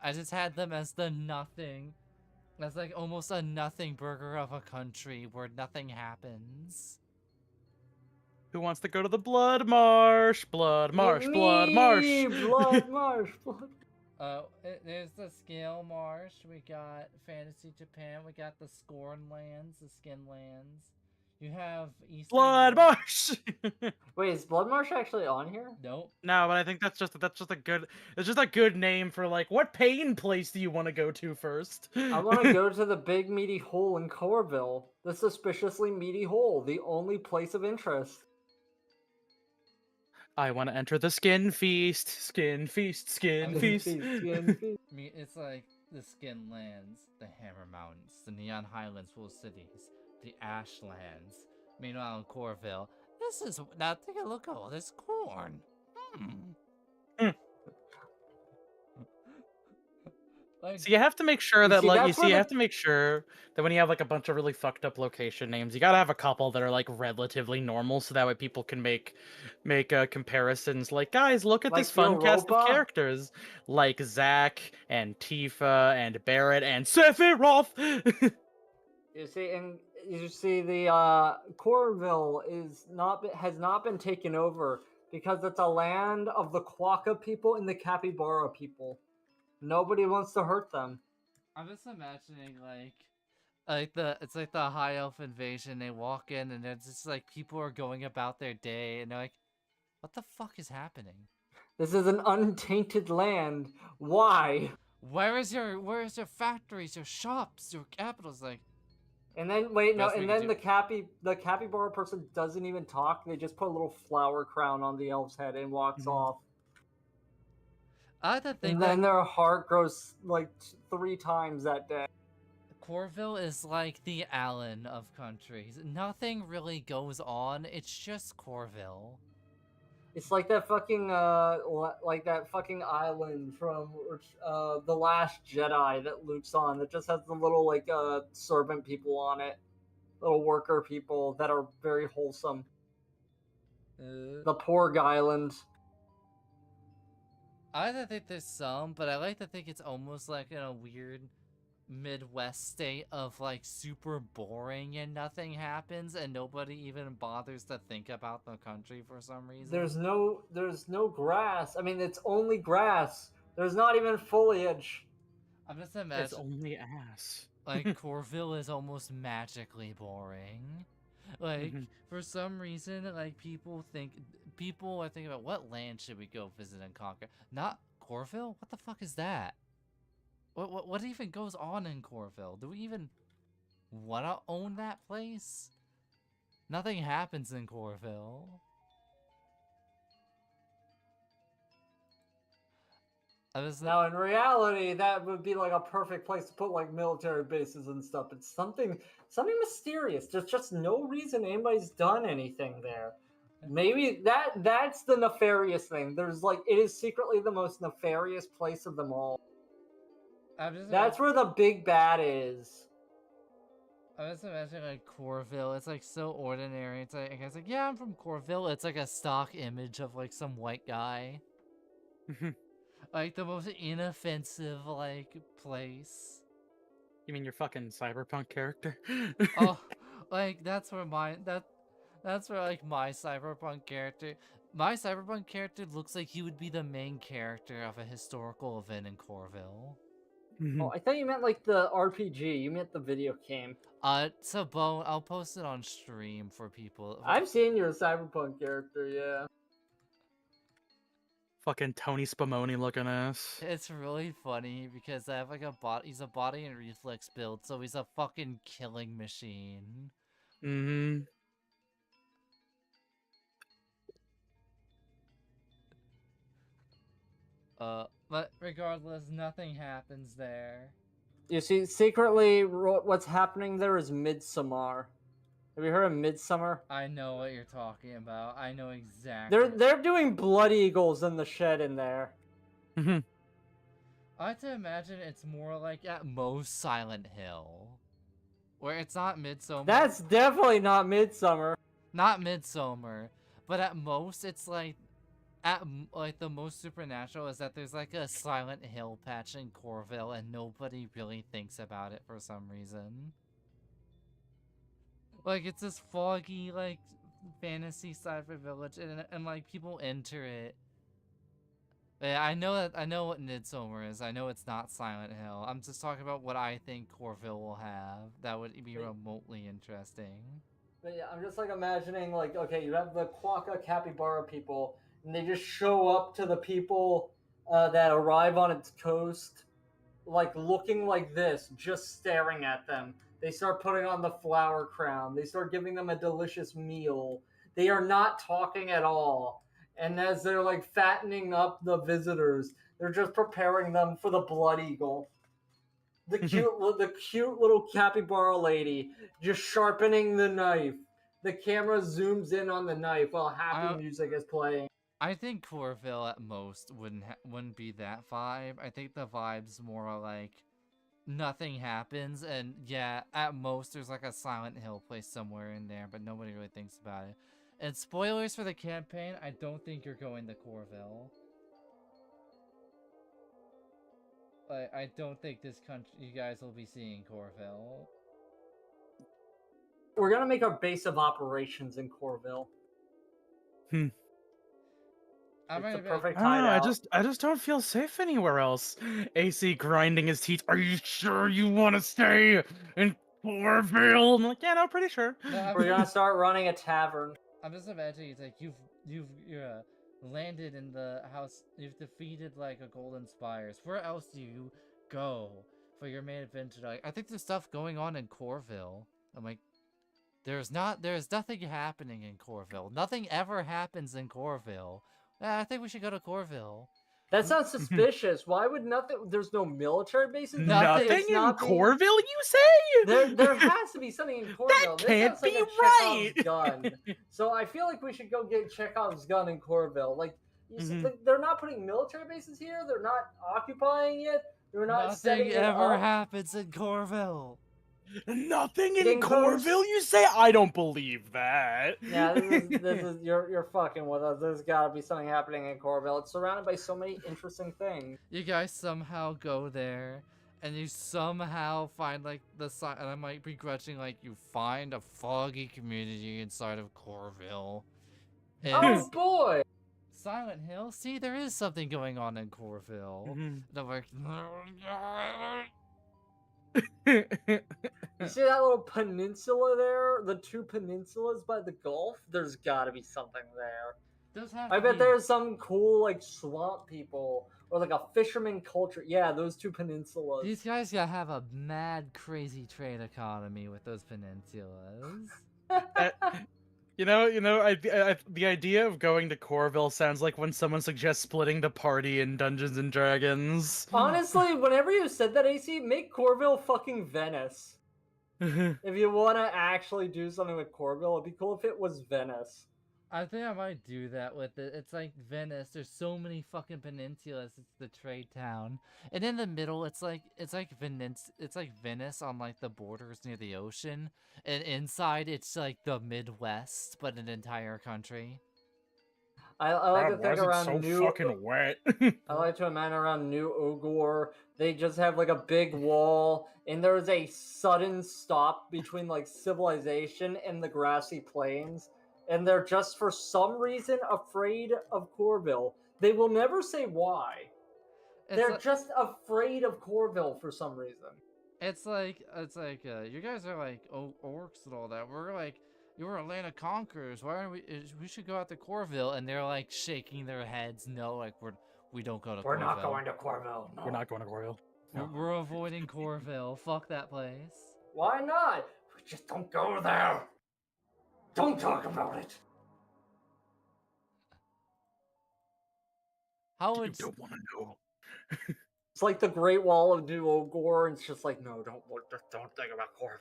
I just had them as the nothing. That's like almost a nothing burger of a country where nothing happens.
Who wants to go to the Blood Marsh? Blood Marsh, Blood Marsh.
Blood Marsh, Blood.
There's the Scale Marsh. We got Fantasy Japan. We got the Scorn Lands, the Skin Lands. You have Eastern
Blood Marsh.
Wait, is Blood Marsh actually on here?
Nope.
No, but I think that's just a good name for like what pain place do you want to go to first?
I want to go to the big meaty hole in Corville. The suspiciously meaty hole, the only place of interest.
I want to enter the Skin Feast. Skin Feast. Skin Feast.
Skin feast.
I mean, it's like the Skin Lands, the Hammer Mountains, the Neon Highlands, Wool Cities, the Ash Lands. Meanwhile, in Corville, now take a look at all this corn. Like,
So you have to make sure that
you
have to make sure that when you have like a bunch of really fucked up location names, you gotta have a couple that are like relatively normal, so that way people can make comparisons. Like, guys, look at
Like
this fun cast of
Europa?
characters, like Zack and Tifa and Barrett and Sephiroth.
You see, the Corville has not been taken over because it's a land of the Quokka people and the Capybara people. Nobody wants to hurt them.
I'm just imagining it's like the high elf invasion. They walk in and it's just like people are going about their day and they're like, what the fuck is happening?
This is an untainted land. Why?
Where is your factories, your shops, your capitals? Like,
and then the capybara person doesn't even talk. They just put a little flower crown on the elf's head and walks off.
I like to think
and then their heart grows like 3 times that day.
Corville is like the Allen of countries. Nothing really goes on. It's just Corville.
It's like that fucking island from The Last Jedi that Luke's on. That just has the little servant people on it, little worker people that are very wholesome. The Porg Island.
I like to think there's some, but I like to think it's almost like in a weird Midwest state of like super boring and nothing happens and nobody even bothers to think about the country for some reason.
There's no grass. I mean, it's only grass. There's not even foliage.
I'm just imagining.
It's only ass.
Like Corville is almost magically boring. Like for some reason, like people are thinking about what land should we go visit and conquer? Not Corville? What the fuck is that? What even goes on in Corville? Do we even want to own that place? Nothing happens in Corville.
Now, in reality, that would be like a perfect place to put like military bases and stuff. It's something mysterious. There's just no reason anybody's done anything there. Maybe that's the nefarious thing. It is secretly the most nefarious place of them all. That's where the big bad is.
I just imagine like Corville. It's like so ordinary. It's like, I guess, like, yeah, I'm from Corville. It's like a stock image of like some white guy. Like the most inoffensive like place.
You mean your fucking cyberpunk character?
Oh, like that's where That's where like my cyberpunk character looks like he would be the main character of a historical event in Corville.
Oh, I thought you meant like the RPG. You meant the video game.
It's a bone. I'll post it on stream for people.
I've seen your cyberpunk character, yeah.
Fucking Tony Spumoni looking ass.
It's really funny because I have like a bot. He's a body and reflex build, so he's a fucking killing machine.
Mm-hmm.
But regardless, nothing happens there.
You see, secretly, what's happening there is Midsommar. Have you heard of Midsommar?
I know what you're talking about. I know exactly.
They're doing blood eagles in the shed in there.
Mm-hmm.
I like to imagine it's more like at most Silent Hill, where it's not Midsommar.
That's definitely not Midsommar.
Not Midsommar, but at most it's like like the most supernatural is that there's like a Silent Hill patch in Corville and nobody really thinks about it for some reason. Like it's this foggy like fantasy cyber village and like people enter it. Yeah, I know what Midsommar is. I know it's not Silent Hill. I'm just talking about what I think Corville will have that would be remotely interesting.
But yeah, I'm just like imagining like, okay, you have the Quokka Capybara people, and they just show up to the people that arrive on its coast, like looking like this, just staring at them. They start putting on the flower crown. They start giving them a delicious meal. They are not talking at all. And as they're like fattening up the visitors, they're just preparing them for the blood eagle. The cute little capybara lady just sharpening the knife. The camera zooms in on the knife while happy music is playing.
I think Corville at most wouldn't be that vibe. I think the vibe's more like nothing happens, and yeah, at most there's like a Silent Hill place somewhere in there, but nobody really thinks about it. And spoilers for the campaign, I don't think you're going to Corville. I don't think you guys will be seeing Corville.
We're gonna make our base of operations in Corville. It's the perfect hideout.
I just don't feel safe anywhere else. AC grinding his teeth. Are you sure you want to stay in Corville? I'm like, yeah, no, pretty sure.
No,
We're gonna start running a tavern.
I'm just imagining it's like you've landed in the house. You've defeated like a golden spires. Where else do you go for your main adventure? Like, I think there's stuff going on in Corville. I'm like, there's nothing happening in Corville. Nothing ever happens in Corville. I think we should go to Corville.
That sounds suspicious. Why would nothing? There's no military bases.
Nothing in Corville, you say?
There has to be something in Corville.
That can't be right.
Gun. So I feel like we should go get Chekhov's gun in Corville. Like, they're not putting military bases here. They're not occupying it. They're not.
Nothing ever happens in Corville.
Nothing in Corville, you say? I don't believe that.
Yeah, this is you're fucking with us. There's gotta be something happening in Corville. It's surrounded by so many interesting things.
You guys somehow go there, and you somehow find like and I might be grudging, like you find a foggy community inside of Corville.
Oh boy!
Silent Hill? See, there is something going on in Corville. And I'm like,
you see that little peninsula there? The two peninsulas by the Gulf? There's gotta be something there. I bet there's some cool, like, swamp people. Or, like, a fisherman culture. Yeah, those two peninsulas.
These guys gotta have a mad, crazy trade economy with those peninsulas.
The idea of going to Corville sounds like when someone suggests splitting the party in Dungeons and Dragons.
Honestly, whenever you said that, AC, make Corville fucking Venice. If you want to actually do something with Corville, it'd be cool if it was Venice.
I think I might do that with it. It's like Venice. There's so many fucking peninsulas. It's the trade town, and in the middle, it's like Venice. It's like Venice on like the borders near the ocean, and inside it's like the Midwest, but an entire country.
I like to think around
so fucking wet.
I like to imagine around New Ogor, they just have like a big wall, and there's a sudden stop between like civilization and the grassy plains. and they're just for some reason afraid of Corville. They will never say why. They're just afraid of Corville for some reason.
It's like you guys are like orcs and all that. We're like, you're Atlanta Conquerors. Why are we? We should go out to Corville, and they're like shaking their heads. No, like we don't go to.
We're
Corville.
not going to Corville. No.
We're not going to Corville.
No. We're avoiding Corville. Fuck that place.
Why not? We just don't go there. Don't talk about it.
How
You
would
don't want to know.
It's like the Great Wall of New Ogre, and it's just like, no, don't think about Corville.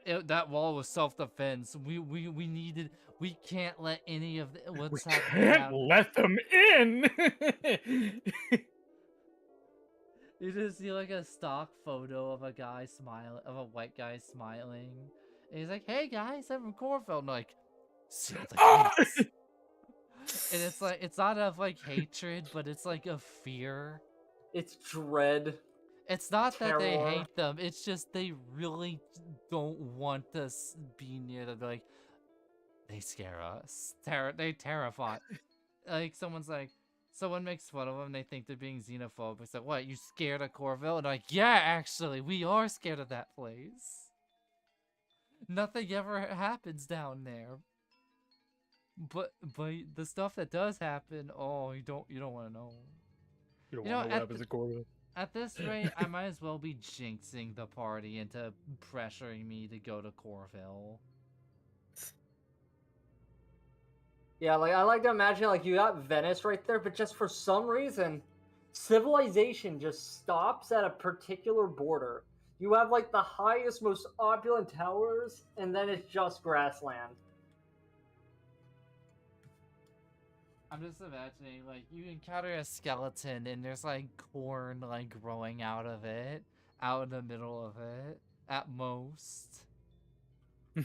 that wall was self-defense. We needed. We can't let any of what's
We
happening.
can't let them in.
You just see like a stock photo of a guy smiling, of a white guy smiling, and he's like, "Hey guys, I'm from Corville." And like, seal the gates. And it's like, it's not of like hatred, but it's like a fear.
It's dread.
It's not that they
Terror.
hate them. It's just they really don't want to be near them. They're like, they scare us. They terrify. Like someone makes fun of them. They think they're being xenophobic. It's like, what? You scared of Corville? And they're like, yeah, actually, we are scared of that place. Nothing ever happens down there. But the stuff that does happen, oh, you don't want to know.
You don't
You know,
want to know what happens at Corville.
At this rate, I might as well be jinxing the party into pressuring me to go to Corville.
Yeah, like I like to imagine like you got Venice right there, but just for some reason, civilization just stops at a particular border. You have like the highest, most opulent towers, and then it's just grassland.
I'm just imagining, like, you encounter a skeleton and there's, like, corn, like, growing out of it, out in the middle of it, at most.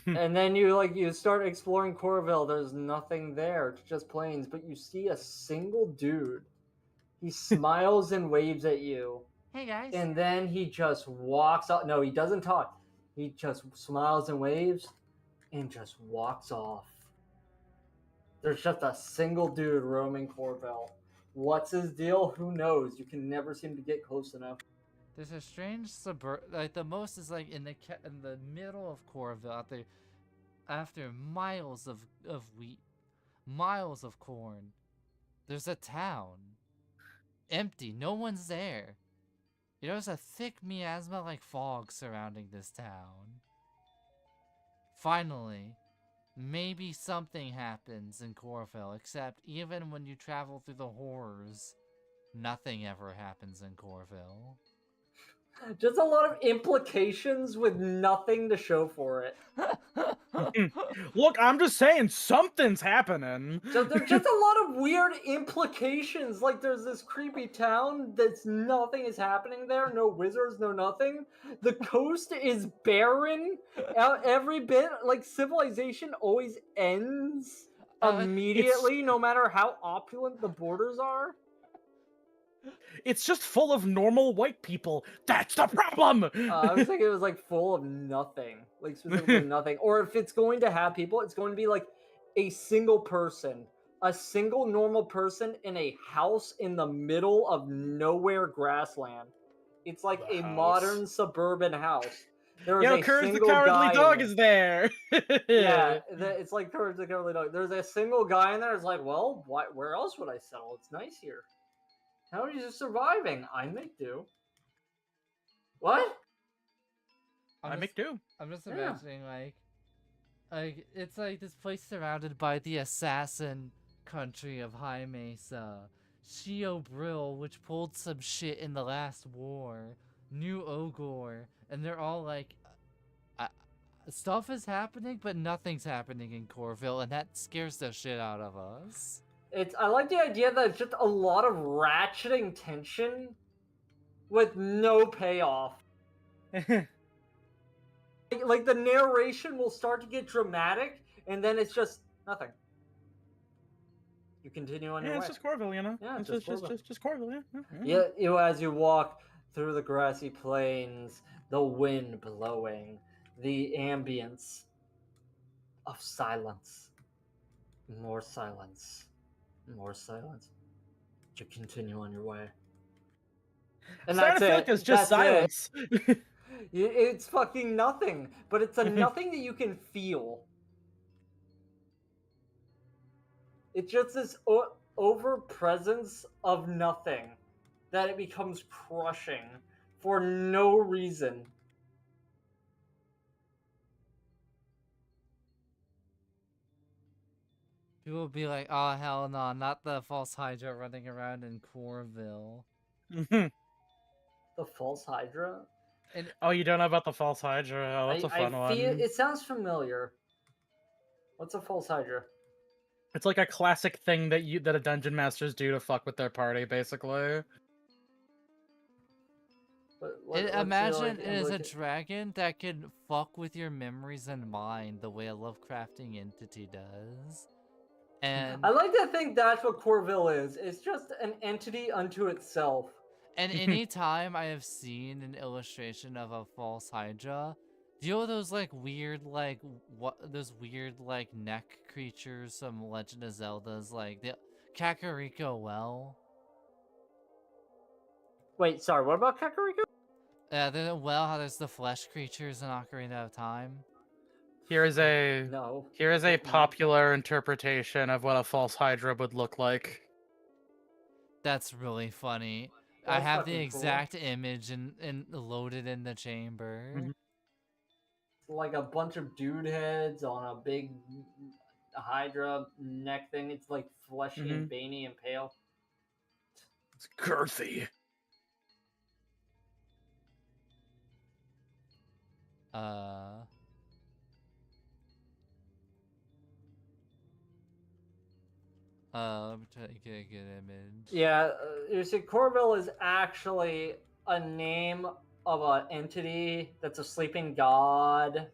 And then you start exploring Corville. There's nothing there. It's just plains, but you see a single dude. He smiles and waves at you.
Hey, guys.
And then he just walks off. No, he doesn't talk. He just smiles and waves and just walks off. There's just a single dude roaming Corville. What's his deal? Who knows? You can never seem to get close enough.
There's a strange like, the most is, like, in the middle of Corville, after miles of wheat, miles of corn. There's a town. Empty. No one's there. There's a thick miasma-like fog surrounding this town. Finally, maybe something happens in Corville, except even when you travel through the horrors, nothing ever happens in Corville.
Just a lot of implications with nothing to show for it.
Look, I'm just saying something's happening.
So there's just a lot of weird implications. Like there's this creepy town that's nothing is happening there. No wizards, no nothing. The coast is barren. Every bit, like civilization always ends immediately, no matter how opulent the borders are.
It's just full of normal white people. That's the problem!
I was thinking it was like full of nothing. Like specifically nothing. Or if it's going to have people, it's going to be like a single person. A single normal person in a house in the middle of nowhere grassland. It's like a modern suburban house. There is
Courage the Cowardly Dog is there!
Yeah, it's like Courage the Cowardly Dog. There's a single guy in there. It's like, well, where else would I settle? It's nice here. How are you surviving? I make do. What?
I make do.
I'm just imagining, like, it's like this place surrounded by the assassin country of High Mesa, Shio Brill, which pulled some shit in the last war, New Ogre, and they're all like, stuff is happening, but nothing's happening in Corville, and that scares the shit out of us.
I like the idea that it's just a lot of ratcheting tension with no payoff. Like the narration will start to get dramatic, and then it's just nothing. You continue on your way.
It's just Corville, you know?
Yeah,
it's
just
just Corville, yeah.
Yeah, as you walk through the grassy plains, the wind blowing, the ambience of silence. More silence. More silence. To continue on your way. And
Starting
that's
to feel
it.
like it's just
That's it.
silence.
It's fucking nothing, but it's a nothing that you can feel. It's just this over presence of nothing that it becomes crushing for no reason.
People will be like, oh, hell no, not the false Hydra running around in Corville.
The false Hydra?
And
Oh, you don't know about the false Hydra? Oh, that's a fun
I feel
one.
it sounds familiar. What's a false Hydra?
It's like a classic thing that a dungeon masters do to fuck with their party, basically.
imagine it is a dragon that can fuck with your memories and mind the way a Lovecrafting entity does. And
I like to think that's what Corville is. It's just an entity unto itself.
And anytime I have seen an illustration of a false Hydra, do you know those like weird neck creatures from Legend of Zelda's, like the Kakariko well?
Wait, sorry, what about Kakariko?
The well, how there's the flesh creatures in Ocarina of Time.
Here is a
No.
popular interpretation of what a false Hydra would look like.
That's really funny.
That's
I have the
fucking
exact image and loaded in the chamber.
Mhm.
It's like a bunch of dude heads on a big Hydra neck thing. It's like fleshy and veiny and pale.
It's girthy.
Let me try to get a good image.
Yeah, you see, Corville is actually a name of an entity that's a sleeping god,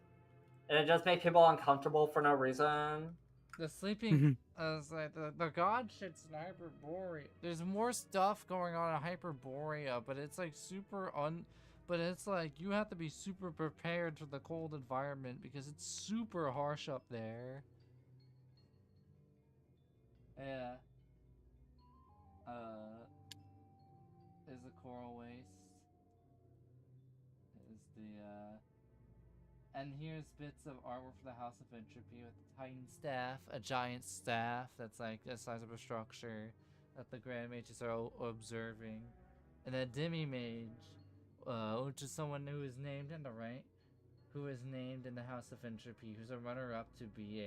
and it just makes people uncomfortable for no reason.
The sleeping, like the god shit's in Hyperborea. There's more stuff going on in Hyperborea, but it's like but it's like you have to be super prepared for the cold environment because it's super harsh up there. Yeah. Is the coral waste. Is the and here's bits of artwork for the House of Entropy with the Titan staff, a giant staff that's like the size of a structure that the Grand Mages are observing, and a Demi Mage, which is someone who is named in the right, who is named in the House of Entropy, who's a runner-up to be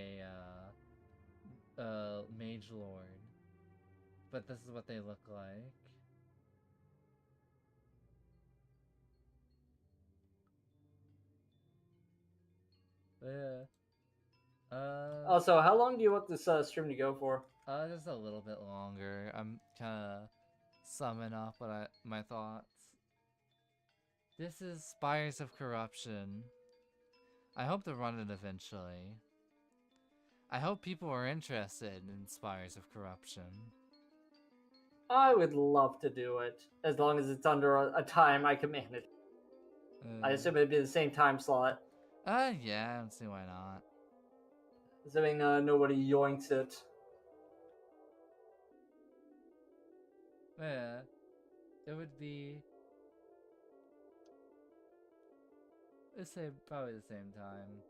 a Mage Lord. But this is what they look like. Yeah.
Also, how long do you want this stream to go for?
Just a little bit longer. I'm kind of summing up my thoughts. This is Spires of Corruption. I hope to run it eventually. I hope people are interested in Spires of Corruption.
I would love to do it, as long as it's under a time I can manage. I assume it'd be the same time slot.
Yeah, I don't see why not.
Assuming nobody yoinks it.
Yeah, it would be... Let's say probably the same time.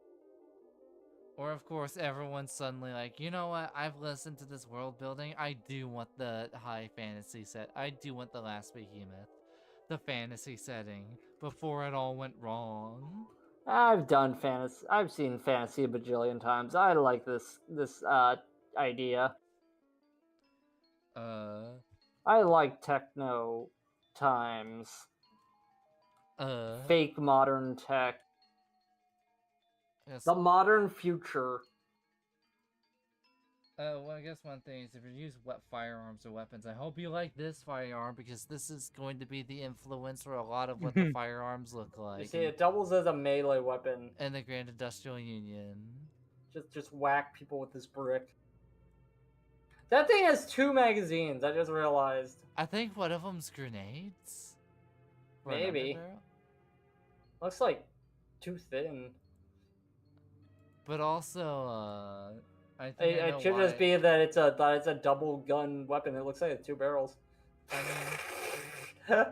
Or of course everyone's suddenly like, you know what, I've listened to this world building, I do want the high fantasy set, I do want the last behemoth. The fantasy setting, before it all went wrong.
I've done fantasy. I've seen fantasy a bajillion times. I like this idea. I like techno times. Fake modern tech.
Yes.
The modern future.
Well, I guess one thing is if you use firearms or weapons, I hope you like this firearm because this is going to be the influence for a lot of what the firearms look like.
You see, it doubles as a melee weapon.
In the Grand Industrial Union.
Just whack people with this brick. That thing has 2 magazines, I just realized.
I think one of them's grenades?
Maybe. Looks like too thin.
But also, I think I know
It should
why.
just be that it's a double gun weapon. It looks like it's 2 barrels.
I mean,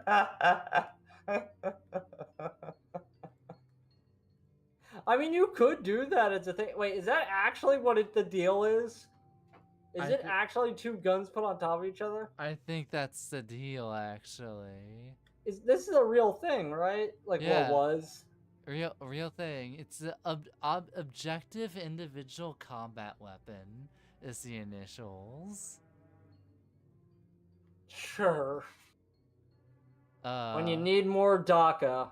I mean, you could do that as a thing. Wait, is that actually what the deal is? Is it actually 2 guns put on top of each other?
I think that's the deal, actually.
This is a real thing, right? Like,
Yeah.
what was?
Real thing. It's the objective individual combat weapon is the initials.
Sure. When you
Uh,
need more DACA,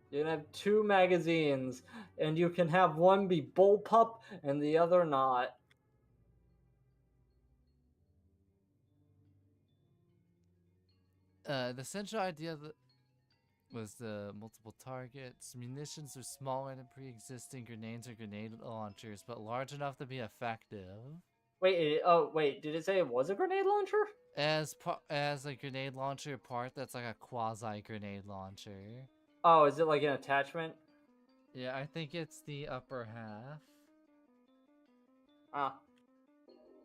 you can have 2 magazines, and you can have one be bullpup and the other not.
the central idea that was the multiple targets. Munitions are smaller than pre-existing grenades or grenade launchers, but large enough to be effective.
Wait, did it say it was a grenade launcher?
As a grenade launcher part that's like a quasi grenade launcher.
Oh, is it like an attachment?
Yeah, I think it's the upper half.
Ah.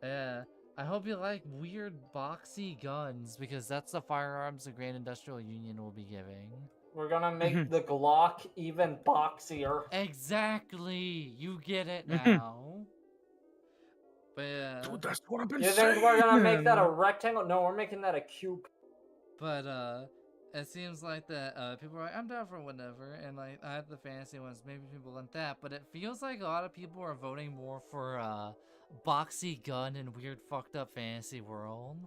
Yeah. I hope you like weird boxy guns, because that's the firearms the Grand Industrial Union will be giving.
We're gonna make the Glock even boxier.
Exactly! You get it now. But yeah.
Dude, that's what I've been
You
saying.
think we're gonna make that a rectangle? No, we're making that a cube.
But it seems like that people are like, I'm down for whatever, and like I have the fantasy ones, maybe people want that, but it feels like a lot of people are voting more for boxy gun and weird fucked up fantasy world.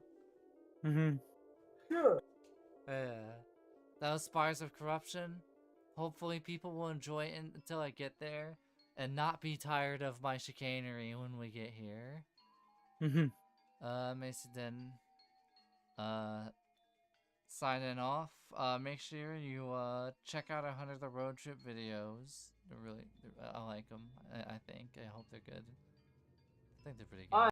Sure.
Yeah. That was Spires of Corruption. Hopefully people will enjoy it until I get there and not be tired of my chicanery when we get here. Mason then signing off. Make sure you check out our Hunter the Road Trip videos. I like them. I think. I hope they're good. I think they're pretty good.